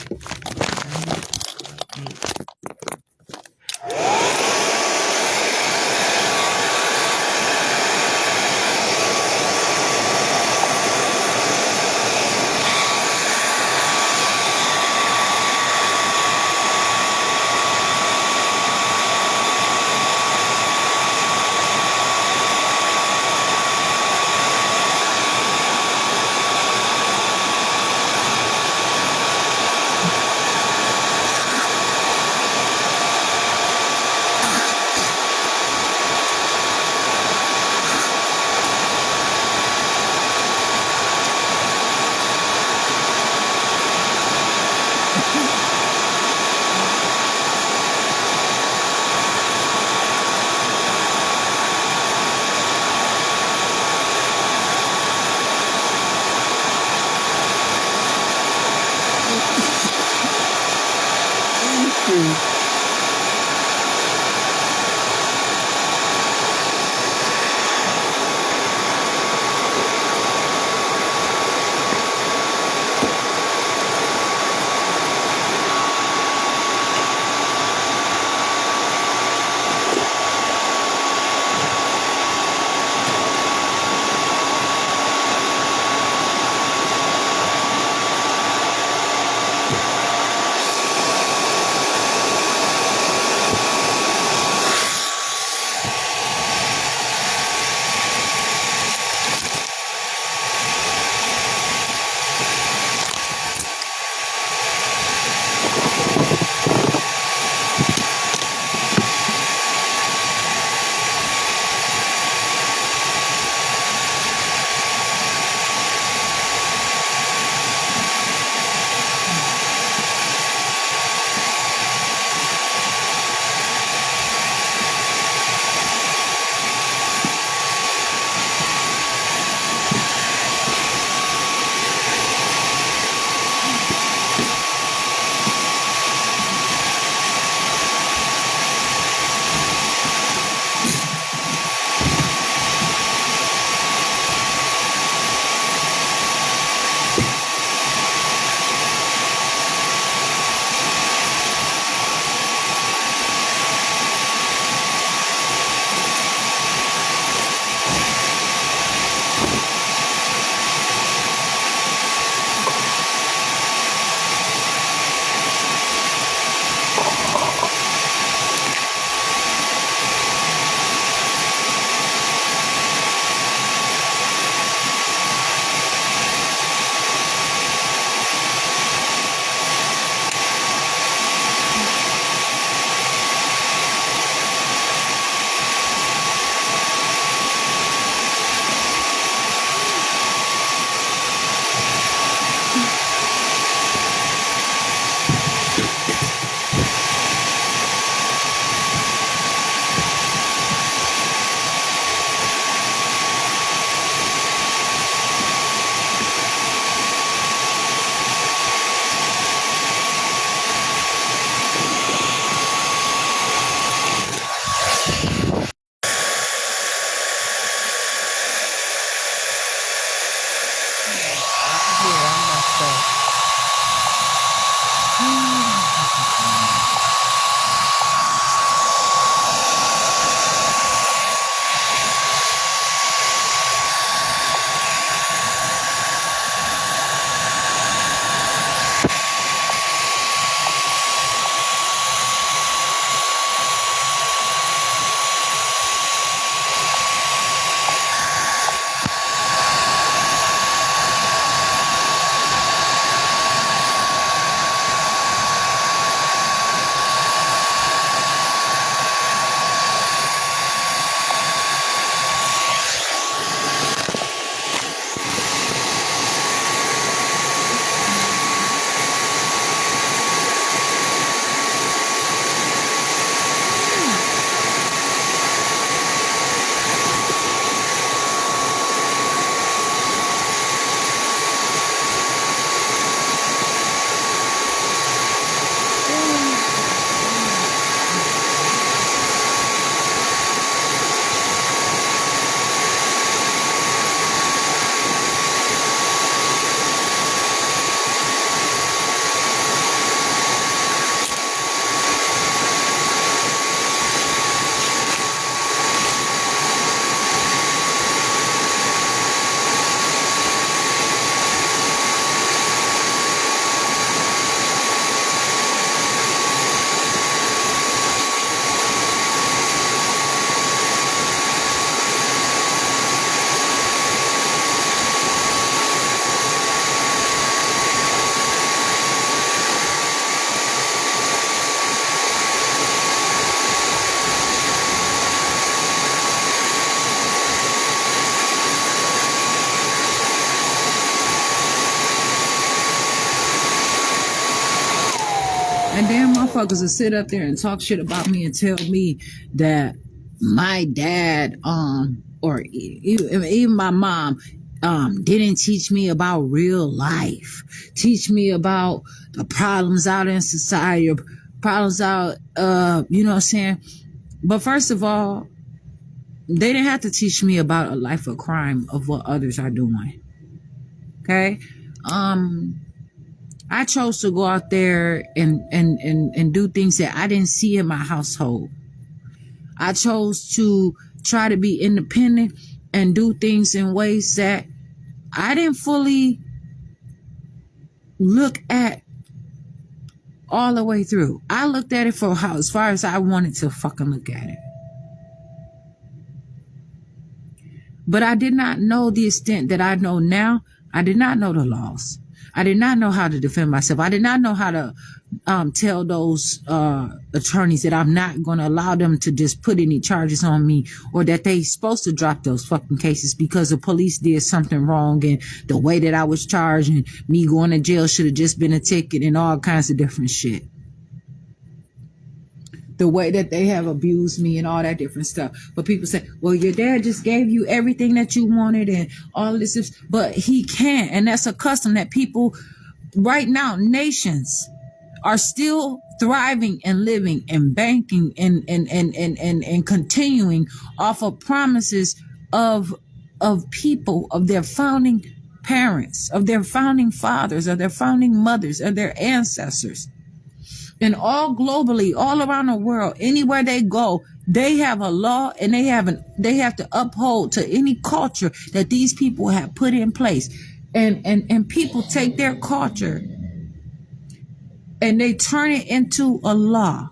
And then motherfuckers will sit up there and talk shit about me and tell me that my dad, or even my mom, didn't teach me about real life, teach me about the problems out in society, or problems out, you know what I'm saying? But first of all, they didn't have to teach me about a life of crime of what others are doing. Okay? I chose to go out there and do things that I didn't see in my household. I chose to try to be independent and do things in ways that I didn't fully look at all the way through. I looked at it for how, as far as I wanted to fucking look at it. But I did not know the extent that I know now. I did not know the laws. I did not know how to defend myself. I did not know how to tell those attorneys that I'm not going to allow them to just put any charges on me, or that they supposed to drop those fucking cases because the police did something wrong, and the way that I was charged and me going to jail should have just been a ticket, and all kinds of different shit. The way that they have abused me and all that different stuff. But people say, well, your dad just gave you everything that you wanted and all of this, but he can't. And that's a custom that people right now, nations are still thriving and living and banking and continuing off of promises of people, of their founding parents, of their founding fathers, of their founding mothers, of their ancestors. And all globally, all around the world, anywhere they go, they have a law, and they have to uphold to any culture that these people have put in place. And people take their culture and they turn it into a law.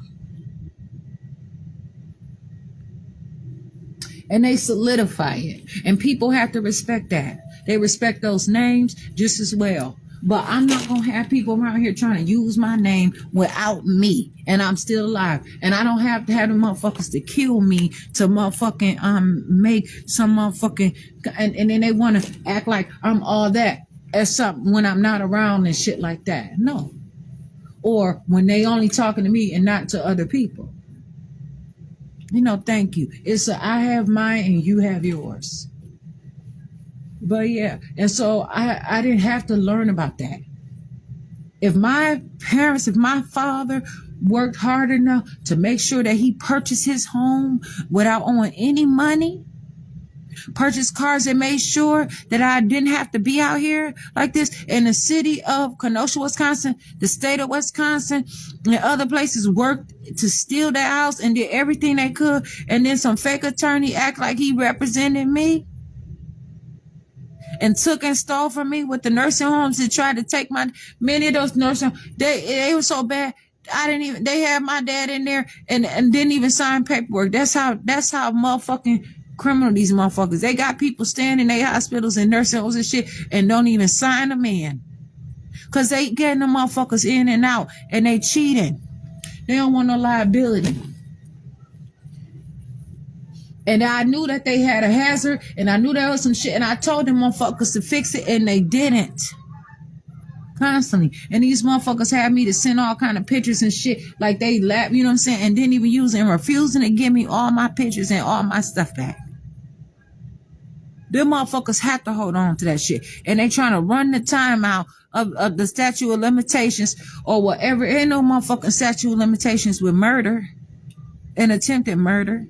And they solidify it. And people have to respect that. They respect those names just as well. But I'm not going to have people around here trying to use my name without me. And I'm still alive. And I don't have to have the motherfuckers to kill me to motherfucking make some motherfucking... And then they want to act like I'm all that as something when I'm not around and shit like that. No. Or when they only talking to me and not to other people. You know, thank you. It's I have mine and you have yours. But yeah, and so I didn't have to learn about that. If my parents, if my father worked hard enough to make sure that he purchased his home without owing any money, purchased cars and made sure that I didn't have to be out here like this in the city of Kenosha, Wisconsin, the state of Wisconsin, and other places worked to steal that house and did everything they could, and then some fake attorney act like he represented me and took and stole from me with the nursing homes and tried to take many of those nursing homes. They were so bad. They had my dad in there and didn't even sign paperwork. That's how motherfucking criminal these motherfuckers. They got people staying in their hospitals and nursing homes and shit and don't even sign them in. Cause they getting the motherfuckers in and out and they cheating. They don't want no liability. And I knew that they had a hazard, and I knew there was some shit, and I told them motherfuckers to fix it, and they didn't. Constantly. And these motherfuckers had me to send all kind of pictures and shit, like they laugh, you know what I'm saying, and didn't even use it, and refusing to give me all my pictures and all my stuff back. Them motherfuckers have to hold on to that shit. And they trying to run the time out of the statute of limitations or whatever. Ain't no motherfucking statute of limitations with murder and attempted murder.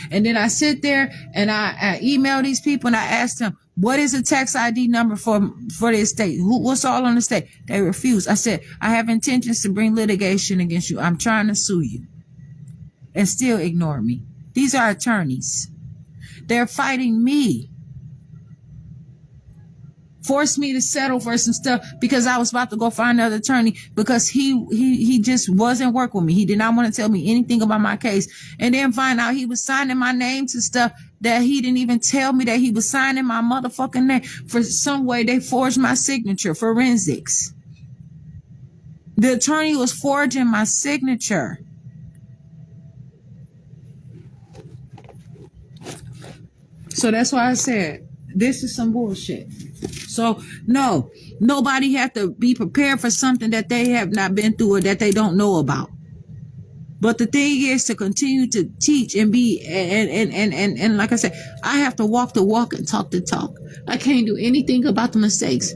And then I sit there and I email these people and I ask them, what is the tax ID number for the estate? What's all on the estate? They refuse. I said, I have intentions to bring litigation against you. I'm trying to sue you. And still ignore me. These are attorneys. They're fighting me. Forced me to settle for some stuff because I was about to go find another attorney because he just wasn't working with me. He did not want to tell me anything about my case. And then find out he was signing my name to stuff that he didn't even tell me that he was signing my motherfucking name. For some way they forged my signature, forensics. The attorney was forging my signature. So that's why I said, this is some bullshit. So no, nobody have to be prepared for something that they have not been through or that they don't know about. But the thing is to continue to teach and be and like I said, I have to walk the walk and talk the talk. I can't do anything about the mistakes.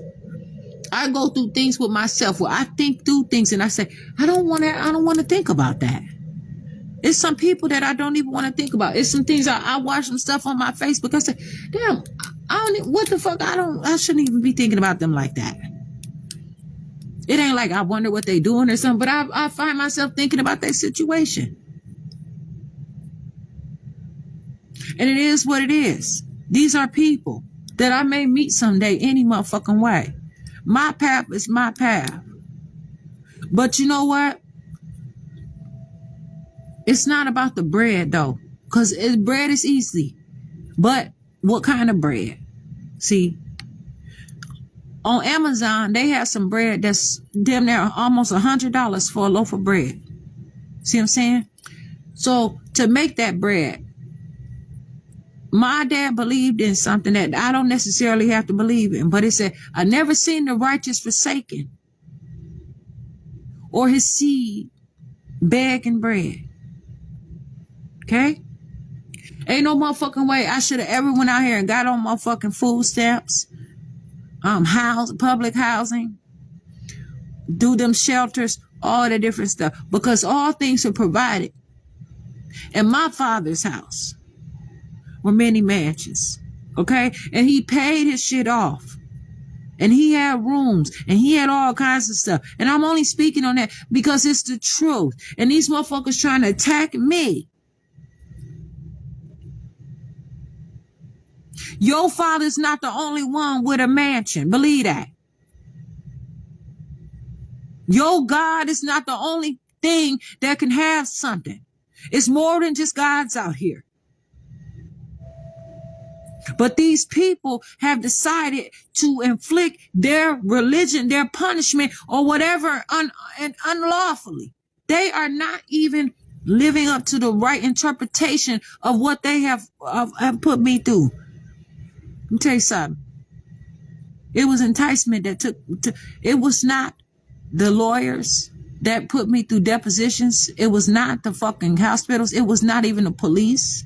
I go through things with myself where I think through things and I say, I don't want to think about that. It's some people that I don't even want to think about. It's some things I watch some stuff on my Facebook. I say, damn, what the fuck? I shouldn't even be thinking about them like that. It ain't like I wonder what they doing or something, but I find myself thinking about that situation. And it is what it is. These are people that I may meet someday any motherfucking way. My path is my path. But you know what? It's not about the bread though, because bread is easy. But what kind of bread? See, on Amazon, they have some bread that's damn near almost $100 for a loaf of bread. See what I'm saying? So to make that bread, my dad believed in something that I don't necessarily have to believe in, but it said, I never seen the righteous forsaken or his seed begging bread. Okay? Ain't no motherfucking way I should have ever went out here and got on motherfucking food stamps, public housing, do them shelters, all the different stuff, because all things are provided. In my father's house were many mansions, okay? And he paid his shit off. And he had rooms and he had all kinds of stuff. And I'm only speaking on that because it's the truth. And these motherfuckers trying to attack me. Your father's not the only one with a mansion. Believe that. Your God is not the only thing that can have something. It's more than just gods out here. But these people have decided to inflict their religion, their punishment, or whatever unlawfully. They are not even living up to the right interpretation of what they have put me through. Let me tell you something. It was enticement that it was not the lawyers that put me through depositions. It was not the fucking hospitals. It was not even the police.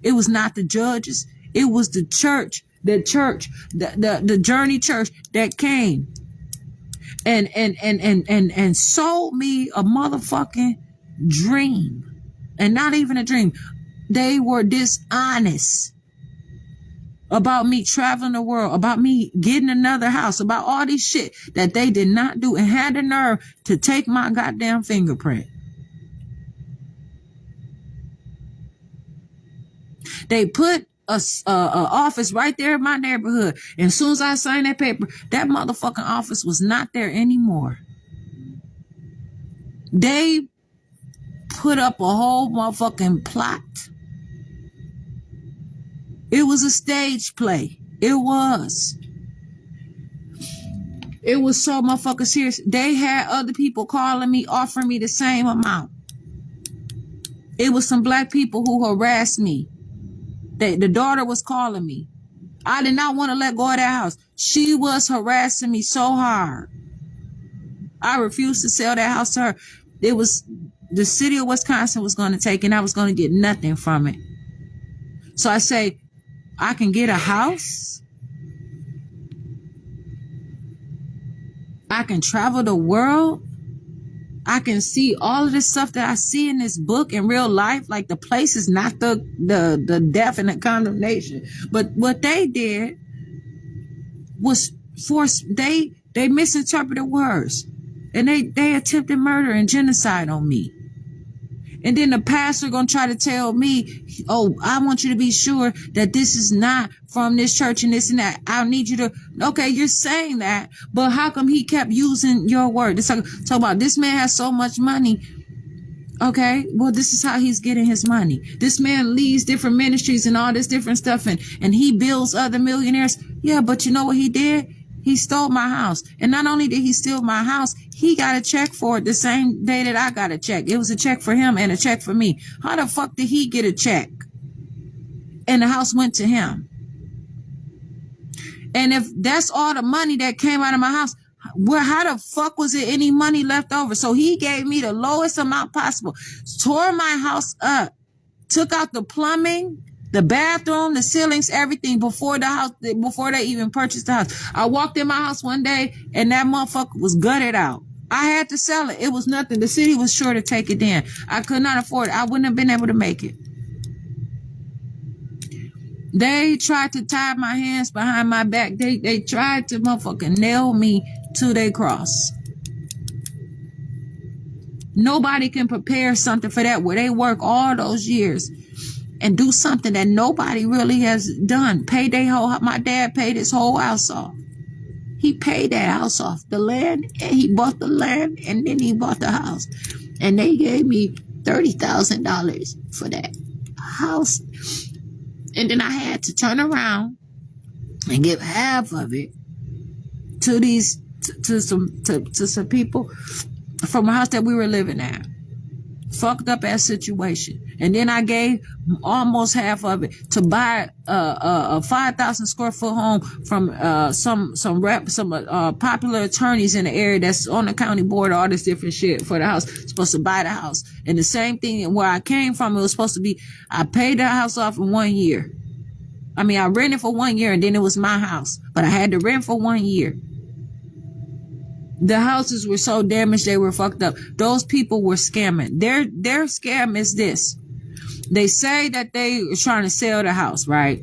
It was not the judges. It was the church, the Journey Church that came and sold me a motherfucking dream. And not even a dream. They were dishonest about me traveling the world, about me getting another house, about all this shit that they did not do and had the nerve to take my goddamn fingerprint. They put a office right there in my neighborhood. And as soon as I signed that paper, that motherfucking office was not there anymore. They put up a whole motherfucking plot. It was a stage play. It was. It was so motherfucking serious. They had other people calling me, offering me the same amount. It was some black people who harassed me. The daughter was calling me. I did not want to let go of that house. She was harassing me so hard. I refused to sell that house to her. It was the city of Wisconsin was going to take it, and I was going to get nothing from it. So I say, I can get a house. I can travel the world. I can see all of this stuff that I see in this book in real life. Like the place is not the definite condemnation. But what they did was they misinterpreted words. And they attempted murder and genocide on me. And then the pastor gonna try to tell me, oh, I want you to be sure that this is not from this church and this and that. I need you to, okay, you're saying that, but how come he kept using your word? It's like, talk about this man has so much money. Okay, well, this is how he's getting his money. This man leads different ministries and all this different stuff, and he builds other millionaires. Yeah, but you know what he did? He stole my house. And not only did he steal my house, he got a check for it the same day that I got a check. It was a check for him and a check for me. How the fuck did he get a check? And the house went to him. And if that's all the money that came out of my house, how the fuck was there any money left over? So he gave me the lowest amount possible, tore my house up, took out the plumbing, the bathroom, the ceilings, everything before they even purchased the house. I walked in my house one day and that motherfucker was gutted out. I had to sell it. It was nothing. The city was sure to take it in. I could not afford it. I wouldn't have been able to make it. They tried to tie my hands behind my back. They tried to motherfucking nail me to their cross. Nobody can prepare something for that where they work all those years and do something that nobody really has done. My dad paid his whole house off. He paid that house off, the land, and he bought the land, and then he bought the house. And they gave me $30,000 for that house. And then I had to turn around and give half of it to some people from a house that we were living at. Fucked up ass situation. And then I gave almost half of it to buy a 5,000 square foot home from some popular attorneys in the area that's on the county board, all this different shit for the house. Supposed to buy the house. And the same thing where I came from, it was supposed to be, I paid the house off in 1 year. I mean, I rented for 1 year and then it was my house, but I had to rent for 1 year. The houses were so damaged, they were fucked up. Those people were scamming. Their scam is this. They say that they are trying to sell the house, right?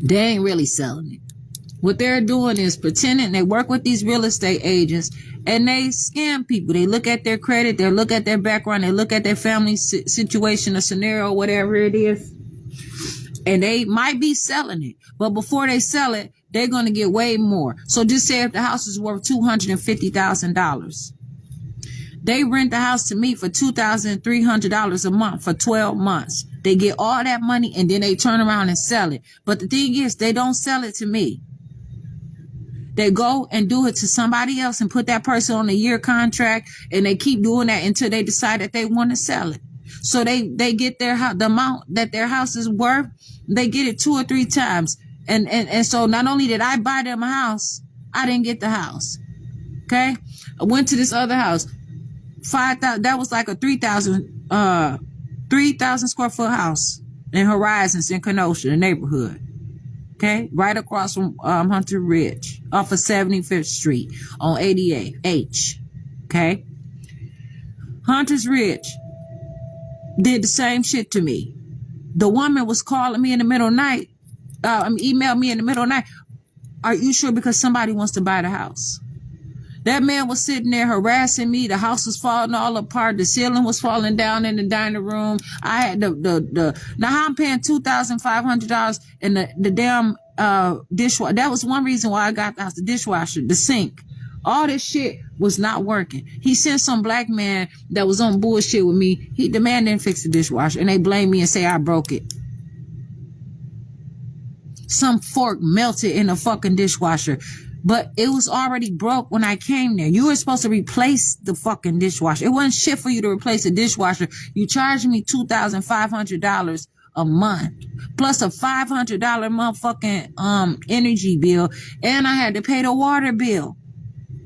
They ain't really selling it. What they're doing is pretending they work with these real estate agents and they scam people. They look at their credit, they look at their background, they look at their family situation, a scenario, whatever it is. And they might be selling it, but before they sell it, they're going to get way more. So just say if the house is worth $250,000, they rent the house to me for $2,300 a month for 12 months. They get all that money and then they turn around and sell it. But the thing is, they don't sell it to me. They go and do it to somebody else and put that person on a year contract, and they keep doing that until they decide that they want to sell it. So they get the amount that their house is worth, they get it 2 or 3 times. And so not only did I buy them a house, I didn't get the house. Okay. I went to this other house, 5,000. That was like a 3,000 square foot house in Horizons in Kenosha, the neighborhood. Okay. Right across from, Hunter Ridge off of 75th Street on 88H. Okay. Hunter's Ridge did the same shit to me. The woman was calling me in the middle of the night. Emailed me in the middle of the night. Are you sure? Because somebody wants to buy the house. That man was sitting there harassing me. The house was falling all apart. The ceiling was falling down in the dining room. I had now I'm paying $2,500 in the damn dishwasher. That was one reason why I got the house. The dishwasher, the sink, all this shit was not working. He sent some black man that was on bullshit with me. The man didn't fix the dishwasher, and they blame me and say I broke it. Some fork melted in the fucking dishwasher, but it was already broke when I came there. You were supposed to replace the fucking dishwasher. It wasn't shit for you to replace the dishwasher. You charged me $2,500 a month, plus a $500 motherfucking energy bill, and I had to pay the water bill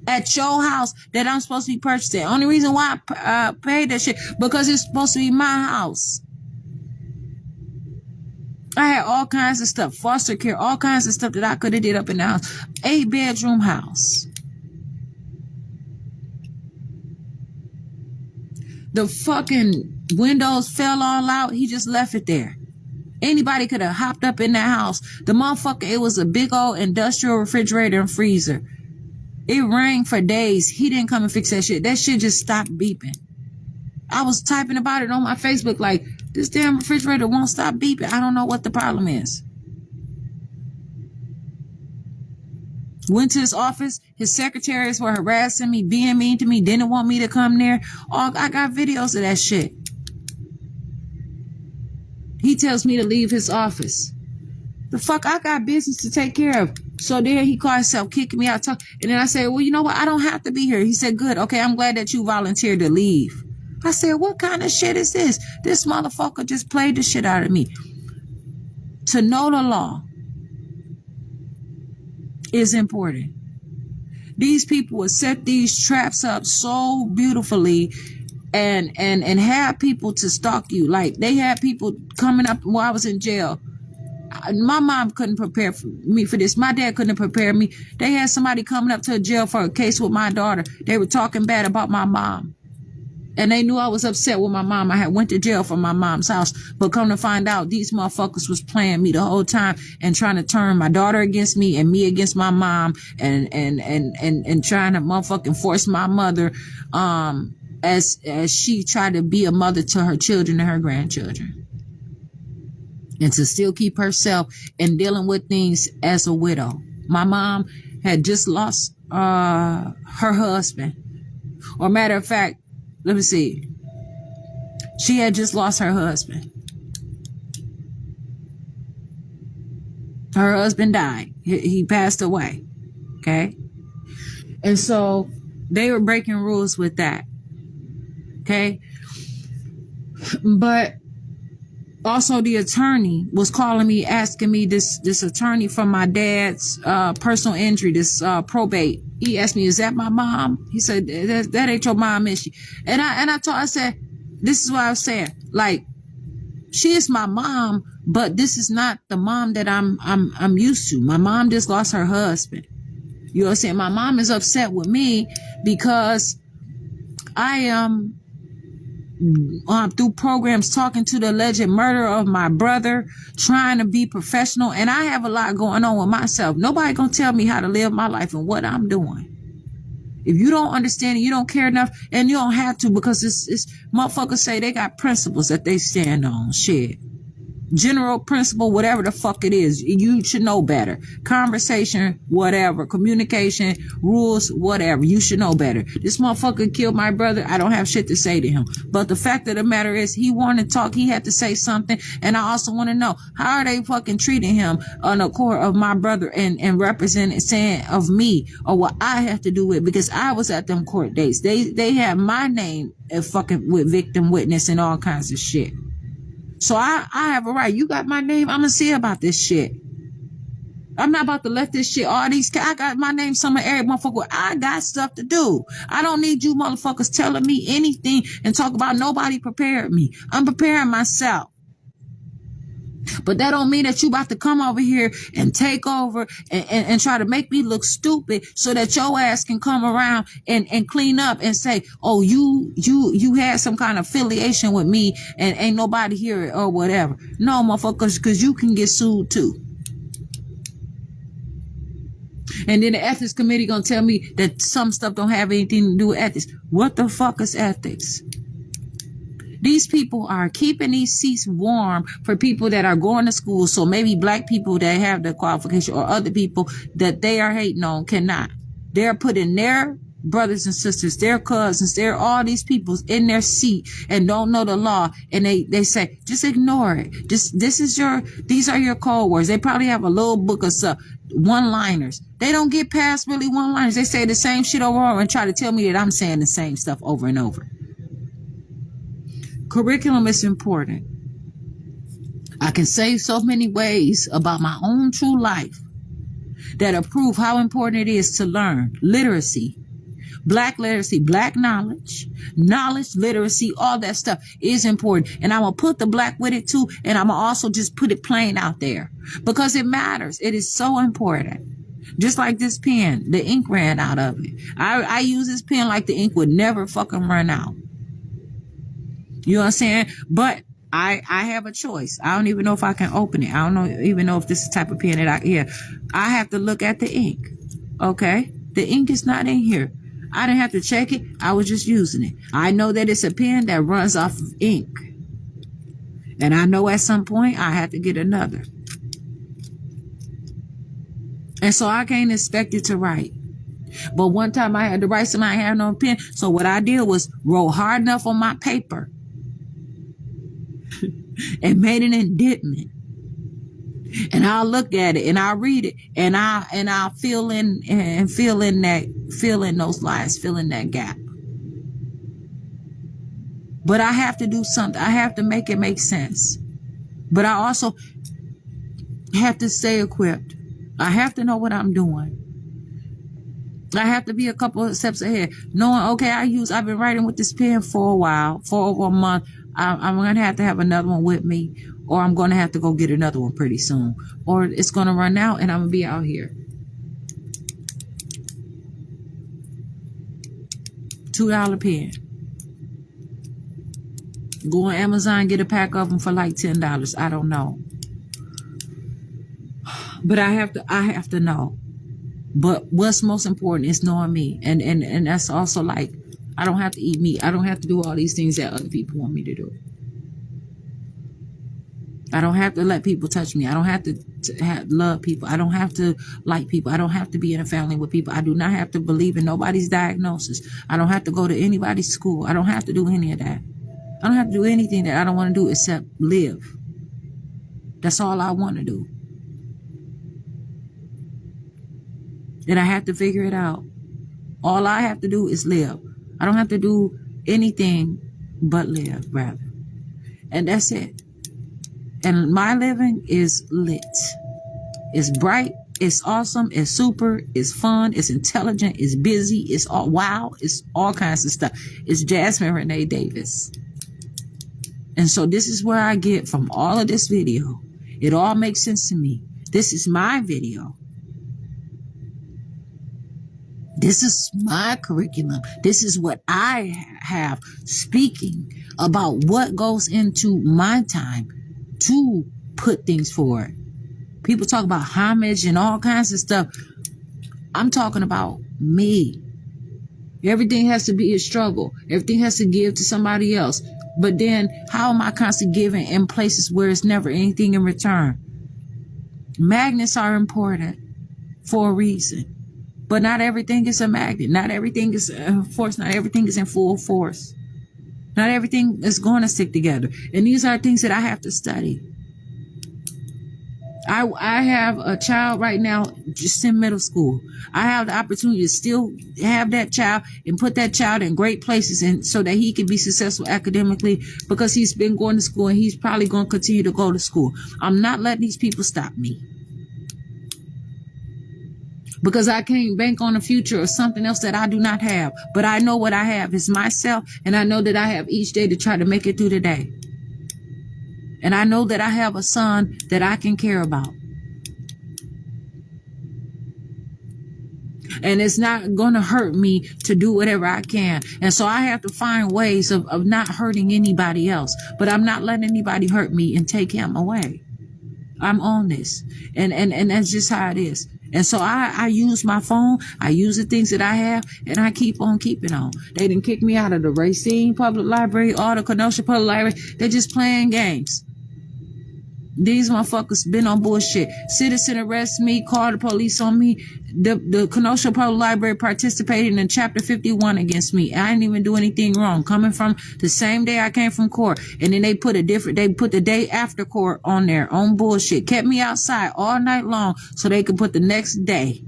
at your house that I'm supposed to be purchasing. Only reason why I paid that shit because it's supposed to be my house. I had all kinds of stuff, foster care, all kinds of stuff that I could have did up in the house. 8-bedroom house. The fucking windows fell all out. He just left it there. Anybody could have hopped up in that house. The motherfucker, it was a big old industrial refrigerator and freezer. It rang for days. He didn't come and fix that shit. That shit just stopped beeping. I was typing about it on my Facebook like, this damn refrigerator won't stop beeping. I don't know what the problem is. Went to his office. His secretaries were harassing me, being mean to me, didn't want me to come there. I got videos of that shit. He tells me to leave his office. The fuck, I got business to take care of. So then he called himself kicking me out. And then I said, well, you know what? I don't have to be here. He said, good. Okay, I'm glad that you volunteered to leave. I said, what kind of shit is this? This motherfucker just played the shit out of me. To know the law. is important. These people would set these traps up so beautifully and have people to stalk you. Like they had people coming up while I was in jail. My mom couldn't prepare me for this. My dad couldn't prepare me. They had somebody coming up to a jail for a case with my daughter. They were talking bad about my mom. And they knew I was upset with my mom. I had went to jail from my mom's house. But come to find out, these motherfuckers was playing me the whole time and trying to turn my daughter against me and me against my mom and trying to motherfucking force my mother as she tried to be a mother to her children and her grandchildren. And to still keep herself and dealing with things as a widow. My mom had just lost her husband. Or matter of fact, let me see. She had just lost her husband. Her husband died. He passed away. Okay? And so they were breaking rules with that. Okay? But also the attorney was calling me, asking me, this attorney from my dad's personal injury, this probate. He asked me, is that my mom? He said, that ain't your mom, is she? And I said, this is what I was saying. Like, she is my mom, but this is not the mom that I'm used to. My mom just lost her husband. You know what I'm saying? My mom is upset with me because I am through programs talking to the alleged murderer of my brother, trying to be professional, and I have a lot going on with myself. Nobody gonna tell me how to live my life and what I'm doing. If you don't understand it, you don't care enough, and you don't have to, because it's motherfuckers say they got principles that they stand on. Shit. General principle, whatever the fuck it is, you should know better. Conversation, whatever. Communication, rules, whatever. You should know better. This motherfucker killed my brother. I don't have shit to say to him. But the fact of the matter is, he wanted to talk. He had to say something. And I also want to know, how are they fucking treating him on the court of my brother and representing, saying of me or what I have to do with, because I was at them court dates. They have my name fucking with victim witness and all kinds of shit. So I have a right. You got my name. I'm going to see about this shit. I'm not about to let this shit, all these, I got my name somewhere, every motherfucker. I got stuff to do. I don't need you motherfuckers telling me anything and talk about nobody prepared me. I'm preparing myself. But that don't mean that you about to come over here and take over and try to make me look stupid so that your ass can come around and clean up and say, oh, you had some kind of affiliation with me and ain't nobody here or whatever. No, motherfuckers, because you can get sued too. And then the ethics committee gonna tell me that some stuff don't have anything to do with ethics. What the fuck is ethics? These people are keeping these seats warm for people that are going to school. So maybe black people that have the qualification or other people that they are hating on cannot. They're putting their brothers and sisters, their cousins, they're all these people in their seat and don't know the law. And they say, just ignore it. These are your code words. They probably have a little book of stuff, one-liners. They don't get past really one-liners. They say the same shit over and try to tell me that I'm saying the same stuff over and over. Curriculum is important. I can say so many ways about my own true life that prove how important it is to learn literacy, black knowledge, literacy, all that stuff is important. And I'm going to put the black with it too. And I'm going to also just put it plain out there because it matters. It is so important. Just like this pen, the ink ran out of it. I use this pen like the ink would never fucking run out. You know what I'm saying? But I have a choice. I don't even know if I can open it. I don't even know if this is the type of pen that I have to look at the ink. Okay? The ink is not in here. I didn't have to check it. I was just using it. I know that it's a pen that runs off of ink. And I know at some point I have to get another. And so I can't expect it to write. But one time I had to write something, I had no pen. So what I did was roll hard enough on my paper and made an indentment. And I'll look at it and I'll read it and I'll fill in those lines, fill in that gap. But I have to do something. I have to make it make sense. But I also have to stay equipped. I have to know what I'm doing. I have to be a couple of steps ahead. Knowing, okay, I've been writing with this pen for a while, for over a month. I'm going to have another one with me, or I'm going to have to go get another one pretty soon, or it's going to run out and I'm going to be out here. $2 pen. Go on Amazon, get a pack of them for like $10. I don't know. But I have to know. But what's most important is knowing me. And that's also like, I don't have to eat meat. I don't have to do all these things that other people want me to do. I don't have to let people touch me. I don't have to love people. I don't have to like people. I don't have to be in a family with people. I do not have to believe in nobody's diagnosis. I don't have to go to anybody's school. I don't have to do any of that. I don't have to do anything that I don't want to do except live. That's all I want to do. And I have to figure it out. All I have to do is live. I don't have to do anything but live, rather. And that's it. And my living is lit. It's bright. It's awesome. It's super. It's fun. It's intelligent. It's busy. It's all wow. It's all kinds of stuff. It's Jasmine Renee Davis. And so this is where I get from all of this video. It all makes sense to me. This is my video. This is my curriculum. This is what I have speaking about what goes into my time to put things forward. People talk about homage and all kinds of stuff. I'm talking about me. Everything has to be a struggle. Everything has to give to somebody else. But then how am I constantly giving in places where it's never anything in return? Magnets are important for a reason. But not everything is a magnet. Not everything is force. Not everything is in full force. Not everything is going to stick together. And these are things that I have to study. I have a child right now just in middle school. I have the opportunity to still have that child and put that child in great places and so that he can be successful academically because he's been going to school and he's probably going to continue to go to school. I'm not letting these people stop me. Because I can't bank on the future or something else that I do not have. But I know what I have is myself, and I know that I have each day to try to make it through the day. And I know that I have a son that I can care about. And it's not going to hurt me to do whatever I can. And so I have to find ways of not hurting anybody else. But I'm not letting anybody hurt me and take him away. I'm on this. And that's just how it is. And so I use my phone, I use the things that I have, and I keep on keeping on. They didn't kick me out of the Racine Public Library or the Kenosha Public Library. They're just playing games. These motherfuckers been on bullshit. Citizen arrest me, call the police on me. The Kenosha Public Library participated in Chapter 51 against me. I didn't even do anything wrong. Coming from the same day I came from court. And then they put the day after court on there on bullshit. Kept me outside all night long so they could put the next day.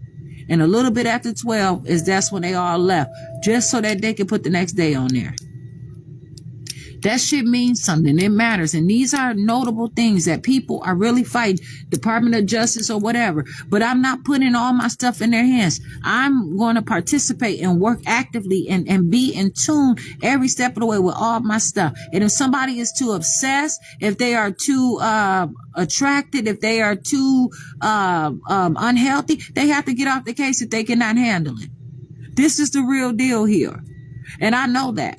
And a little bit after 12 that's when they all left. Just so that they could put the next day on there. That shit means something. It matters. And these are notable things that people are really fighting, Department of Justice or whatever. But I'm not putting all my stuff in their hands. I'm going to participate and work actively and be in tune every step of the way with all my stuff. And if somebody is too obsessed, if they are too attracted, if they are too unhealthy, they have to get off the case if they cannot handle it. This is the real deal here. And I know that.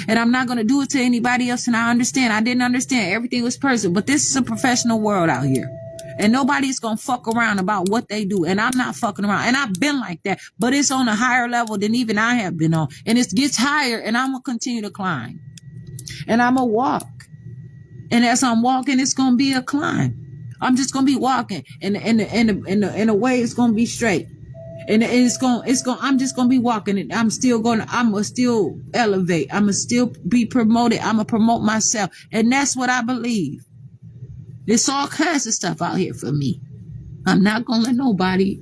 And I'm not going to do it to anybody else. And I understand. I didn't understand. Everything was personal. But this is a professional world out here. And nobody's going to fuck around about what they do. And I'm not fucking around. And I've been like that. But it's on a higher level than even I have been on. And it gets higher. And I'm going to continue to climb. And I'm going to walk. And as I'm walking, it's going to be a climb. I'm just going to be walking. And in a way, it's going to be straight. And I'm just going to be walking and I'm going to still elevate. I'm going to still be promoted. I'm going to promote myself. And that's what I believe. There's all kinds of stuff out here for me. I'm not going to let nobody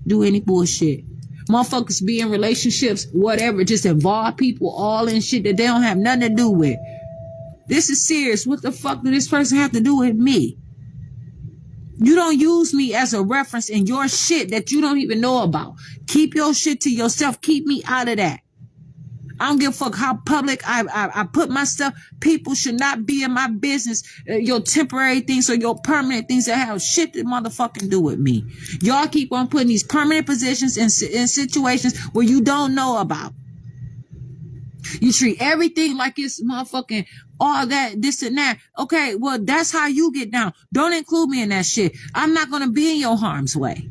do any bullshit. Motherfuckers be in relationships, whatever, just involve people all in shit that they don't have nothing to do with. This is serious. What the fuck do this person have to do with me? You don't use me as a reference in your shit that you don't even know about. Keep your shit to yourself. Keep me out of that. I don't give a fuck how public I put my stuff. People should not be in my business. Your temporary things or your permanent things that have shit to motherfucking do with me. Y'all keep on putting these permanent positions in situations where you don't know about. You treat everything like it's motherfucking all that, this and that. Okay, well, that's how you get down. Don't include me in that shit. I'm not going to be in your harm's way.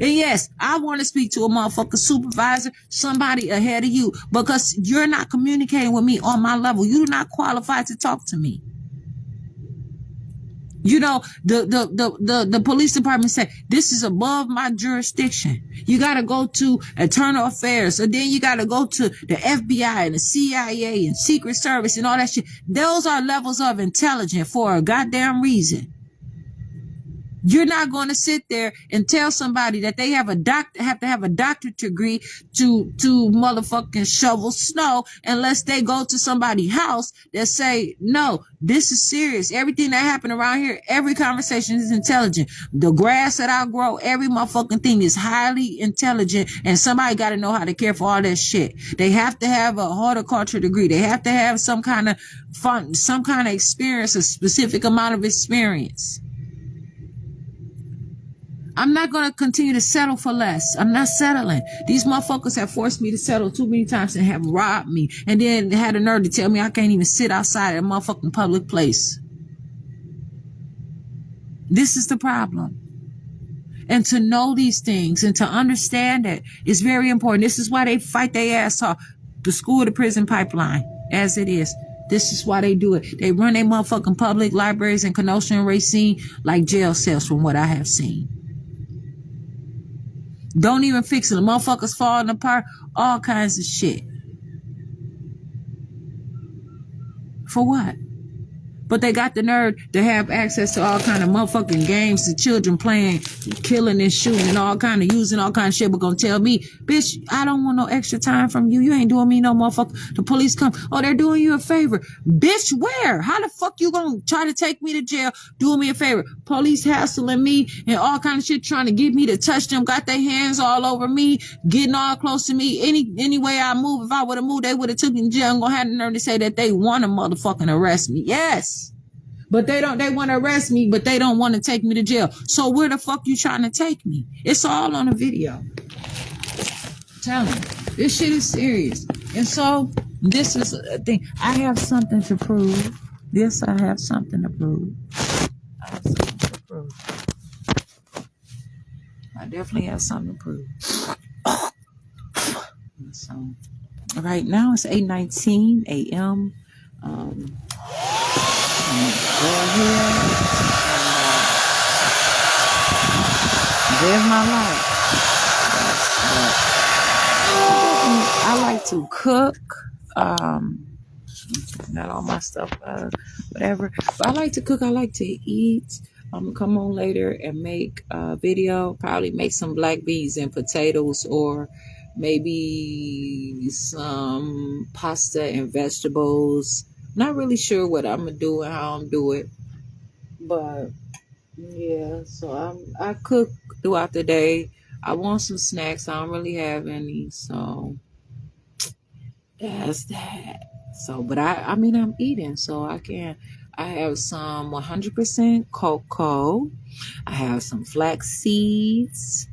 And yes, I want to speak to a motherfucking supervisor, somebody ahead of you, because you're not communicating with me on my level. You're not qualified to talk to me. You know, the police department said, this is above my jurisdiction. You got to go to internal affairs. And then you got to go to the FBI and the CIA and Secret Service and all that shit. Those are levels of intelligence for a goddamn reason. You're not going to sit there and tell somebody that they have to have a doctorate degree to motherfucking shovel snow unless they go to somebody's house that say, no, this is serious. Everything that happened around here, every conversation is intelligent. The grass that I grow, every motherfucking thing is highly intelligent, and somebody got to know how to care for all that shit. They have to have a horticulture degree. They have to have some kind of fun, some kind of experience, a specific amount of experience. I'm not going to continue to settle for less. I'm not settling. These motherfuckers have forced me to settle too many times and have robbed me. And then they had the nerve to tell me I can't even sit outside at a motherfucking public place. This is the problem. And to know these things and to understand it is very important. This is why they fight their ass off. The school to prison pipeline, as it is. This is why they do it. They run their motherfucking public libraries in Kenosha and Racine like jail cells from what I have seen. Don't even fix it. The motherfuckers falling apart. All kinds of shit. For what? But they got the nerve to have access to all kind of motherfucking games, the children playing, killing and shooting and all kind of using all kind of shit. But gonna tell me, bitch, I don't want no extra time from you. You ain't doing me no motherfucker. The police come. Oh, they're doing you a favor. Bitch, where? How the fuck you gonna try to take me to jail, doing me a favor? Police hassling me and all kind of shit, trying to get me to touch them. Got their hands all over me, getting all close to me. Any way I move, if I would have moved, they would have took me to jail. I'm gonna have the nerve to say that they want to motherfucking arrest me. Yes. But they want to arrest me, but they don't want to take me to jail. So where the fuck you trying to take me? It's all on a video. Tell me, this shit is serious. And so this is a thing. I have something to prove. Yes, I have something to prove. I have something to prove. I definitely have something to prove. So right now it's 8:19 a.m. There's my life. I like to cook. Not all my stuff, whatever. But I like to cook. I like to eat. I'm gonna come on later and make a video. Probably make some black beans and potatoes, or maybe some pasta and vegetables. Not really sure what I'm gonna do and how I'm do it, but yeah. So I cook throughout the day. I want some snacks. I don't really have any, so that's that. So, but I mean, I'm eating, so I have some 100% cocoa. I have some flax seeds,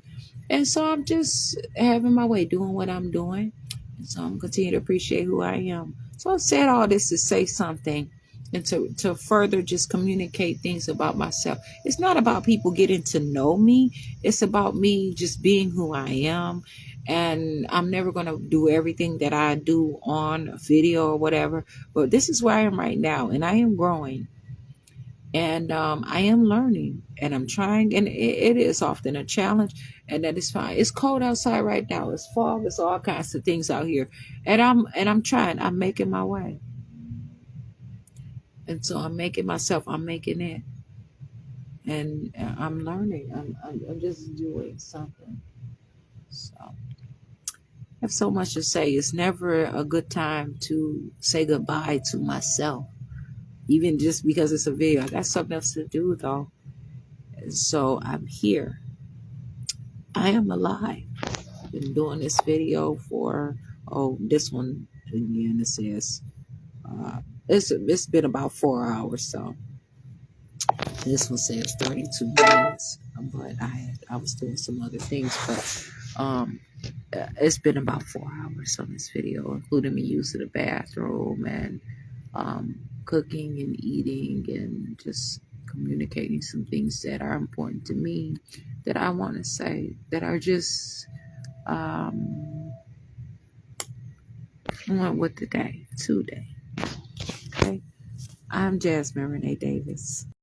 and so I'm just having my way, doing what I'm doing, and so I'm continuing to appreciate who I am. So I said all this to say something and to further just communicate things about myself. It's not about people getting to know me. It's about me just being who I am. And I'm never going to do everything that I do on video or whatever. But this is where I am right now. And I am growing. And I am learning. And I'm trying. And it is often a challenge. And that is fine. It's cold outside right now. It's fog. It's all kinds of things out here. And I'm trying. I'm making my way. And so I'm making myself. I'm making it. And I'm learning. I'm just doing something. So I have so much to say. It's never a good time to say goodbye to myself, even just because it's a video. I got something else to do, though. So I'm here. I am alive. Been doing this video for, this one again, it says it's been about 4 hours. So this one says 32 minutes, but I was doing some other things, but it's been about 4 hours on this video, including me using the bathroom and cooking and eating and just communicating some things that are important to me, that I want to say, that are just one with the day, today. Okay, I'm Jasmine Renee Davis.